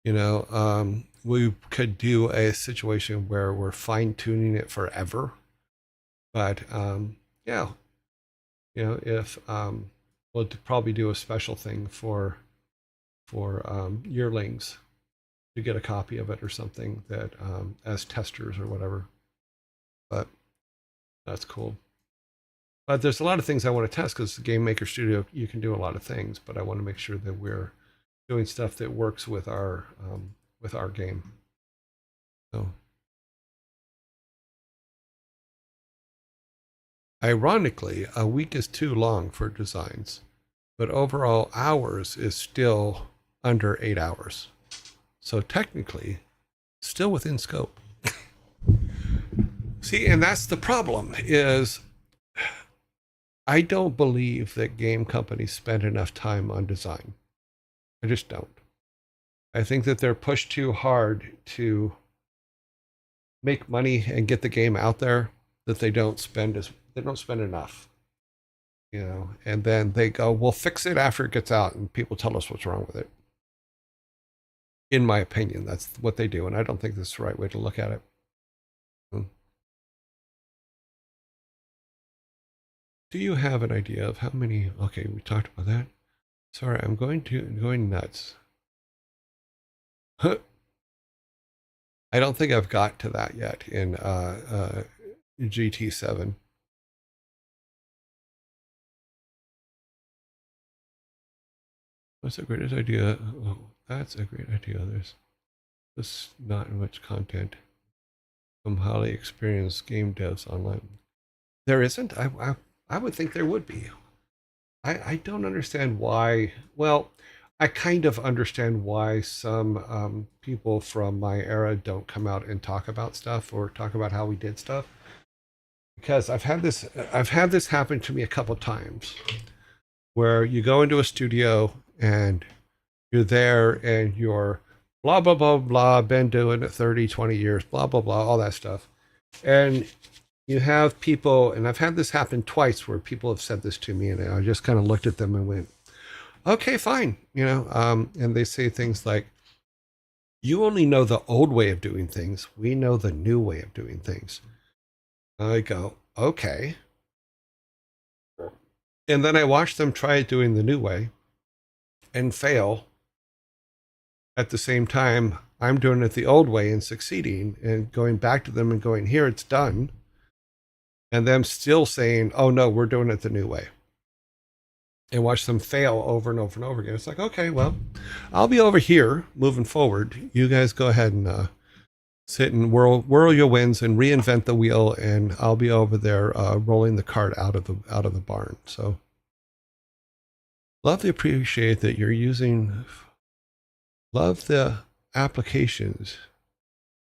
You know, we could do a situation where we're fine-tuning it forever. But yeah, you know, if we'll probably do a special thing for Yearlings to get a copy of it or something that as testers or whatever. But that's cool. But there's a lot of things I want to test because the Game Maker Studio, you can do a lot of things, but I want to make sure that we're doing stuff that works with our game. So, ironically, a week is too long for designs, but overall hours is still under 8 hours. So technically, still within scope. See, and that's the problem is I don't believe that game companies spend enough time on design. I just don't. I think that they're pushed too hard to make money and get the game out there that they don't spend enough. You know, and then they go, we'll fix it after it gets out and people tell us what's wrong with it. In my opinion, that's what they do, and I don't think that's the right way to look at it. Do you have an idea of how many? Okay, we talked about that. Sorry, I'm going nuts. I don't think I've got to that yet in GT7. What's the greatest idea? Oh, that's a great idea. There's not much content from highly experienced game devs online. There isn't? I would think there would be. I don't understand why. Well, I kind of understand why some people from my era don't come out and talk about stuff or talk about how we did stuff. Because I've had this happen to me a couple times where you go into a studio and you're there and you're blah, blah, blah, blah, been doing it 30, 20 years, blah, blah, blah, all that stuff. And you have people, and I've had this happen twice where people have said this to me and I just kind of looked at them and went, okay, fine. You know, and they say things like, you only know the old way of doing things. We know the new way of doing things. I go, okay. And then I watch them try doing the new way and fail. At the same time, I'm doing it the old way and succeeding and going back to them and going, here, it's done. And them still saying, oh no, we're doing it the new way. And watch them fail over and over and over again. It's like, okay, well, I'll be over here moving forward. You guys go ahead and sit and whirl your winds and reinvent the wheel, and I'll be over there rolling the cart out of the barn. So, love to appreciate that you're using. Love the applications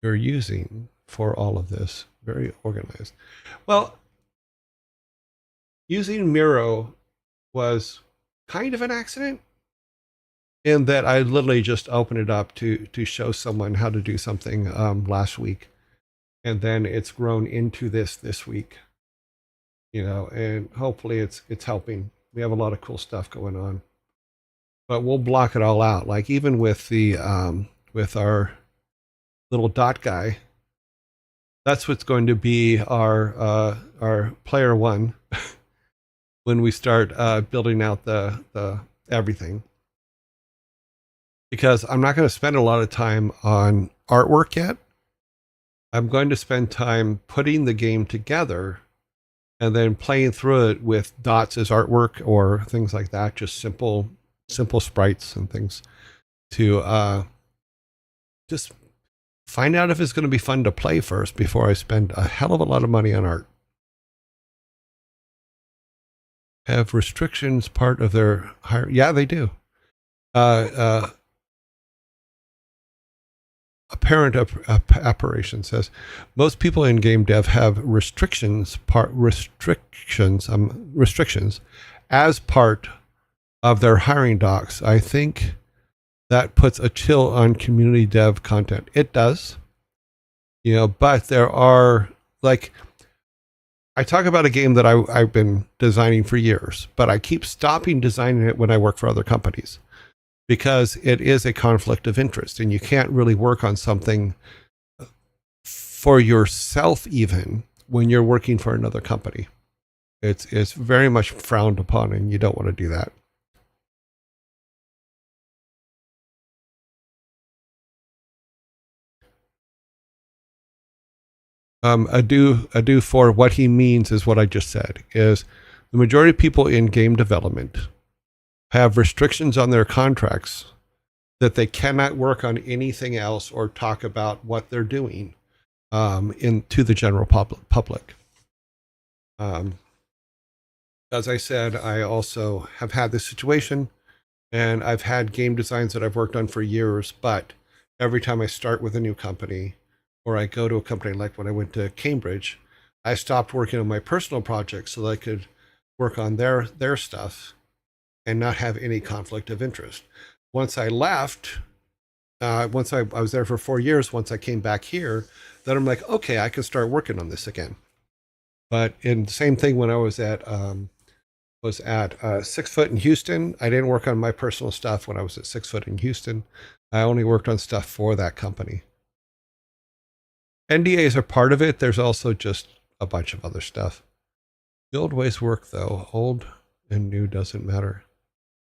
you're using for all of this. Very organized. Well, using Miro was kind of an accident. in that I literally just opened it up to show someone how to do something last week, and then it's grown into this week, and hopefully it's helping. We have a lot of cool stuff going on, but we'll block it all out. Like even with the with our little dot guy, that's what's going to be our player one when we start building out the everything. Because I'm not going to spend a lot of time on artwork yet. I'm going to spend time putting the game together and then playing through it with dots as artwork or things like that, just simple sprites and things to just find out if it's going to be fun to play first before I spend a hell of a lot of money on art. Have restrictions part of their hire? Yeah, they do. Apparent apparition says most people in game dev have restrictions as part of their hiring docs. I think that puts a chill on community dev content. It does, but there are, like, I talk about a game that I've been designing for years, but I keep stopping designing it when I work for other companies, because it is a conflict of interest, and you can't really work on something for yourself even when you're working for another company. It's very much frowned upon, and you don't want to do that. Ado for what he means is what I just said, is the majority of people in game development have restrictions on their contracts that they cannot work on anything else or talk about what they're doing to the general public. As I said, I also have had this situation, and I've had game designs that I've worked on for years, but every time I start with a new company or I go to a company, like when I went to Cambridge, I stopped working on my personal projects so that I could work on their stuff and not have any conflict of interest. Once I left, once I was there for 4 years, once I came back here, then I'm like, okay, I can start working on this again. But in the same thing when I was at 6 Foot in Houston, I didn't work on my personal stuff when I was at 6 Foot in Houston. I only worked on stuff for that company. NDAs are part of it. There's also just a bunch of other stuff. The old ways work, though. Old and new doesn't matter.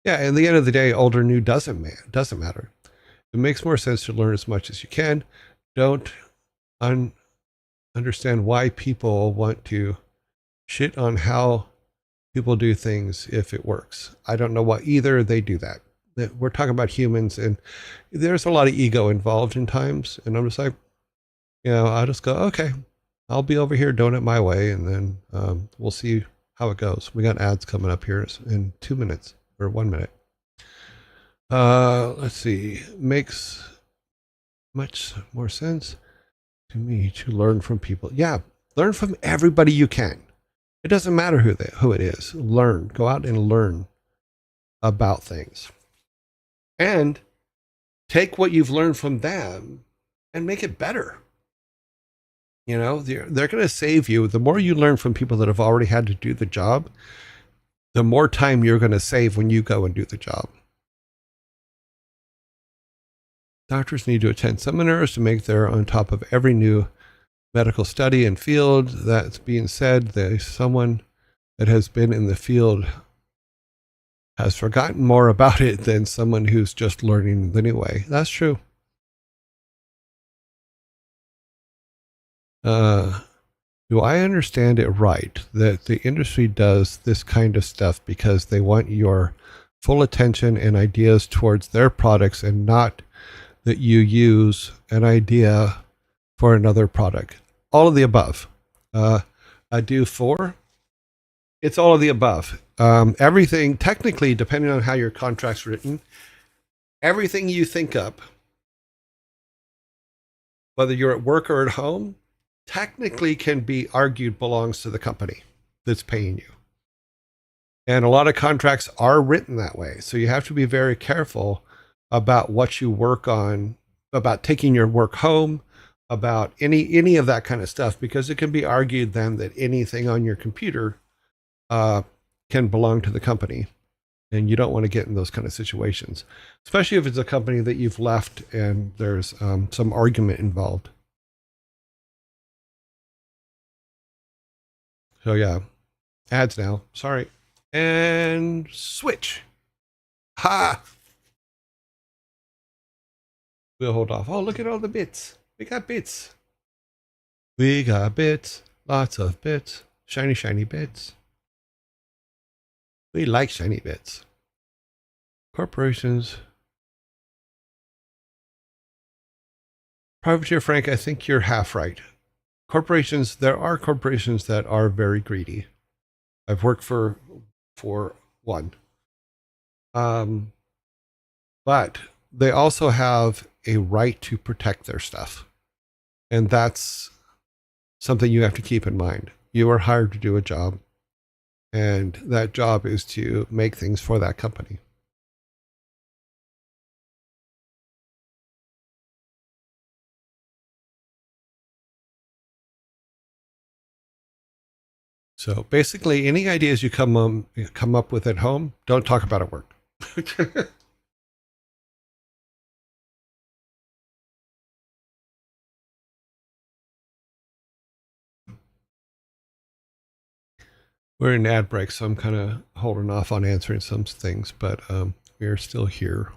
Yeah, at the end of the day, old or new doesn't matter. It makes more sense to learn as much as you can. Don't understand why people want to shit on how people do things if it works. I don't know why either they do that. We're talking about humans, and there's a lot of ego involved in times, and I'm just like, I just go, okay, I'll be over here doing it my way, and then we'll see how it goes. We got ads coming up here in 2 minutes or 1 minute. Let's see. Makes much more sense to me to learn from people. Yeah, learn from everybody you can. It doesn't matter who it is. Learn. Go out and learn about things. And take what you've learned from them and make it better. They're going to save you. The more you learn from people that have already had to do the job, the more time you're going to save when you go and do the job. Doctors need to attend seminars to make they're on top of every new medical study and field. That's being said, there's someone that has been in the field has forgotten more about it than someone who's just learning the new way. That's true. Do I understand it right that the industry does this kind of stuff because they want your full attention and ideas towards their products, and not that you use an idea for another product? All of the above. I do for. It's all of the above. Everything, technically, depending on how your contract's written, everything you think up, whether you're at work or at home, technically can be argued belongs to the company that's paying you. And a lot of contracts are written that way. So you have to be very careful about what you work on, about taking your work home, about any of that kind of stuff, because it can be argued then that anything on your computer can belong to the company, and you don't want to get in those kind of situations, especially if it's a company that you've left and there's some argument involved. So yeah, ads now. Sorry. And switch. Ha! We'll hold off. Oh, look at all the bits. We got bits. We got bits. Lots of bits. Shiny, shiny bits. We like shiny bits. Corporations. Privateer Frank, I think you're half right. Corporations, there are corporations that are very greedy. I've worked for one. But they also have a right to protect their stuff. And that's something you have to keep in mind. You are hired to do a job, and that job is to make things for that company. So basically, any ideas you come up with at home, don't talk about at work. We're in ad break, so I'm kind of holding off on answering some things, but we are still here.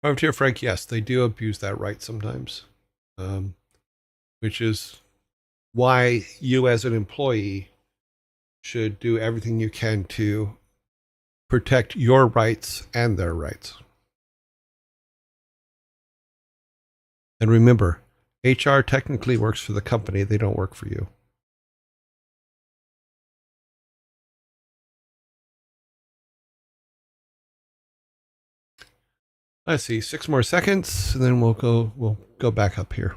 Privateer Frank, yes, they do abuse that right sometimes, which is why you as an employee should do everything you can to protect your rights and their rights. And remember, HR technically works for the company. They don't work for you. Let's see, 6 more seconds, and then we'll go back up here.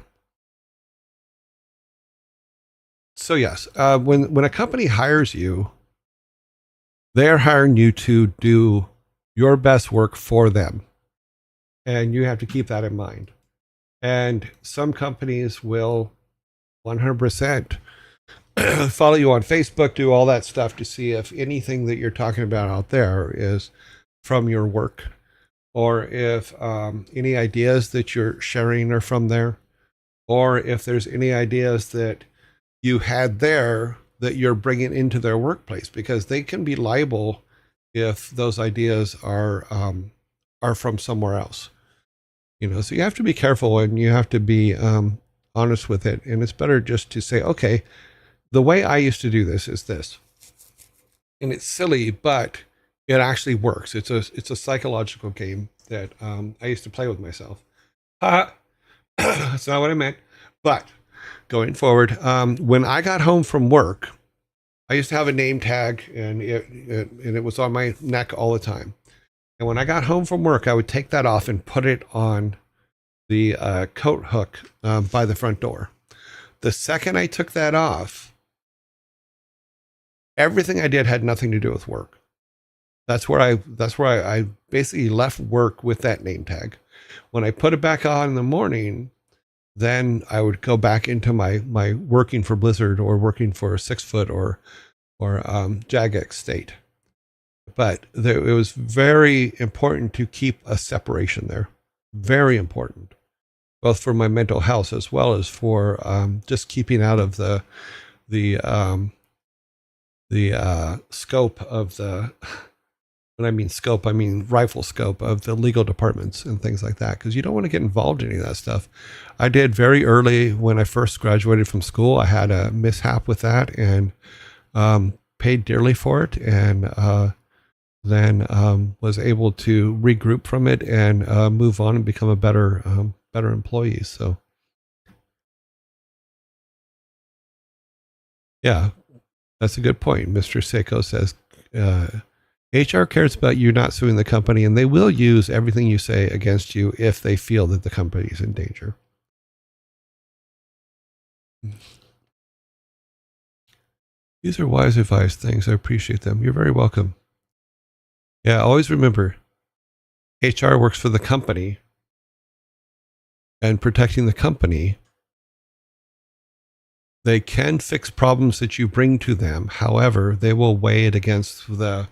So yes, when a company hires you, they're hiring you to do your best work for them. And you have to keep that in mind. And some companies will 100% follow you on Facebook, do all that stuff to see if anything that you're talking about out there is from your work, or if any ideas that you're sharing are from there, or if there's any ideas that you had there that you're bringing into their workplace, because they can be liable if those ideas are from somewhere else. So you have to be careful, and you have to be honest with it. And it's better just to say, okay, the way I used to do this is this, and it's silly, but it actually works. It's a psychological game that I used to play with myself. That's not what I meant. But going forward, when I got home from work, I used to have a name tag, and it was on my neck all the time. And when I got home from work, I would take that off and put it on the coat hook by the front door. The second I took that off, everything I did had nothing to do with work. That's where I basically left work with that name tag. When I put it back on in the morning, then I would go back into my working for Blizzard or working for 6foot or Jagex state. But it was very important to keep a separation there. Very important, both for my mental health as well as for just keeping out of the scope of the. When I mean scope, I mean rifle scope of the legal departments and things like that, because you don't want to get involved in any of that stuff. I did very early when I first graduated from school. I had a mishap with that and paid dearly for it, and then was able to regroup from it and move on and become a better employee. So yeah, that's a good point. Mr. Seiko says HR cares about you not suing the company, and they will use everything you say against you if they feel that the company is in danger. These are wise advice. Thanks. I appreciate them. You're very welcome. Yeah, always remember, HR works for the company, and protecting the company, they can fix problems that you bring to them. However, they will weigh it against the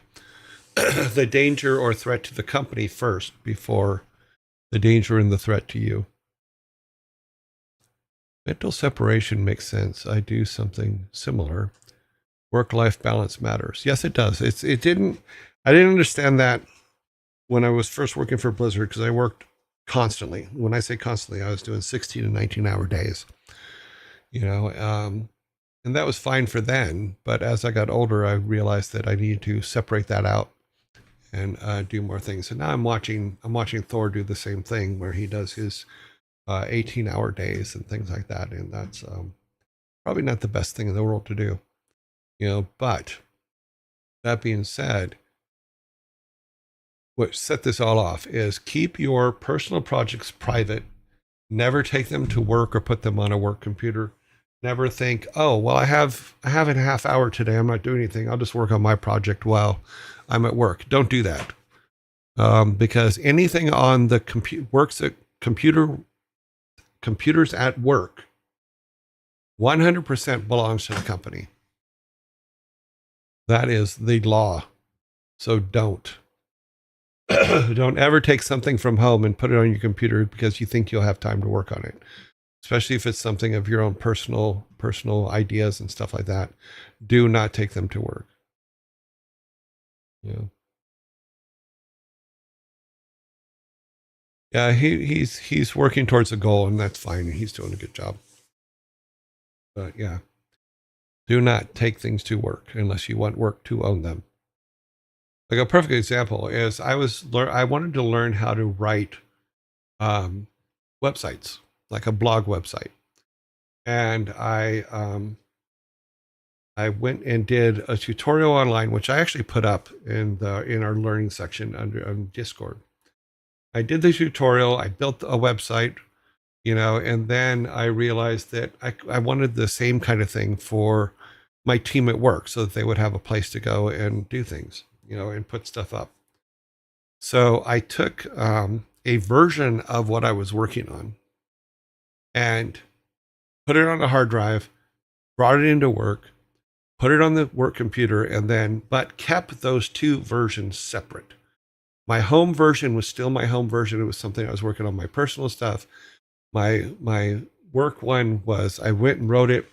the danger or threat to the company first before the danger and the threat to you. Mental separation makes sense. I do something similar. Work-life balance matters. Yes, it does. I didn't understand that when I was first working for Blizzard, because I worked constantly. When I say constantly, I was doing 16 and 19-hour days. And that was fine for then. But as I got older, I realized that I needed to separate that out and do more things. And now I'm watching Thor do the same thing, where he does his 18-hour days and things like that. And that's probably not the best thing in the world to do. But that being said, what set this all off is keep your personal projects private. Never take them to work or put them on a work computer. Never think, oh, well, I have a half hour today. I'm not doing anything. I'll just work on my project while I'm at work. Don't do that. Because anything on the computers at work, 100% belongs to the company. That is the law. So don't ever take something from home and put it on your computer because you think you'll have time to work on it. Especially if it's something of your own personal ideas and stuff like that. Do not take them to work. Yeah, he's working towards a goal, and that's fine. He's doing a good job. But yeah, do not take things to work unless you want work to own them. Like a perfect example is I wanted to learn how to write websites, like a blog website. And I went and did a tutorial online, which I actually put up in our learning section on Discord. I did the tutorial. I built a website, and then I realized that I wanted the same kind of thing for my team at work so that they would have a place to go and do things, and put stuff up. So I took a version of what I was working on and put it on a hard drive, brought it into work, put it on the work computer, but kept those two versions separate. My home version was still my home version. It was something I was working on, my personal stuff. My work one was I went and wrote it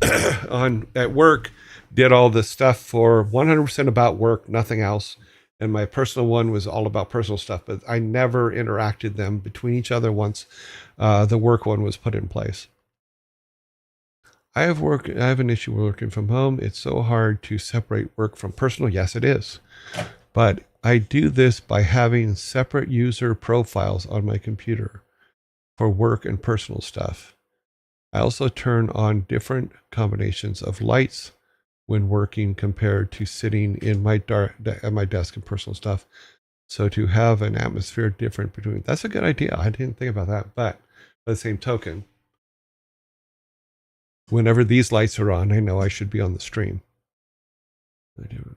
at work, did all the stuff for 100% about work, nothing else. And my personal one was all about personal stuff, but I never interacted them between each other once the work one was put in place. I have an issue with working from home. It's so hard to separate work from personal. Yes, it is. But I do this by having separate user profiles on my computer for work and personal stuff. I also turn on different combinations of lights when working compared to sitting in at my desk and personal stuff. So to have an atmosphere different between, that's a good idea. I didn't think about that. But by the same token, whenever these lights are on, I know I should be on the stream. I do.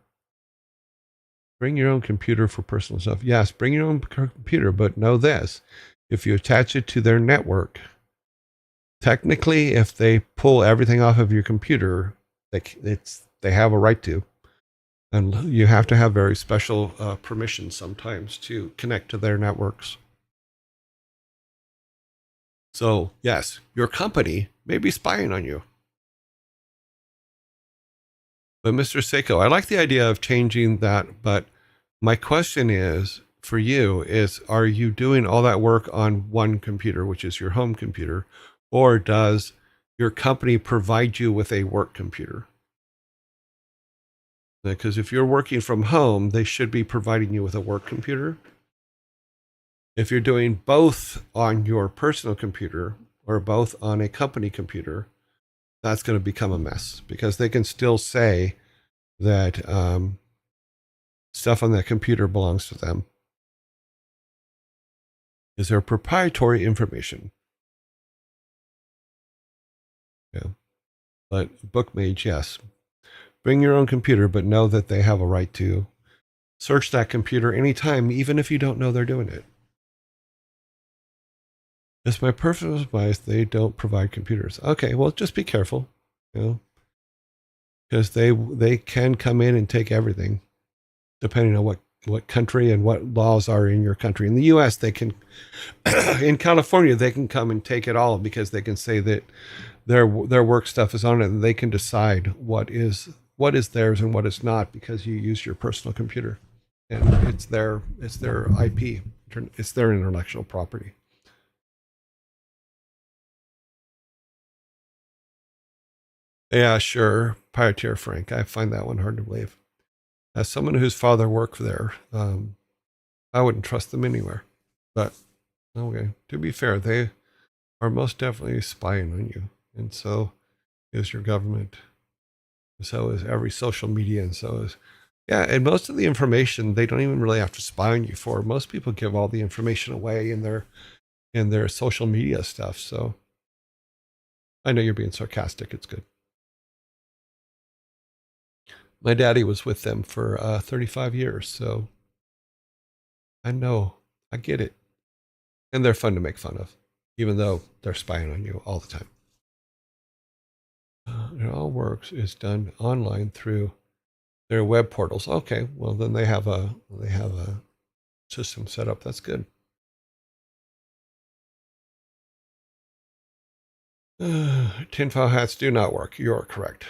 Bring your own computer for personal stuff. Yes, bring your own computer, but know this. If you attach it to their network, technically, if they pull everything off of your computer, they have a right to. And you have to have very special permissions sometimes to connect to their networks. So, yes, your company may be spying on you. But Mr. Seiko, I like the idea of changing that. But my question is, for you, are you doing all that work on one computer, which is your home computer, or does your company provide you with a work computer? Because if you're working from home, they should be providing you with a work computer. If you're doing both on your personal computer or both on a company computer, that's going to become a mess because they can still say that stuff on that computer belongs to them. Is there proprietary information? Yeah. But Bookmage, yes. Bring your own computer, but know that they have a right to search that computer anytime, even if you don't know they're doing it. It's my personal advice. They don't provide computers. Okay, well, just be careful, because they can come in and take everything, depending on what country and what laws are in your country. In the U.S., they can, in California, they can come and take it all because they can say that their work stuff is on it, and they can decide what is theirs and what is not because you use your personal computer, and it's their IP, it's their intellectual property. Yeah, sure, Pioneer Frank. I find that one hard to believe. As someone whose father worked there, I wouldn't trust them anywhere. But okay, to be fair, they are most definitely spying on you, and so is your government. So is every social media, and so is and most of the information they don't even really have to spy on you for. Most people give all the information away in their social media stuff. So I know you're being sarcastic. It's good. My daddy was with them for 35 years, so I know, I get it, and they're fun to make fun of, even though they're spying on you all the time. It all works is done online through their web portals. Okay, well then they have a system set up. That's good. Tinfoil hats do not work. You're correct.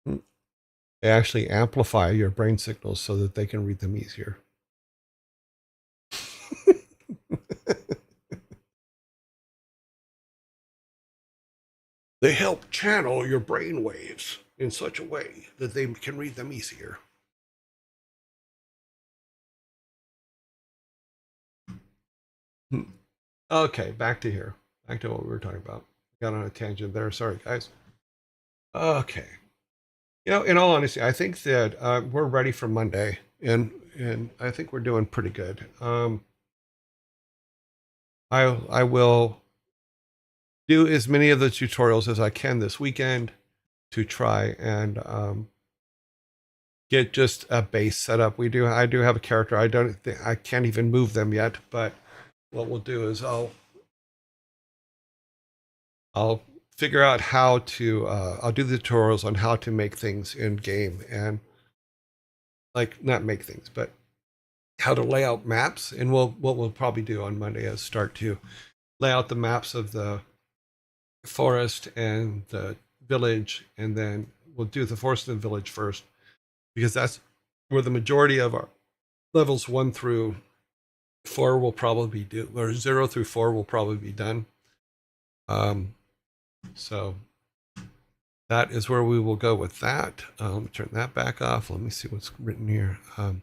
They actually amplify your brain signals so that they can read them easier. They help channel your brain waves in such a way that they can read them easier. Okay, back to here. Back to what we were talking about. Got on a tangent there. Sorry, guys. Okay. In all honesty, I think that we're ready for Monday, and I think we're doing pretty good. I will do as many of the tutorials as I can this weekend to try and get just a base set up. I do have a character. I can't even move them yet, but what we'll do is I'll figure out how to I'll do the tutorials on how to make things in game, and like not make things, but how to lay out maps. And what we'll probably do on Monday is start to lay out the maps of the forest and the village, and then we'll do the forest and the village first, because that's where the majority of our levels 1 through 4 will probably be or 0 through 4 will probably be done. So that is where we will go with that. Let me turn that back off. Let me see what's written here. I'm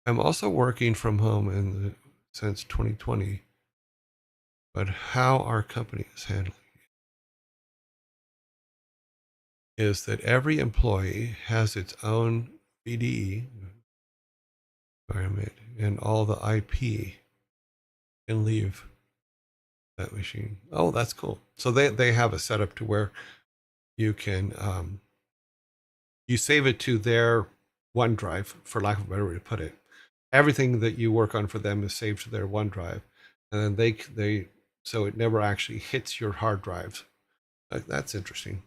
also working from home since 2020, but how our company is handling it is that every employee has its own BDE environment, and all the IP can leave that machine. Oh, that's cool. So they have a setup to where you can you save it to their OneDrive, for lack of a better way to put it. Everything that you work on for them is saved to their OneDrive, and then they so it never actually hits your hard drives. That's interesting.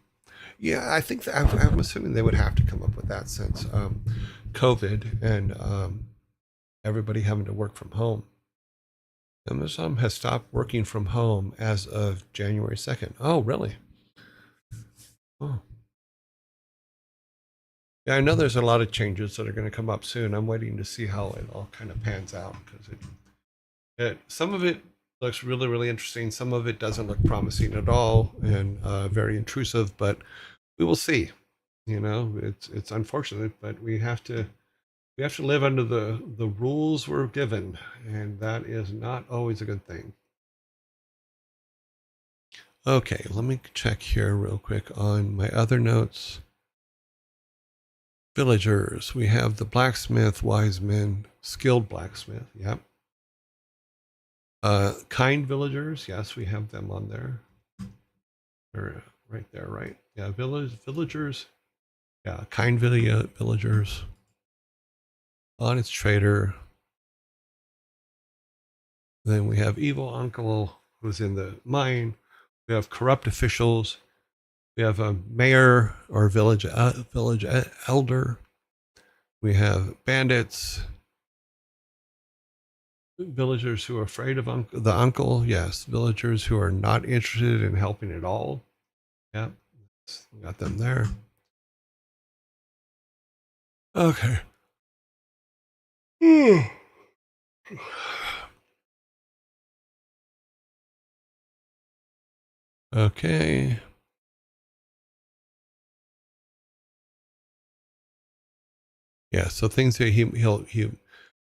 Yeah, I think I'm assuming they would have to come up with that since COVID and everybody having to work from home. Amazon has stopped working from home as of January 2nd. Oh, really? Oh. Yeah, I know there's a lot of changes that are going to come up soon. I'm waiting to see how it all kind of pans out, because some of it looks really, really interesting. Some of it doesn't look promising at all, and very intrusive, but we will see. It's unfortunate, but we have to live under the rules we're given, and that is not always a good thing. Okay, let me check here real quick on my other notes. Villagers, we have the blacksmith, wise men, skilled blacksmith. Yep. Kind villagers, yes, we have them on there. They're right there, right? Yeah, villagers. Yeah, kind villagers. Honest trader. Then we have evil uncle who's in the mine. We have corrupt officials. We have a mayor or village elder. We have bandits. Villagers who are afraid of the uncle. Yes, villagers who are not interested in helping at all. Yep, we got them there. Okay. Okay. Yeah, so things that he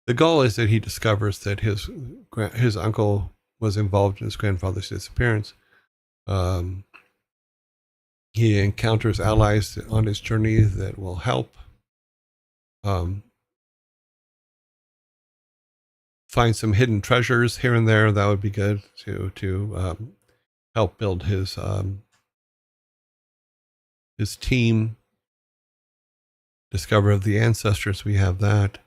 the goal is that he discovers that his uncle was involved in his grandfather's disappearance. He encounters allies on his journey that will help. Find some hidden treasures here and there. That would be good to help build his team. Discover of the ancestors. We have that.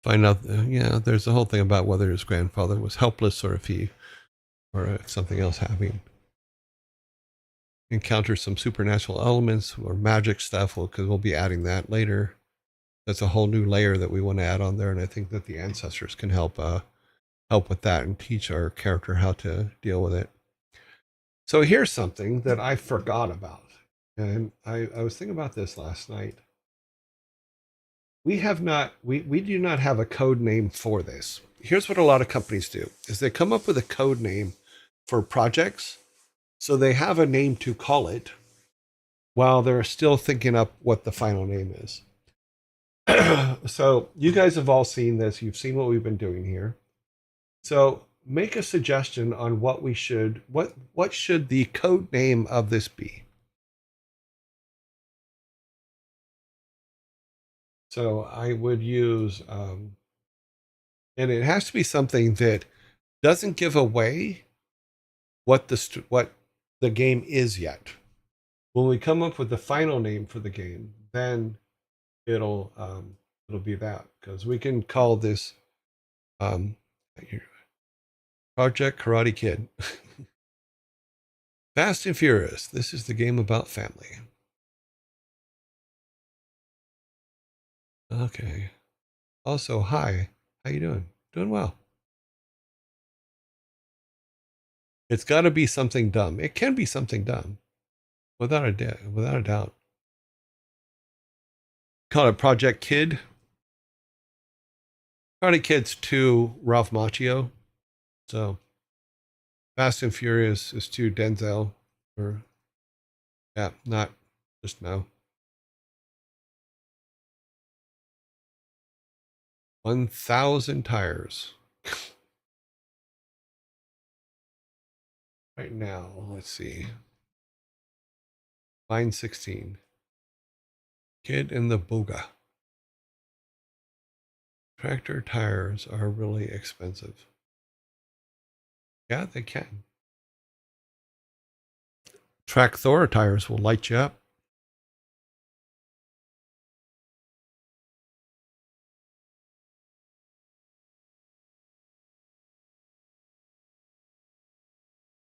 Find out. Yeah, there's the whole thing about whether his grandfather was helpless or if something else happened. Encounter some supernatural elements or magic stuff, because we'll be adding that later. That's a whole new layer that we want to add on there, and I think that the ancestors can help with that and teach our character how to deal with it. So here's something that I forgot about, and I was thinking about this last night. We do not have a code name for this. Here's what a lot of companies do: is they come up with a code name for projects, so they have a name to call it, while they're still thinking up what the final name is. So you guys have all seen this. You've seen what we've been doing here. So make a suggestion on what should the code name of this be. So I would use, and it has to be something that doesn't give away what the game is yet. When we come up with the final name for the game, then it'll be that, because we can call this Project Karate Kid. Fast and Furious. This is the game about family. Okay. Also, hi. How you doing? Doing well. It's got to be something dumb. It can be something dumb, without a doubt. Call it Project Kid. Karate Kid's 2 Ralph Macchio. So Fast and Furious is 2 Denzel. Or yeah, not just no. 1,000 tires. Right now, let's see. Line 16. Kid in the Booga. Tractor tires are really expensive. Yeah, they can. Track Thor tires will light you up.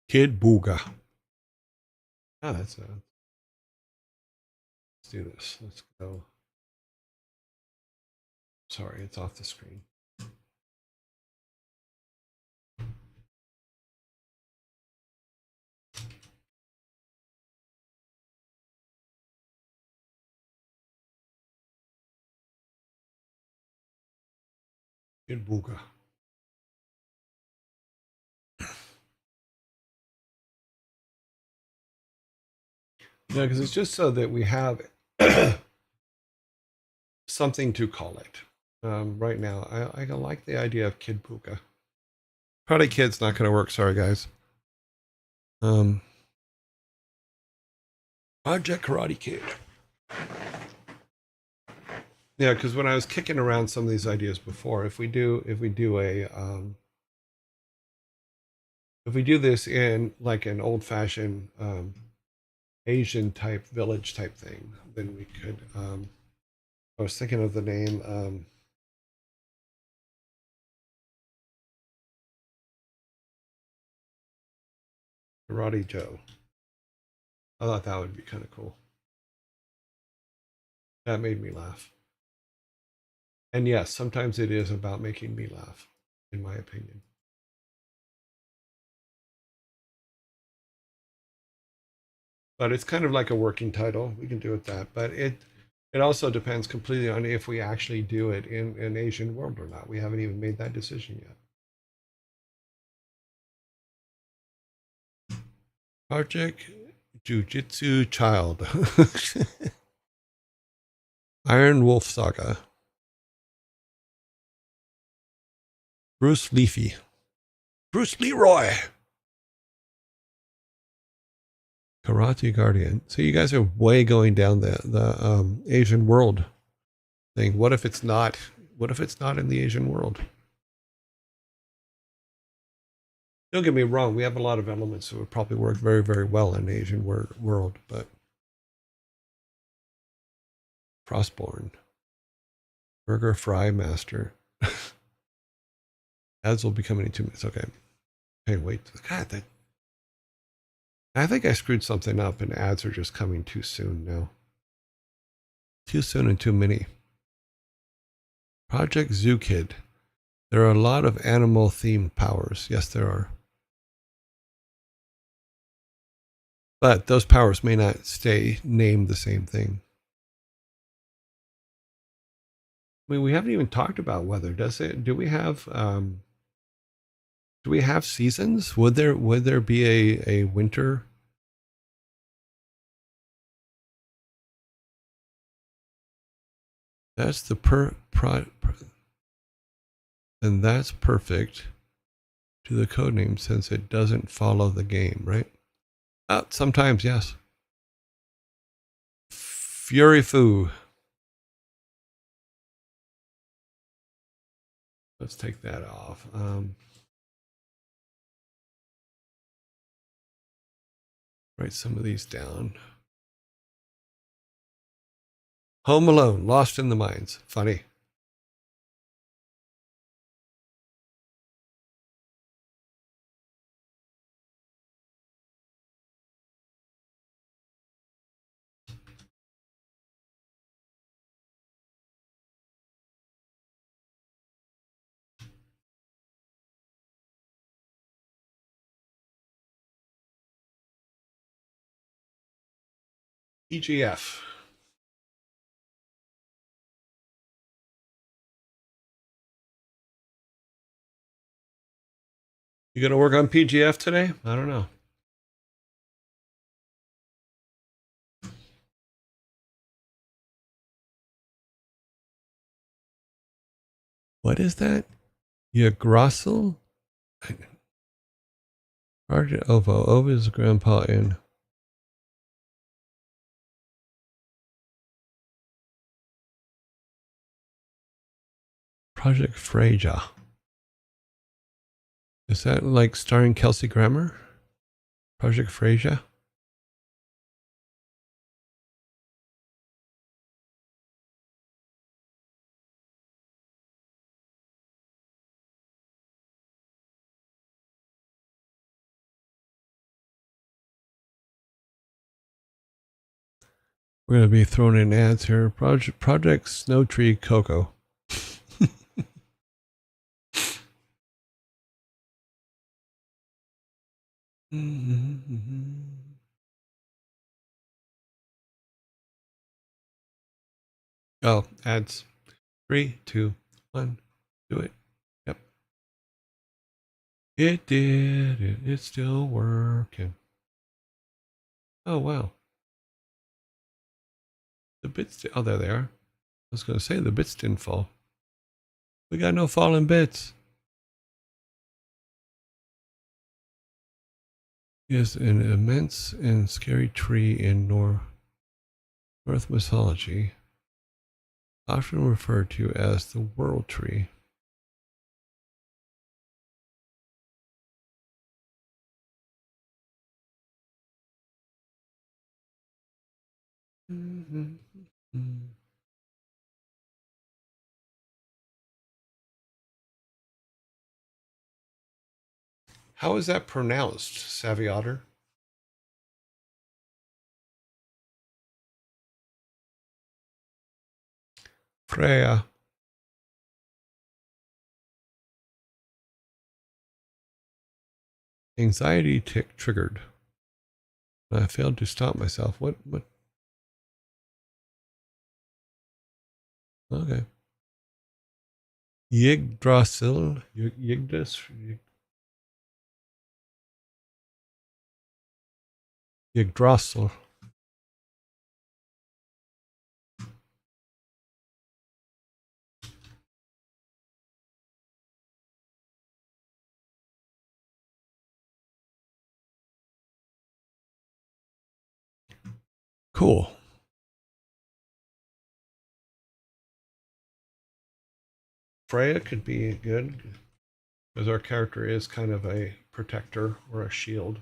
Kid Booga. Oh, let's do this. Let's go. Sorry, it's off the screen. Kid Booga. Yeah, because it's just so that we have something to call it. Right now, I like the idea of Kid Booga. Karate Kid's not going to work. Sorry, guys. Project Karate Kid. Yeah, because when I was kicking around some of these ideas before, if we do a If we do this in like an old-fashioned Asian type village type thing, then we could. I was thinking of the name Karate Joe. I thought that would be kind of cool. That made me laugh. And yes, sometimes it is about making me laugh, in my opinion. But it's kind of like a working title. We can do it that. But it also depends completely on if we actually do it in an Asian world or not. We haven't even made that decision yet. Project Jujitsu Child. Iron Wolf Saga. Bruce Leafy. Bruce Leroy. Karate Guardian. So you guys are way going down the Asian world thing. What if it's not? What if it's not in the Asian world? Don't get me wrong. We have a lot of elements that would probably work very, very well in the Asian world, but Frostborn, Burger Fry Master. Ads will be coming in 2 minutes. Okay. Hey, wait. God, I think I screwed something up, and ads are just coming too soon now. Too soon and too many. Project Zoo Kid. There are a lot of animal-themed powers. Yes, there are. But those powers may not stay named the same thing. I mean, we haven't even talked about weather, does it? Do we have seasons? Would there be a winter? That's the and that's perfect to the codename since it doesn't follow the game, right? Sometimes, yes. Fury Foo. Let's take that off. Write some of these down. Home Alone, Lost in the Mines. Funny. EGF. You gonna work on PGF today? I don't know. What is that? Yggdrasil? Project Ovo. Ovo is grandpa in. Project Freja. Is that like starring Kelsey Grammer? Project Freja? We're going to be throwing in ads here. Project Snow Tree Cocoa. Oh, ads. 3, 2, 1. Do it. Yep. It did. It's still working. Oh, wow. The bits. Oh, there they are. I was going to say the bits didn't fall. We got no falling bits. Is an immense and scary tree in North mythology, often referred to as the World Tree. How is that pronounced, Savvy Otter? Freya. Anxiety tick triggered. I failed to stop myself. What? Okay. Yggdrasil. Yggdrasil. Cool. Freya could be good because our character is kind of a protector or a shield.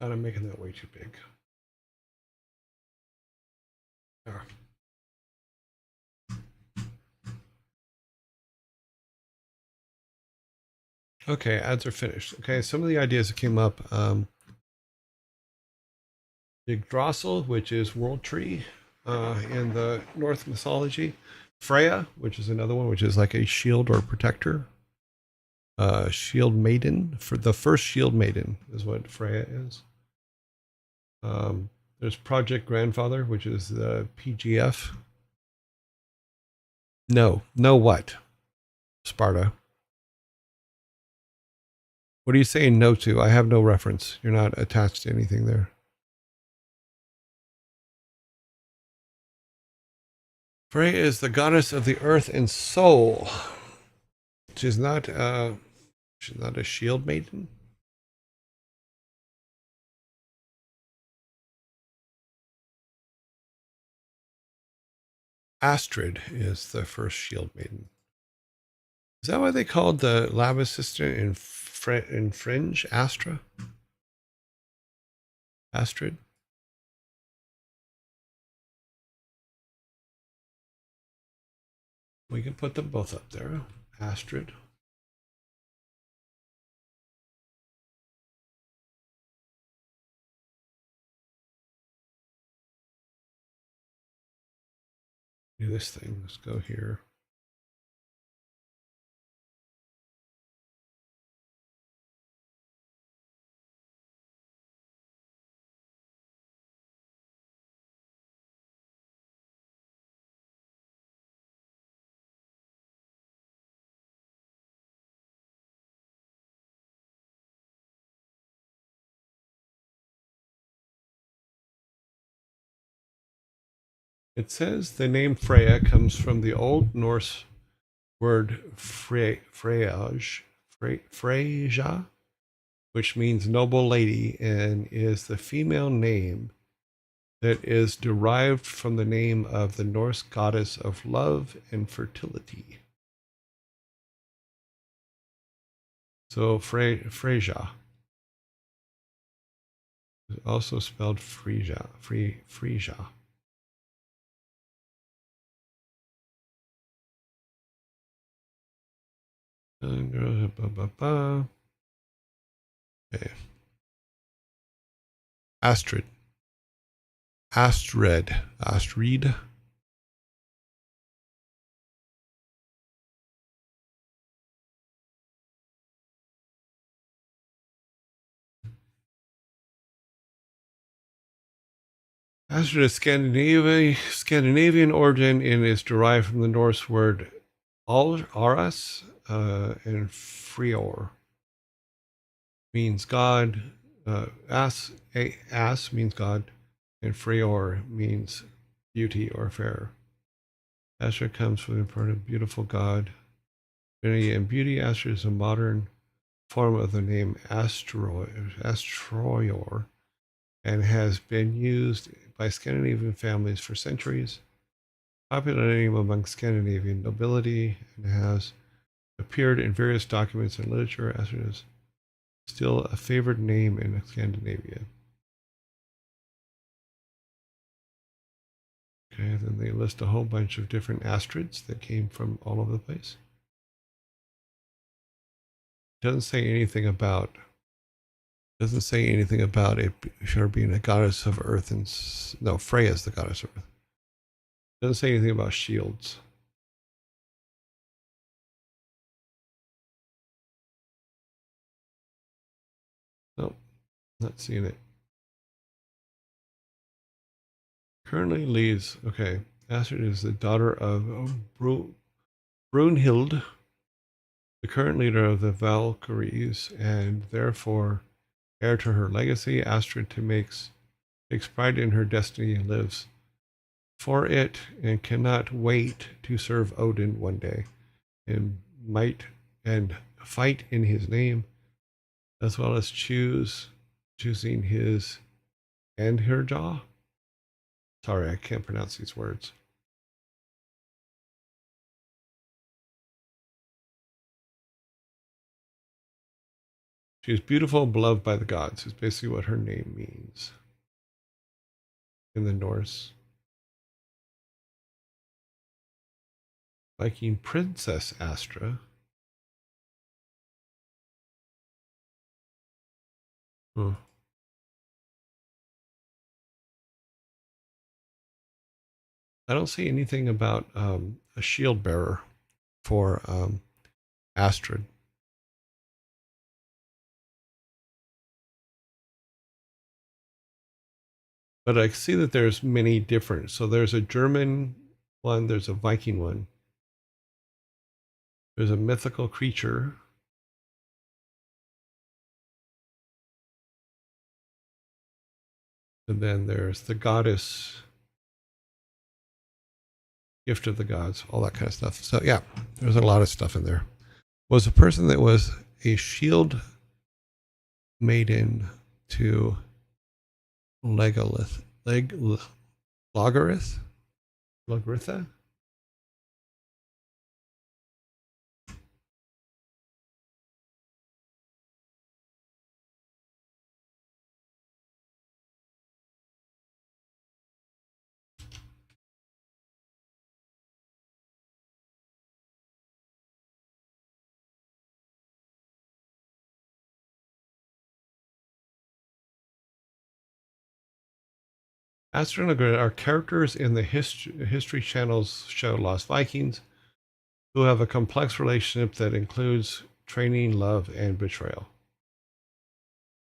And I'm making that way too big. There. Okay, ads are finished. Okay, some of the ideas that came up. Yggdrasil, which is World Tree in the Norse mythology. Freya, which is another one, which is like a shield or protector. Shield Maiden. For the first Shield Maiden is what Freya is. There's Project Grandfather, which is the PGF. No what? Sparta. What are you saying no to? I have no reference. You're not attached to anything there. Freya is the goddess of the earth and soul. She's not a shield maiden. Astrid is the first shield maiden. Is that why they called the lab assistant in Fringe Astra? Astrid? We can put them both up there. Astrid. Do this thing. Let's go here. It says the name Freya comes from the Old Norse word Freyja, which means noble lady, and is the female name that is derived from the name of the Norse goddess of love and fertility. So Freyja is also spelled Freyja. Okay. Astrid. Astrid. Astrid is Scandinavian origin and is derived from the Norse word Aras and Frior. Means God. As means God, and Frior means beauty or fair. Astra comes from the part of beautiful God. Divinity and beauty. Astra is a modern form of the name Astroyor and has been used by Scandinavian families for centuries. Popular name among Scandinavian nobility and has appeared in various documents and literature. Astrid is still a favored name in Scandinavia. Okay, then they list a whole bunch of different Astrids that came from all over the place. Doesn't say anything about it her being a goddess of earth and no, Freya's the goddess of earth. Doesn't say anything about shields. Nope, not seeing it. Currently leads, okay, Astrid is the daughter of Brunhild, the current leader of the Valkyries, and therefore heir to her legacy. Astrid takes pride in her destiny and lives for it and cannot wait to serve Odin one day and fight in his name, as well as choosing his and her jaw. Sorry, I can't pronounce these words. She is beautiful and beloved by the gods, is basically what her name means in the Norse. Viking Princess Astra. Huh. I don't see anything about a shield bearer for Astrid. But I see that there's many different. So there's a German one, there's a Viking one. There's a mythical creature. And then there's the goddess, gift of the gods, all that kind of stuff. So yeah, there's a lot of stuff in there. Was a person that was a shield maiden to Logarith? Logaritha? Astrid and Logarith are characters in the History Channel's show Lost Vikings who have a complex relationship that includes training, love, and betrayal.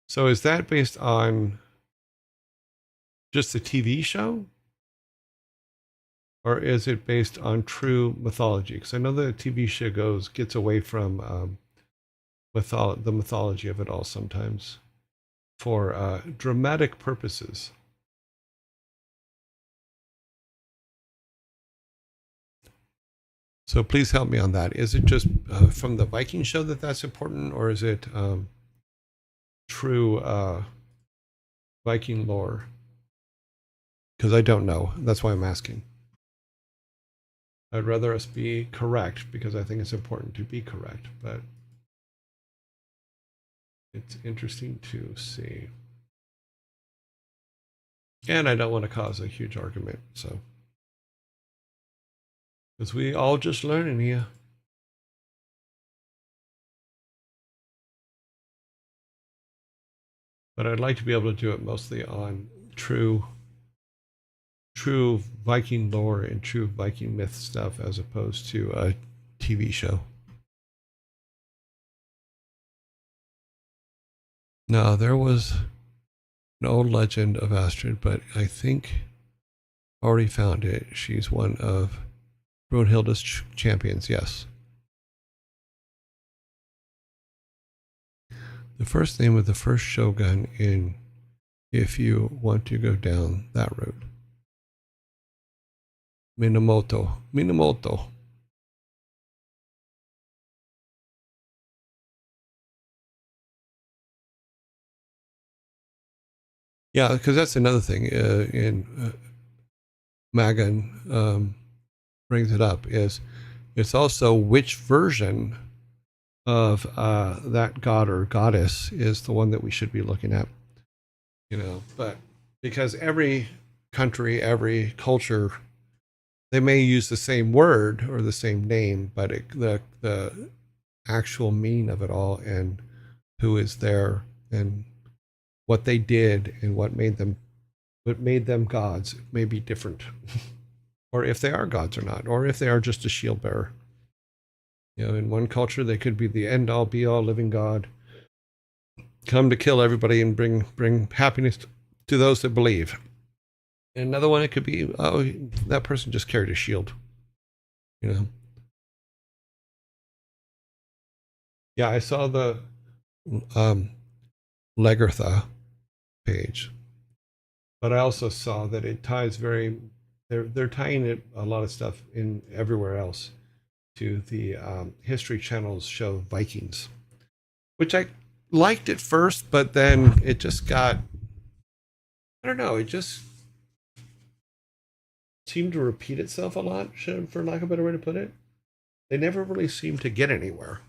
So is that based on just the TV show? Or is it based on true mythology? Because I know the TV show gets away from the mythology of it all sometimes for dramatic purposes. So please help me on that. Is it just from the Viking show that's important, or is it true Viking lore? Because I don't know. That's why I'm asking. I'd rather us be correct because I think it's important to be correct, but it's interesting to see. And I don't want to cause a huge argument, so. Because we all just learning here. But I'd like to be able to do it mostly on true Viking lore and true Viking myth stuff as opposed to a TV show. No, there was an old legend of Astrid, but I think I already found it. She's one of Brunhilde's champions, yes. The first name of the first shogun in if you want to go down that road. Minamoto. Yeah, because that's another thing in Magan brings it up is it's also which version of that god or goddess is the one that we should be looking at, but because every country, every culture, they may use the same word or the same name, but the actual meaning of it all and who is there and what they did and what made them gods may be different. Or if they are gods or not, or if they are just a shield bearer. In one culture, they could be the end all be all living God, come to kill everybody and bring happiness to those that believe. And another one, it could be, oh, that person just carried a shield. Yeah, I saw the Legertha page, but I also saw that it ties they're tying it a lot of stuff in everywhere else to the History Channel's show Vikings, which I liked at first, but then it just got, I don't know, it just seemed to repeat itself a lot, for lack of a better way to put it. They never really seemed to get anywhere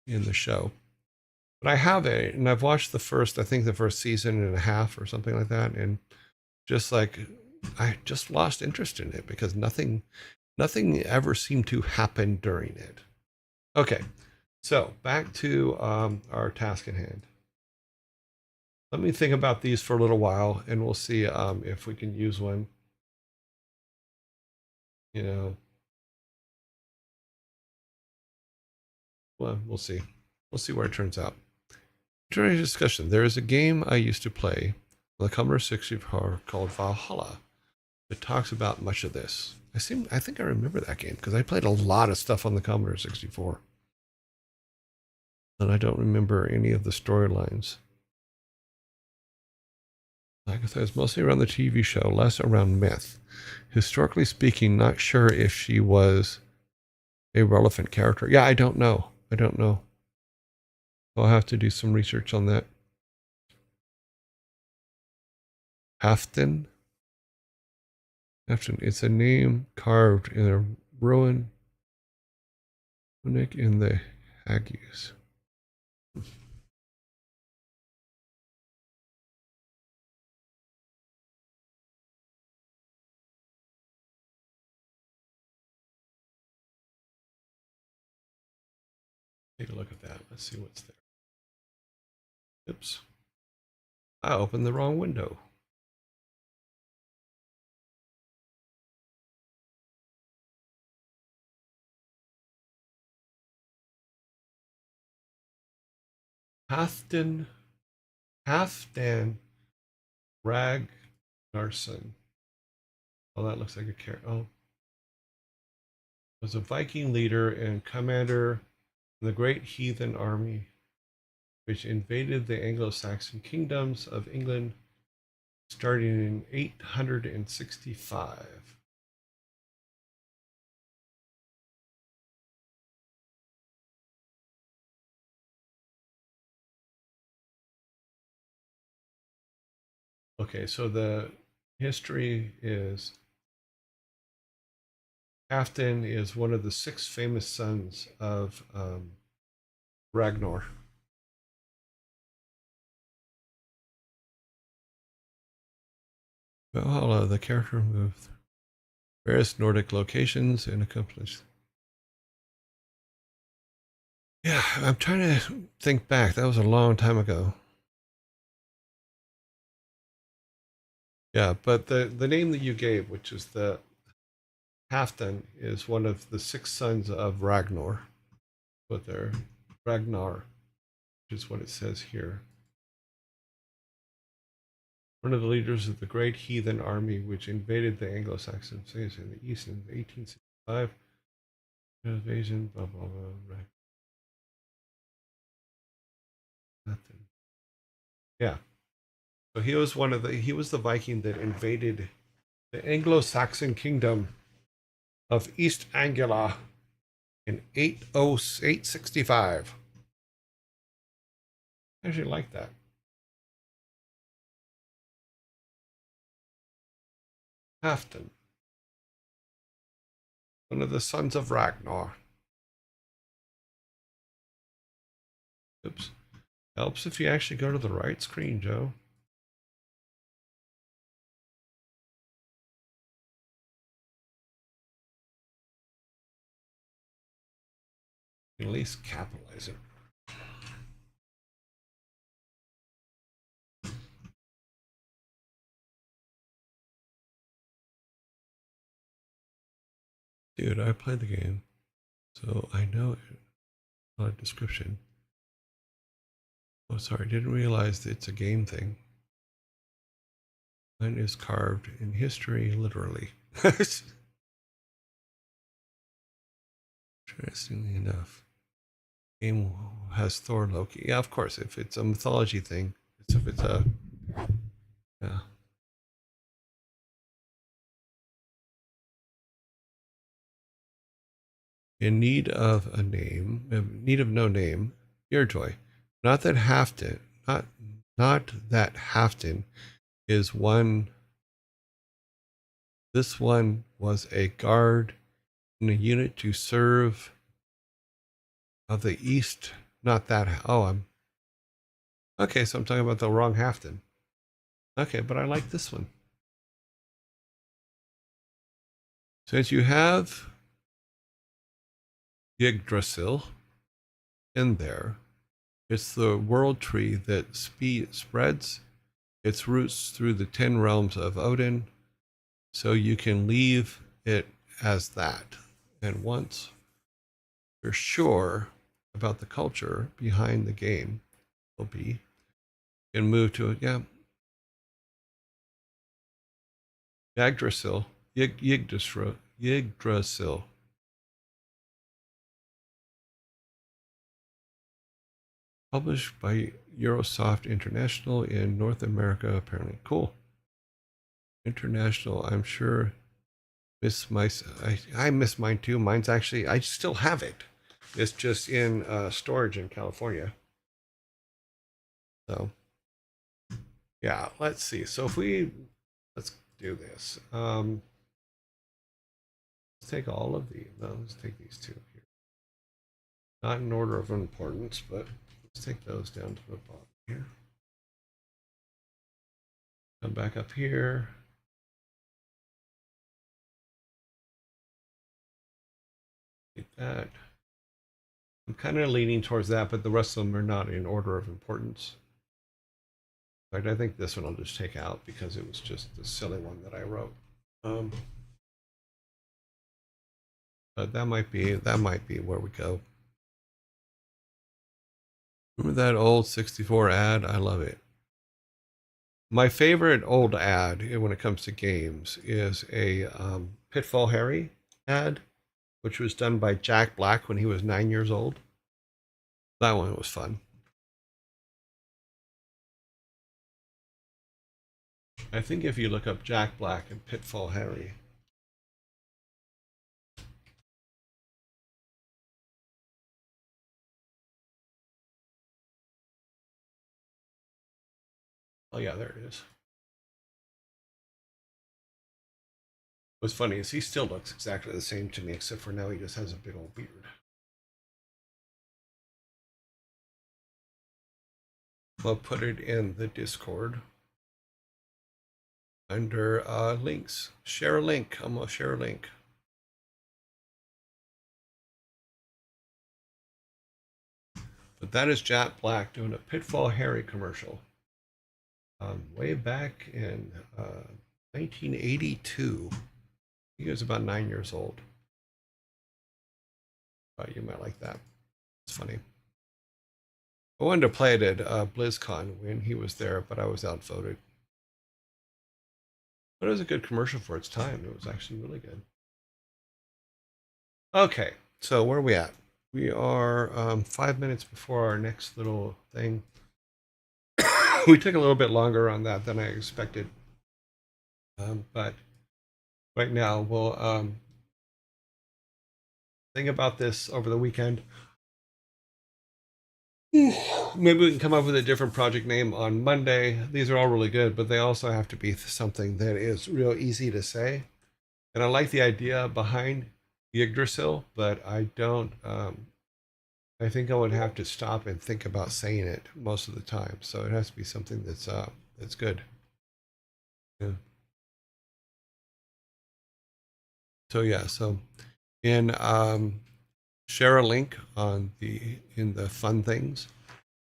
in the show. But I have it, and I've watched the first season and a half or something like that, and just like I just lost interest in it because nothing ever seemed to happen during it. Okay, so back to our task at hand. Let me think about these for a little while, and we'll see if we can use one. Well, we'll see. We'll see where it turns out. During discussion, there is a game I used to play on the Commodore 64 called Valhalla. It talks about much of this. I think I remember that game because I played a lot of stuff on the Commodore 64. And I don't remember any of the storylines. Like I said, it's mostly around the TV show, less around myth. Historically speaking, not sure if she was a relevant character. Yeah, I don't know. I'll have to do some research on that. Afton. It's a name carved in a ruin in the Haggis. Take a look at that. Let's see what's there. Oops. I opened the wrong window. Halfdan Ragnarsson. Oh, that looks like a character. Oh. Was a Viking leader and commander in the great heathen army which invaded the Anglo-Saxon kingdoms of England starting in 865. Okay, so the history is Halfdan is one of the 6 famous sons of Ragnar. Valhalla, the character moved various Nordic locations and accomplished. Yeah, I'm trying to think back. That was a long time ago. Yeah, but the name that you gave, which is the Halfdan, is one of the 6 sons of Ragnar. But they're Ragnar, which is what it says here. One of the leaders of the great heathen army which invaded the Anglo-Saxon cities in the east in 1865. Invasion, blah blah blah. Right. Nothing. Yeah. So he was the Viking that invaded the Anglo-Saxon kingdom of East Anglia in 865. I actually like that. Halfdan, one of the sons of Ragnar. Oops. Helps if you actually go to the right screen, Joe. You can at least capitalize it. Dude, I played the game, so I know it. A description. Oh, sorry, didn't realize that it's a game thing. Mine is carved in history, literally. Interestingly enough, game has Thor, Loki. Yeah, of course. If it's a mythology thing, if it's a yeah. In need of a name, in need of no name, Earjoy. Not that Halfdan, not that Halfdan is one. This one was a guard in a unit to serve of the East. Not that. Oh, I'm okay. So I'm talking about the wrong Halfdan. Okay, but I like this one. Since you have Yggdrasil in there, it's the world tree that spreads its roots through the 10 realms of Odin, so you can leave it as that. And once you're sure about the culture behind the game, will be, you can move to it. Yeah, Yggdrasil, Yggdrasil. Published by Eurosoft International in North America, apparently. Cool. International, I'm sure. I miss mine too. Mine's actually, I still have it. It's just in storage in California. So, yeah, let's see. So if let's do this. Let's take all of these. No, let's take these two here. Not in order of importance, but let's take those down to the bottom here. Come back up here. Like that. I'm kind of leaning towards that, but the rest of them are not in order of importance. In fact, I think this one I'll just take out because it was just the silly one that I wrote. But that might be where we go. Remember that old 64 ad? I love it. My favorite old ad when it comes to games is a Pitfall Harry ad, which was done by Jack Black when he was 9 years old. That one was fun. I think if you look up Jack Black and Pitfall Harry. Oh yeah, there it is. What's funny is he still looks exactly the same to me, except for now he just has a big old beard. I'll put it in the Discord under links. Share a link. I'm gonna share a link. But that is Jack Black doing a Pitfall Harry commercial. Way back in 1982. He was about 9 years old. You might like that. It's funny. I wanted to play it at BlizzCon when he was there, but I was outvoted. But it was a good commercial for its time. It was actually really good. Okay, so where are we at? We are 5 minutes before our next little thing. We took a little bit longer on that than I expected. But right now, we'll think about this over the weekend. Maybe we can come up with a different project name on Monday. These are all really good, but they also have to be something that is real easy to say. And I like the idea behind Yggdrasil, but I don't. I think I would have to stop and think about saying it most of the time. So it has to be something that's good. Yeah. So yeah. So in share a link on the in the fun things.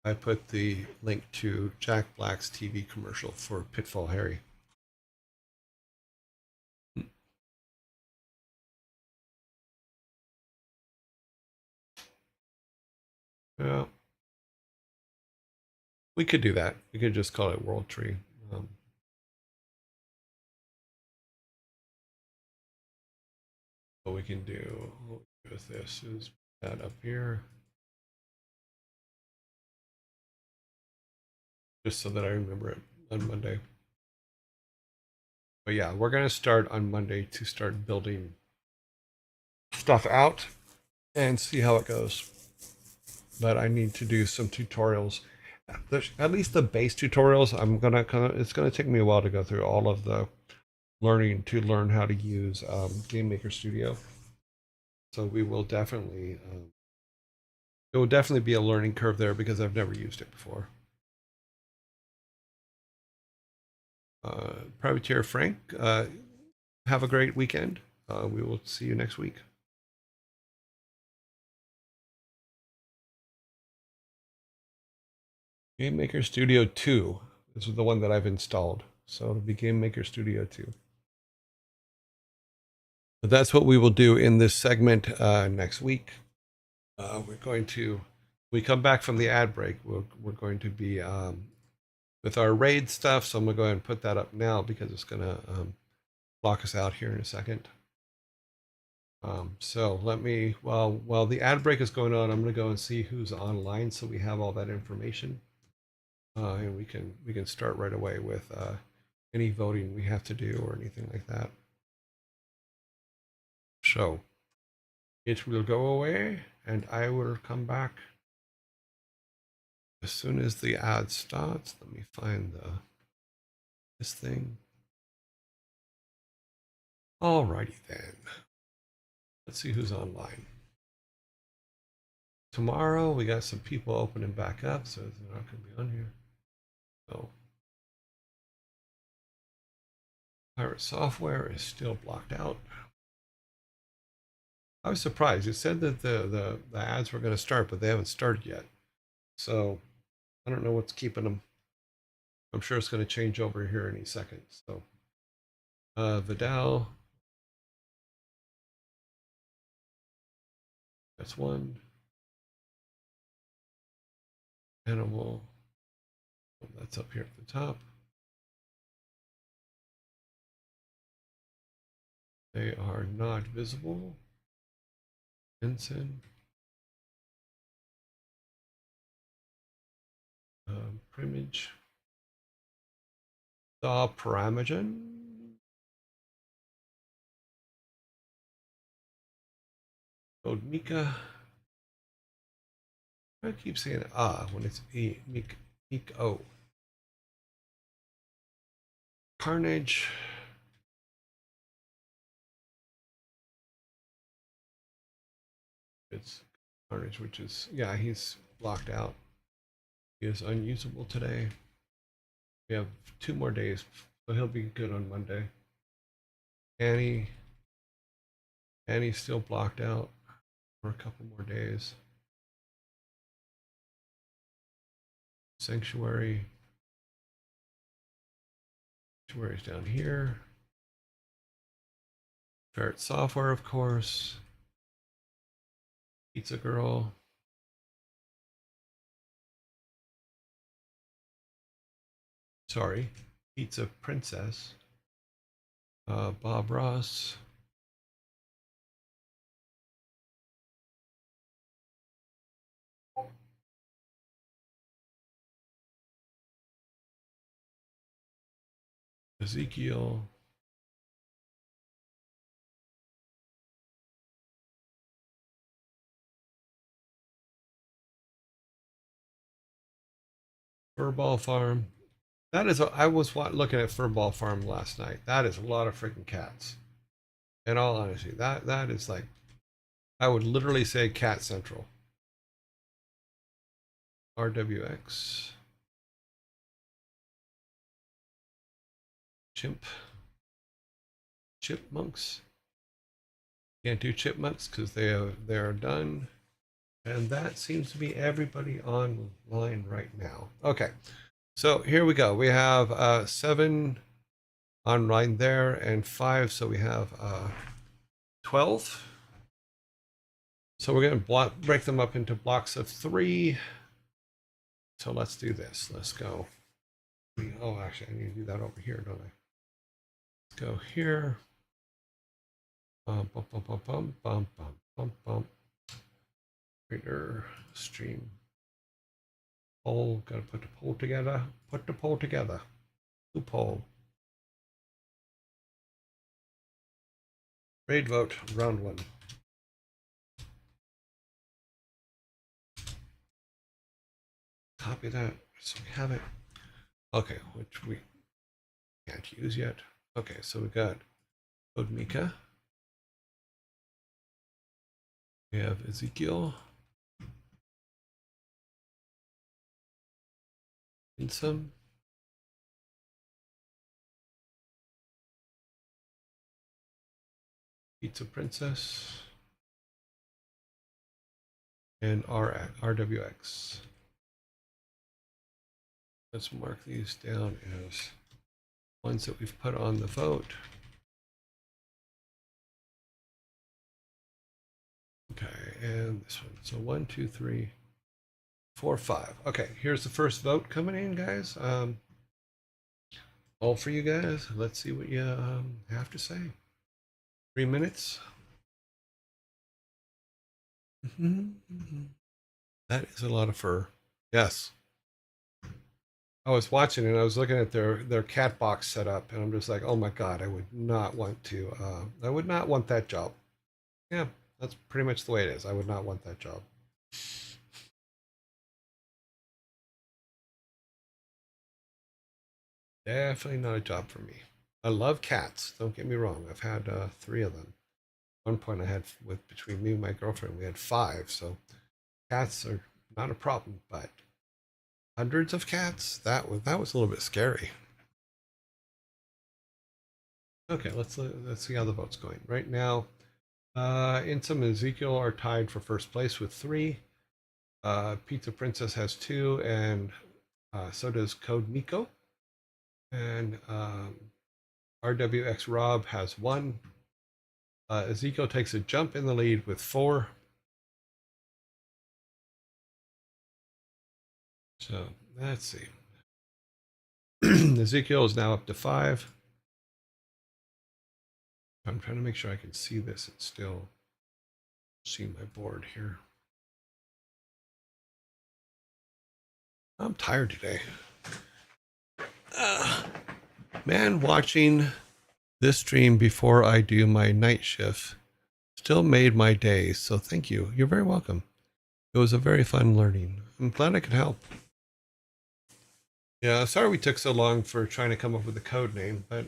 I put the link to Jack Black's TV commercial for Pitfall Harry. Yeah, we could do that. We could just call it World Tree. Um, what we can do with this is put that up here, just so that I remember it on Monday. But yeah, we're gonna start on Monday to start building stuff out and see how it goes. But I need to do some tutorials. At least the base tutorials. It's gonna take me a while to go through all of the learn how to use Game Maker Studio. So we will definitely it will definitely be a learning curve there because I've never used it before. Privateer Frank, have a great weekend. We will see you next week. Game Maker Studio 2. This is the one that I've installed. So it'll be Game Maker Studio 2. But that's what we will do in this segment next week. We're going to, we come back from the ad break, we're going to be with our raid stuff. So I'm going to go ahead and put that up now because it's going to block us out here in a second. So let me, while the ad break is going on, I'm going to go and see who's online so we have all that information. And we can start right away with any voting we have to do or anything like that. So it will go away and I will come back as soon as the ad starts. Let me find this thing. Alrighty then. Let's see who's online. Tomorrow we got some people opening back up, so they're not going to be on here. So Pirate Software is still blocked out. I was surprised. It said that the ads were going to start, but they haven't started yet. So I don't know what's keeping them. I'm sure it's going to change over here any second. So Vidal, that's one. Animal, that's up here at the top. They are not visible. Ensign. Primage. The Paramagen. Code Mika. I keep saying when it's Miko. Carnage. It's Carnage, which is, yeah, he's blocked out. He is unusable today. We have 2 more days, so he'll be good on Monday. Annie's still blocked out for a couple more days. Sanctuary's down here. Ferret Software, of course. Pizza Girl. Sorry, Pizza Princess. Bob Ross. Ezekiel. Furball Farm. That is, I was looking at Furball Farm last night. That is a lot of freaking cats. In all honesty, that is like, I would literally say Cat Central. RWX. Chipmunks. Can't do chipmunks because they are done. And that seems to be everybody online right now. Okay, so here we go. We have 7 online there and 5, so we have 12. So we're going to break them up into blocks of 3. So let's do this. Let's go. Oh, actually, I need to do that over here, don't I? Let's go here. Bum, bum, bum, bum, bum, bum, bum, bum, bum. Reader, stream. Poll. Got to put the poll together. Put the poll together. Who poll? Raid vote, round 1. Copy that so we have it. Okay, which we can't use yet. Okay, so we got Code Mika. We have Ezekiel. Winsome. Pizza Princess. And RWX. Let's mark these down as ones that we've put on the vote. Okay, and this one. So 1, 2, 3, 4, 5. Okay, here's the first vote coming in, guys. All for you guys. Let's see what you have to say. 3 minutes. That is a lot of fur. Yes. I was watching and I was looking at their cat box setup, and I'm just like, oh my god, I would not want to. I would not want that job. Yeah, that's pretty much the way it is. I would not want that job. Definitely not a job for me. I love cats. Don't get me wrong. I've had 3 of them. At one point, I had between me and my girlfriend, we had 5. So cats are not a problem, but hundreds of cats. That was a little bit scary. Okay, let's see how the vote's going right now. Insum and Ezekiel are tied for first place with 3. Pizza Princess has 2, and so does Code Miko. And RWX Rob has 1. Ezekiel takes a jump in the lead with 4. So let's see. Ezekiel is now up to 5. I'm trying to make sure I can see this and still see my board here. I'm tired today. Man, watching this stream before I do my night shift still made my day, so thank you. You're very welcome. It was a very fun learning. I'm glad I could help. Yeah, sorry we took so long for trying to come up with a code name, but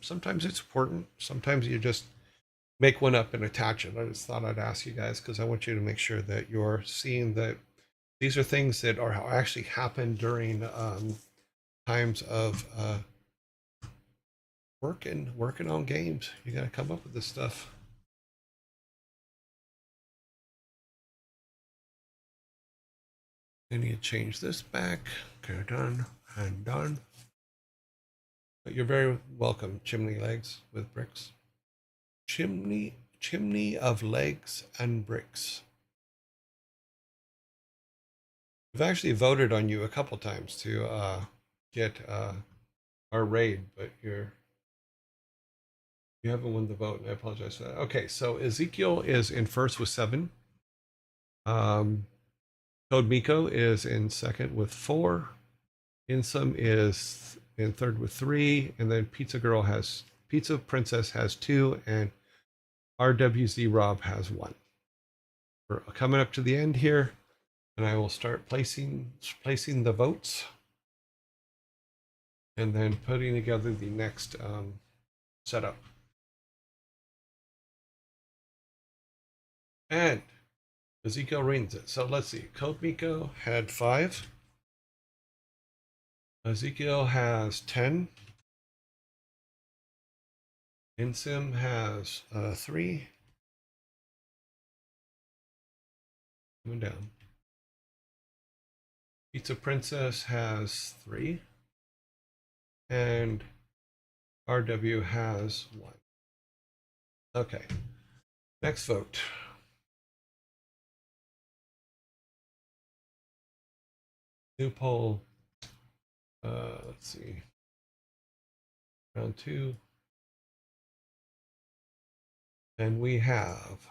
sometimes it's important. Sometimes you just make one up and attach it. I just thought I'd ask you guys because I want you to make sure that you're seeing that these are things that are actually happen during times of working on games. You got to come up with this stuff. I need to change this back. Okay, done and done. But you're very welcome, Chimney Legs with bricks. Chimney of legs and bricks. We've actually voted on you a couple times to get our raid, but you haven't won the vote, and I apologize for that. Okay, so Ezekiel is in first with 7. Code Miko is in second with 4. Insum is in third with 3, and then Pizza Princess has 2, and RWZ Rob has 1. We're coming up to the end here, and I will start placing the votes. and then putting together the next setup. And Ezekiel reigns it. So let's see. Code Miko had 5. Ezekiel has 10. Insim has 3. Coming down. Pizza Princess has 3. And RW has 1. Okay. Next vote. New poll. Let's see. Round 2. And we have.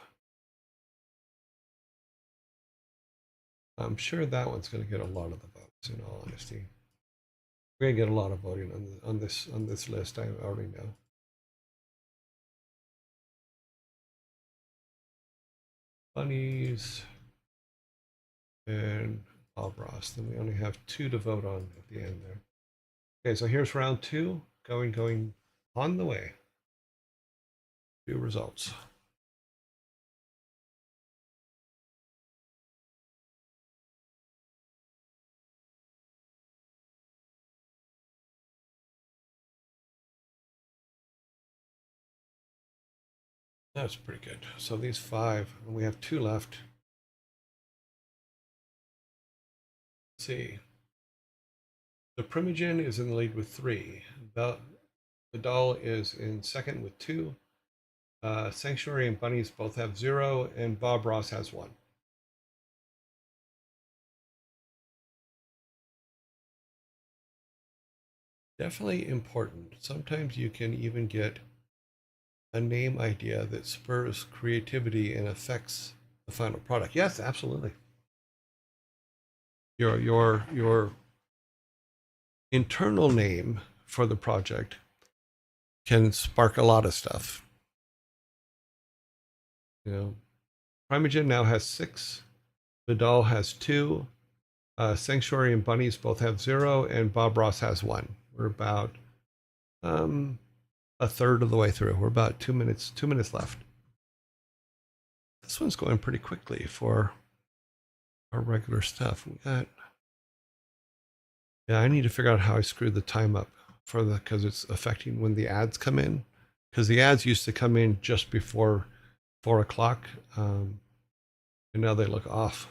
I'm sure that one's going to get a lot of the votes, in all honesty. We're going to get a lot of voting on this list, I already know. Bunnies and Bob Ross. Then we only have 2 to vote on at the end there. Okay, so here's round 2, going on the way. 2 results. That's pretty good. So these 5, and we have 2 left. Let's see. The Primogen is in the lead with 3. The doll is in second with 2. Sanctuary and Bunnies both have 0, and Bob Ross has 1. Definitely important. Sometimes you can even get a name idea that spurs creativity and affects the final product. Yes, absolutely. Your internal name for the project can spark a lot of stuff. You know, Primogen now has 6. Vidal has 2. Sanctuary and Bunnies both have 0, and Bob Ross has 1. We're about a third of the way through. We're about 2 minutes left. This one's going pretty quickly for our regular stuff. We got. Yeah, I need to figure out how I screwed the time up for because it's affecting when the ads come in. Because the ads used to come in just before 4 o'clock, and now they look off.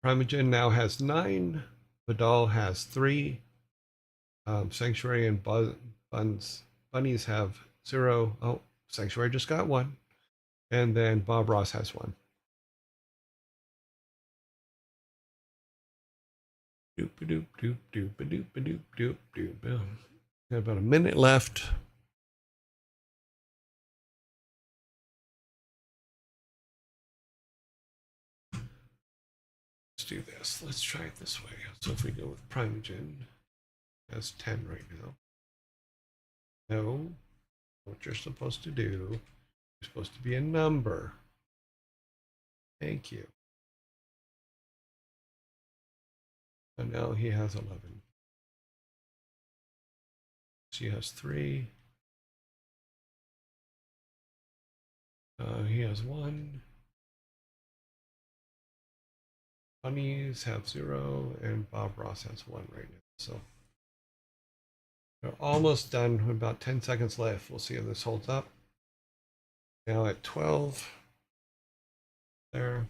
Primogen now has 9. Vidal has 3. Sanctuary and Bunnies have 0. Oh, Sanctuary just got 1. And then Bob Ross has 1. Doop doop doop doop doop doop doop doop. Got about a minute left. Let's do this. Let's try it this way. So if we go with Primogen, has 10 right now. No, what you're supposed to do, you're supposed to be a number. Thank you. And now he has 11. She has 3. He has 1. Bunnies have 0, and Bob Ross has 1 right now. So we're almost done. About 10 seconds left. We'll see if this holds up. Now at 12. There.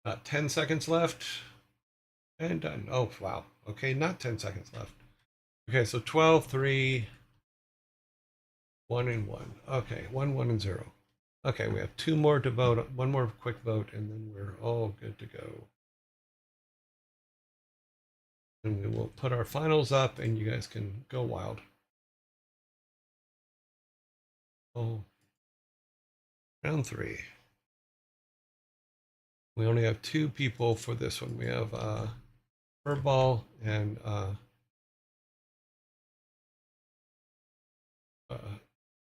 About 10 seconds left. And done. Oh, wow. Okay, not 10 seconds left. Okay, so 12, 3, 1, and 1. Okay, 1, 1, and 0. Okay, we have 2 more to vote. 1 more quick vote, and then we're all good to go. And we will put our finals up, and you guys can go wild. Oh, round 3. We only have 2 people for this one. We have Furball and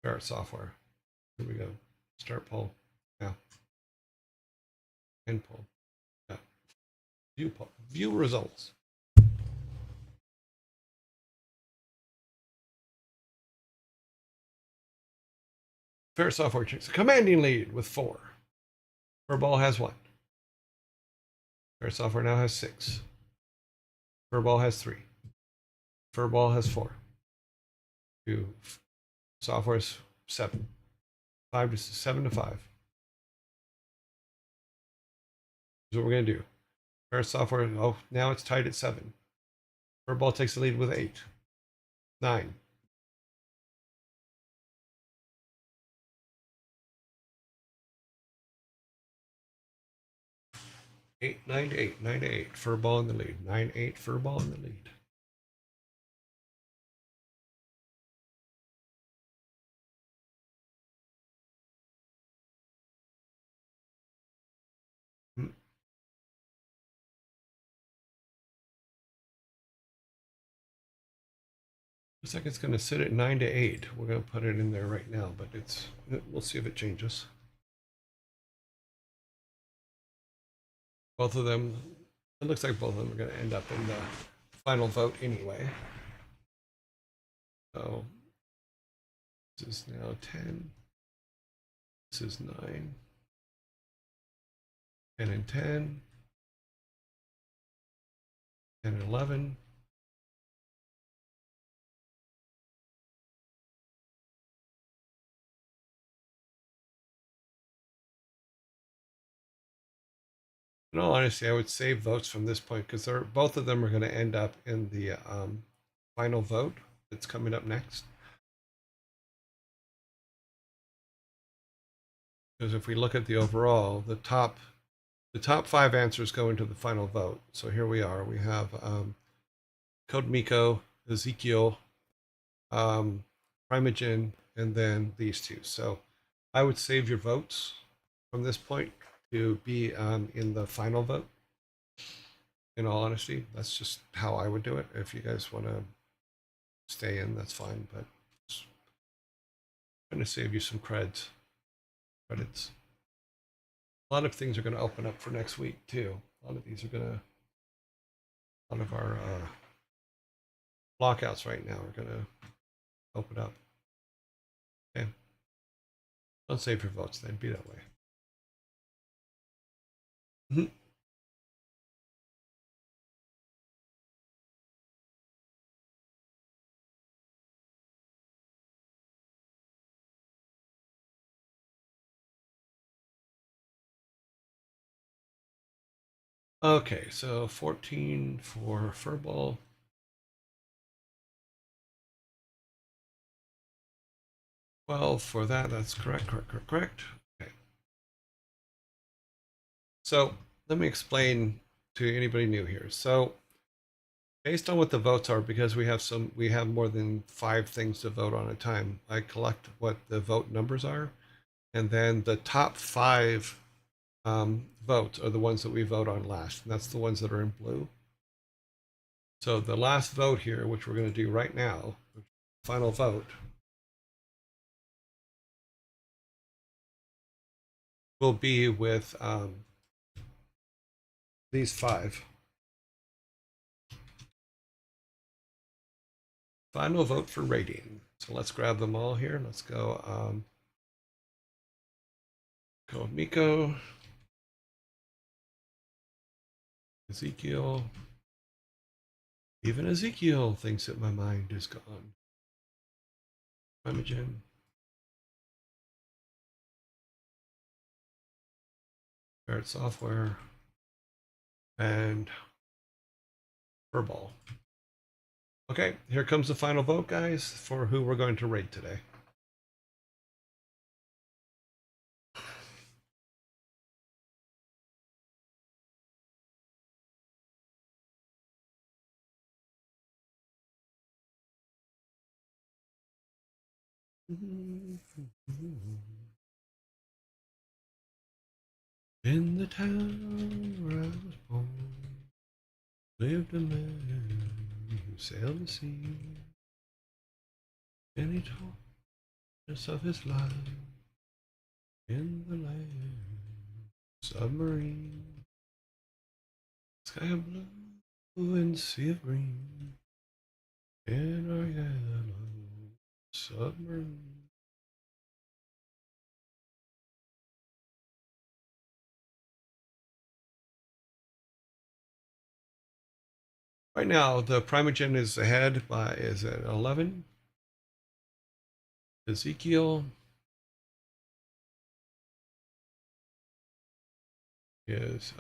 Barrett Software. Here we go. Start poll. Yeah. and pull. Yeah. View results. Fair software checks. Commanding lead with 4. Furball has 1. Fair software now has 6. Furball has 3. Furball has 4. Software is 7. 7 to 5. Here's what we're going to do. Fair software, oh, now it's tied at 7. Furball takes the lead with 8. 9. 8, 9 to 8, 9 to 8. Furball in the lead. 9, 8. Furball in the lead. Looks like it's going to sit at 9 to 8. We're going to put it in there right now, but we'll see if it changes. Both of them, it looks like both of them are going to end up in the final vote anyway. So this is now 10. This is 9. 10 and 10. 10 and 11. In all honesty, I would save votes from this point because both of them are going to end up in the final vote that's coming up next. Because if we look at the overall, the top 5 answers go into the final vote. So here we are. We have Code Miko, Ezekiel, Primogen, and then these 2. So I would save your votes from this point to be in the final vote. In all honesty, that's just how I would do it. If you guys want to stay in, that's fine. But I'm going to save you some credits. A lot of things are going to open up for next week too. A lot of our lockouts right now are going to open up. Okay. Don't save your votes then. Be that way. Okay, so 14 for Furball. 12 for that. That's correct. Okay. So let me explain to anybody new here. So based on what the votes are, because we have more than 5 things to vote on at a time, I collect what the vote numbers are, and then the top 5 votes are the ones that we vote on last, and that's the ones that are in blue. So the last vote here, which we're going to do right now, the final vote, will be with these 5. Final vote for rating. So let's grab them all here. Let's go Miko, Ezekiel. Even Ezekiel thinks that my mind is gone. Primogen. Barrett Software. And Furball. Okay, here comes the final vote, guys, for who we're going to rate today. In the town where I was born, lived a man who sailed the sea, and he told us of his life in the land Submarine. Sky of blue and sea of green. In our yellow submarine. Right now, the Primogen is ahead by, is at 11. Ezekiel is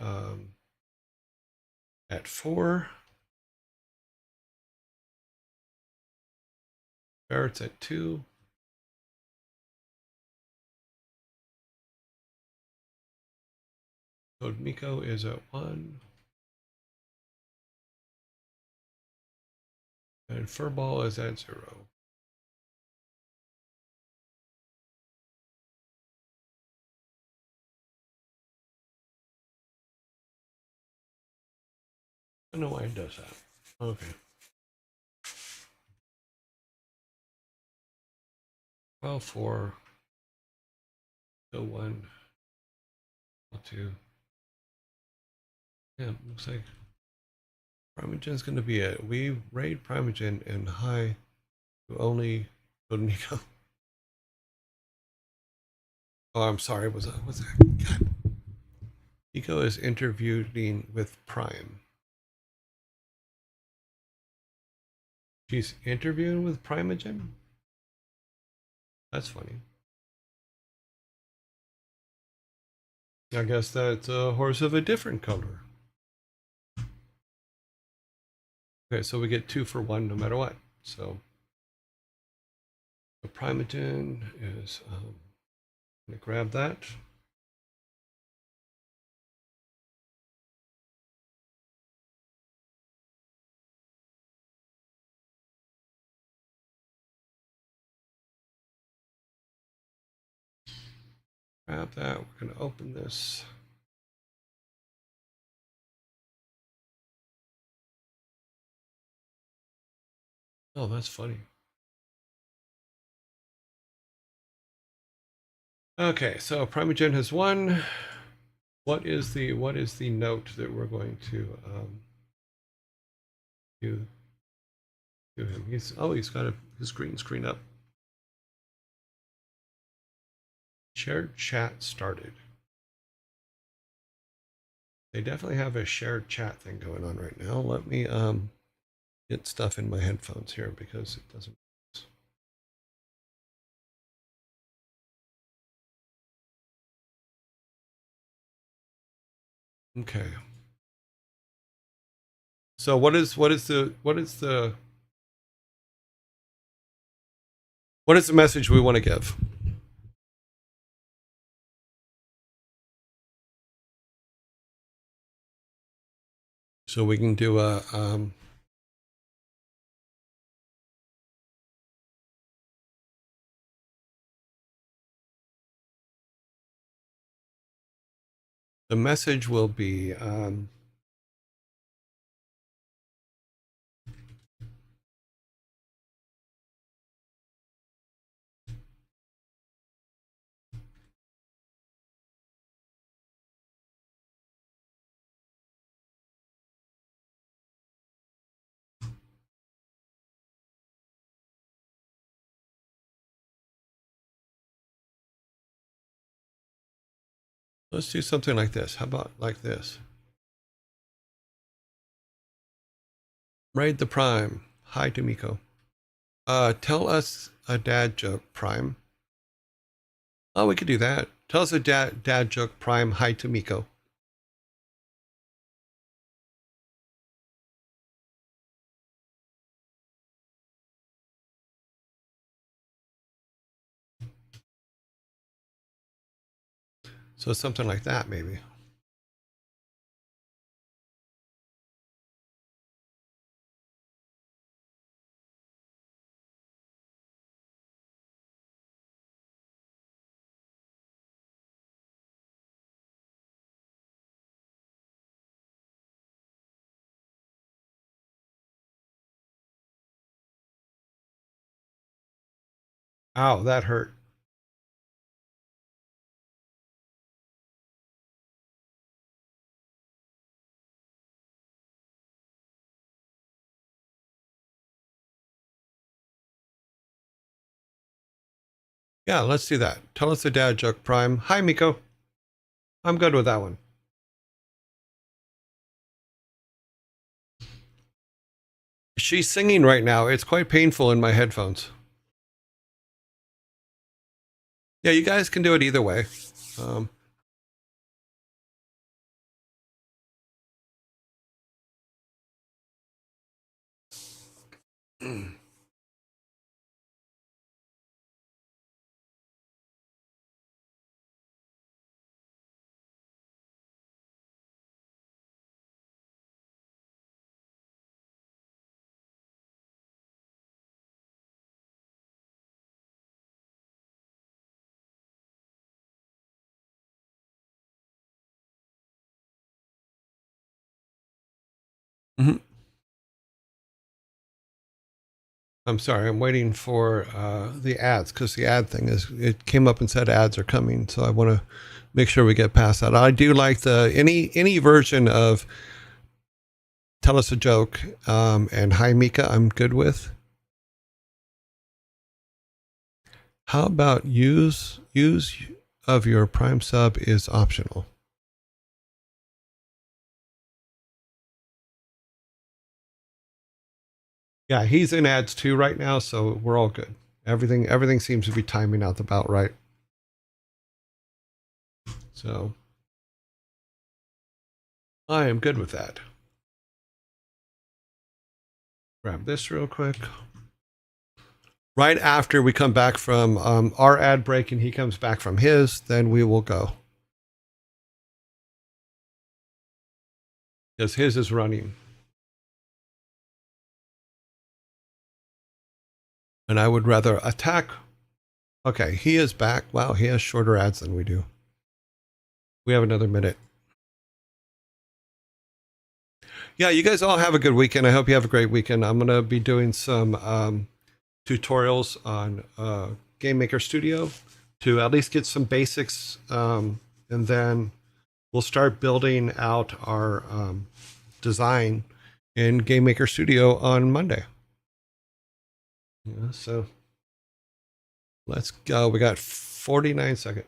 at 4. Barrett's at 2. Code Miko is at 1. And Furball is at 0. I don't know why it does that. Okay. 12, 4. 1. 2. Yeah, looks like Primogen's going to be it. We raid Primogen and high to only Code Miko. Oh, I'm sorry. What's that? God. Miko is interviewing with Prime. She's interviewing with Primogen? That's funny. I guess that's a horse of a different color. Okay, so we get 2 for 1 no matter what. So the Primogen is, I'm going to grab that. Grab that. We're going to open this. Oh, that's funny. Okay, so Primogen has won. What is the note that we're going to do to him? He's got his green screen up. Shared chat started. They definitely have a shared chat thing going on right now. Let me get stuff in my headphones here because it doesn't. Okay. So what is the message we want to give? So we can do a the message will be let's do something like this. How about like this? Raid the Prime. Hi to Miko. Tell us a dad joke, Prime. Oh, we could do that. Tell us a dad joke, Prime. Hi to Miko. So something like that, maybe. Ow, that hurt. Yeah, let's do that. Tell us a dad joke, Prime. Hi, Miko. I'm good with that one. She's singing right now. It's quite painful in my headphones. Yeah, you guys can do it either way. Mhm. I'm sorry. I'm waiting for the ads because the ad thing it came up and said ads are coming. So I want to make sure we get past that. I do like the any version of tell us a joke and hi Mika. I'm good with. How about use of your Prime sub is optional. Yeah, he's in ads too right now, so we're all good. Everything seems to be timing out about right. So I am good with that. Grab this real quick. Right after we come back from our ad break and he comes back from his, then we will go. Because his is running. And I would rather attack. Okay, he is back. Wow, he has shorter ads than we do. We have another minute. Yeah, you guys all have a good weekend. I hope you have a great weekend. I'm going to be doing some tutorials on Game Maker Studio to at least get some basics. And then we'll start building out our design in Game Maker Studio on Monday. Yeah, so let's go. We got 49 seconds.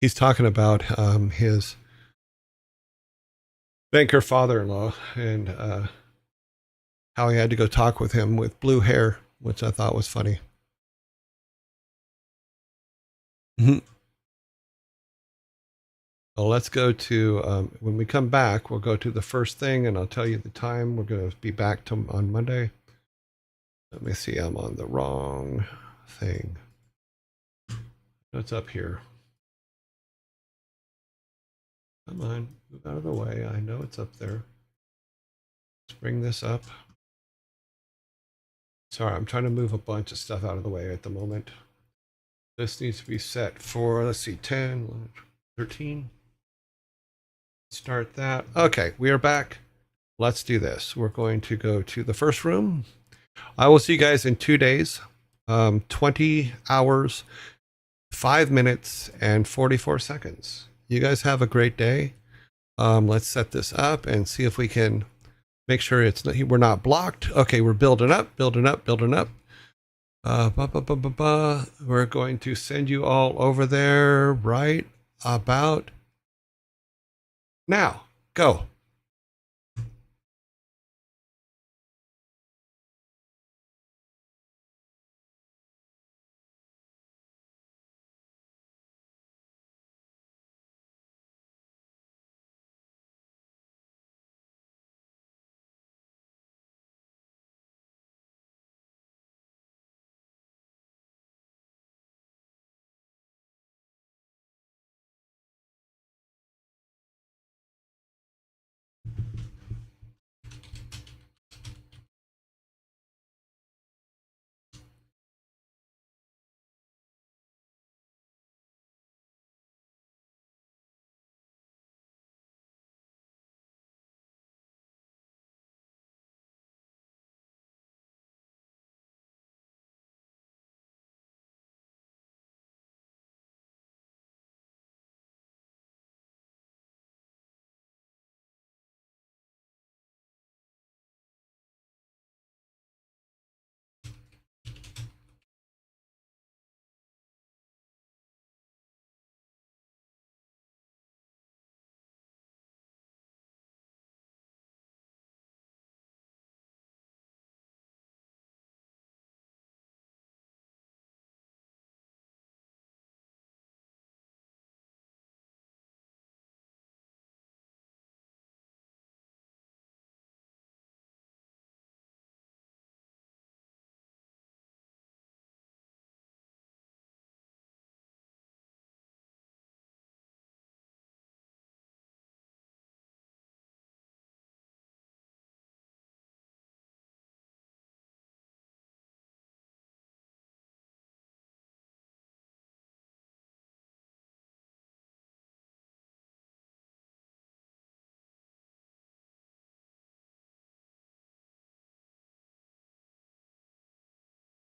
He's talking about his banker father-in-law and how he had to go talk with him with blue hair, which I thought was funny. Well, let's go to, when we come back, we'll go to the first thing and I'll tell you the time. We're going to be back on Monday. Let me see, I'm on the wrong thing. What's up here? Come on, move out of the way. I know it's up there. Let's bring this up. Sorry, I'm trying to move a bunch of stuff out of the way at the moment. This needs to be set for, let's see, 10, 13. Start that. Okay, we are back. Let's do this. We're going to go to the first room. I will see you guys in 2 days. 20 hours, 5 minutes, and 44 seconds. You guys have a great day. Let's set this up and see if we can make sure we're not blocked. Okay, we're building up. We're going to send you all over there right about now. Go.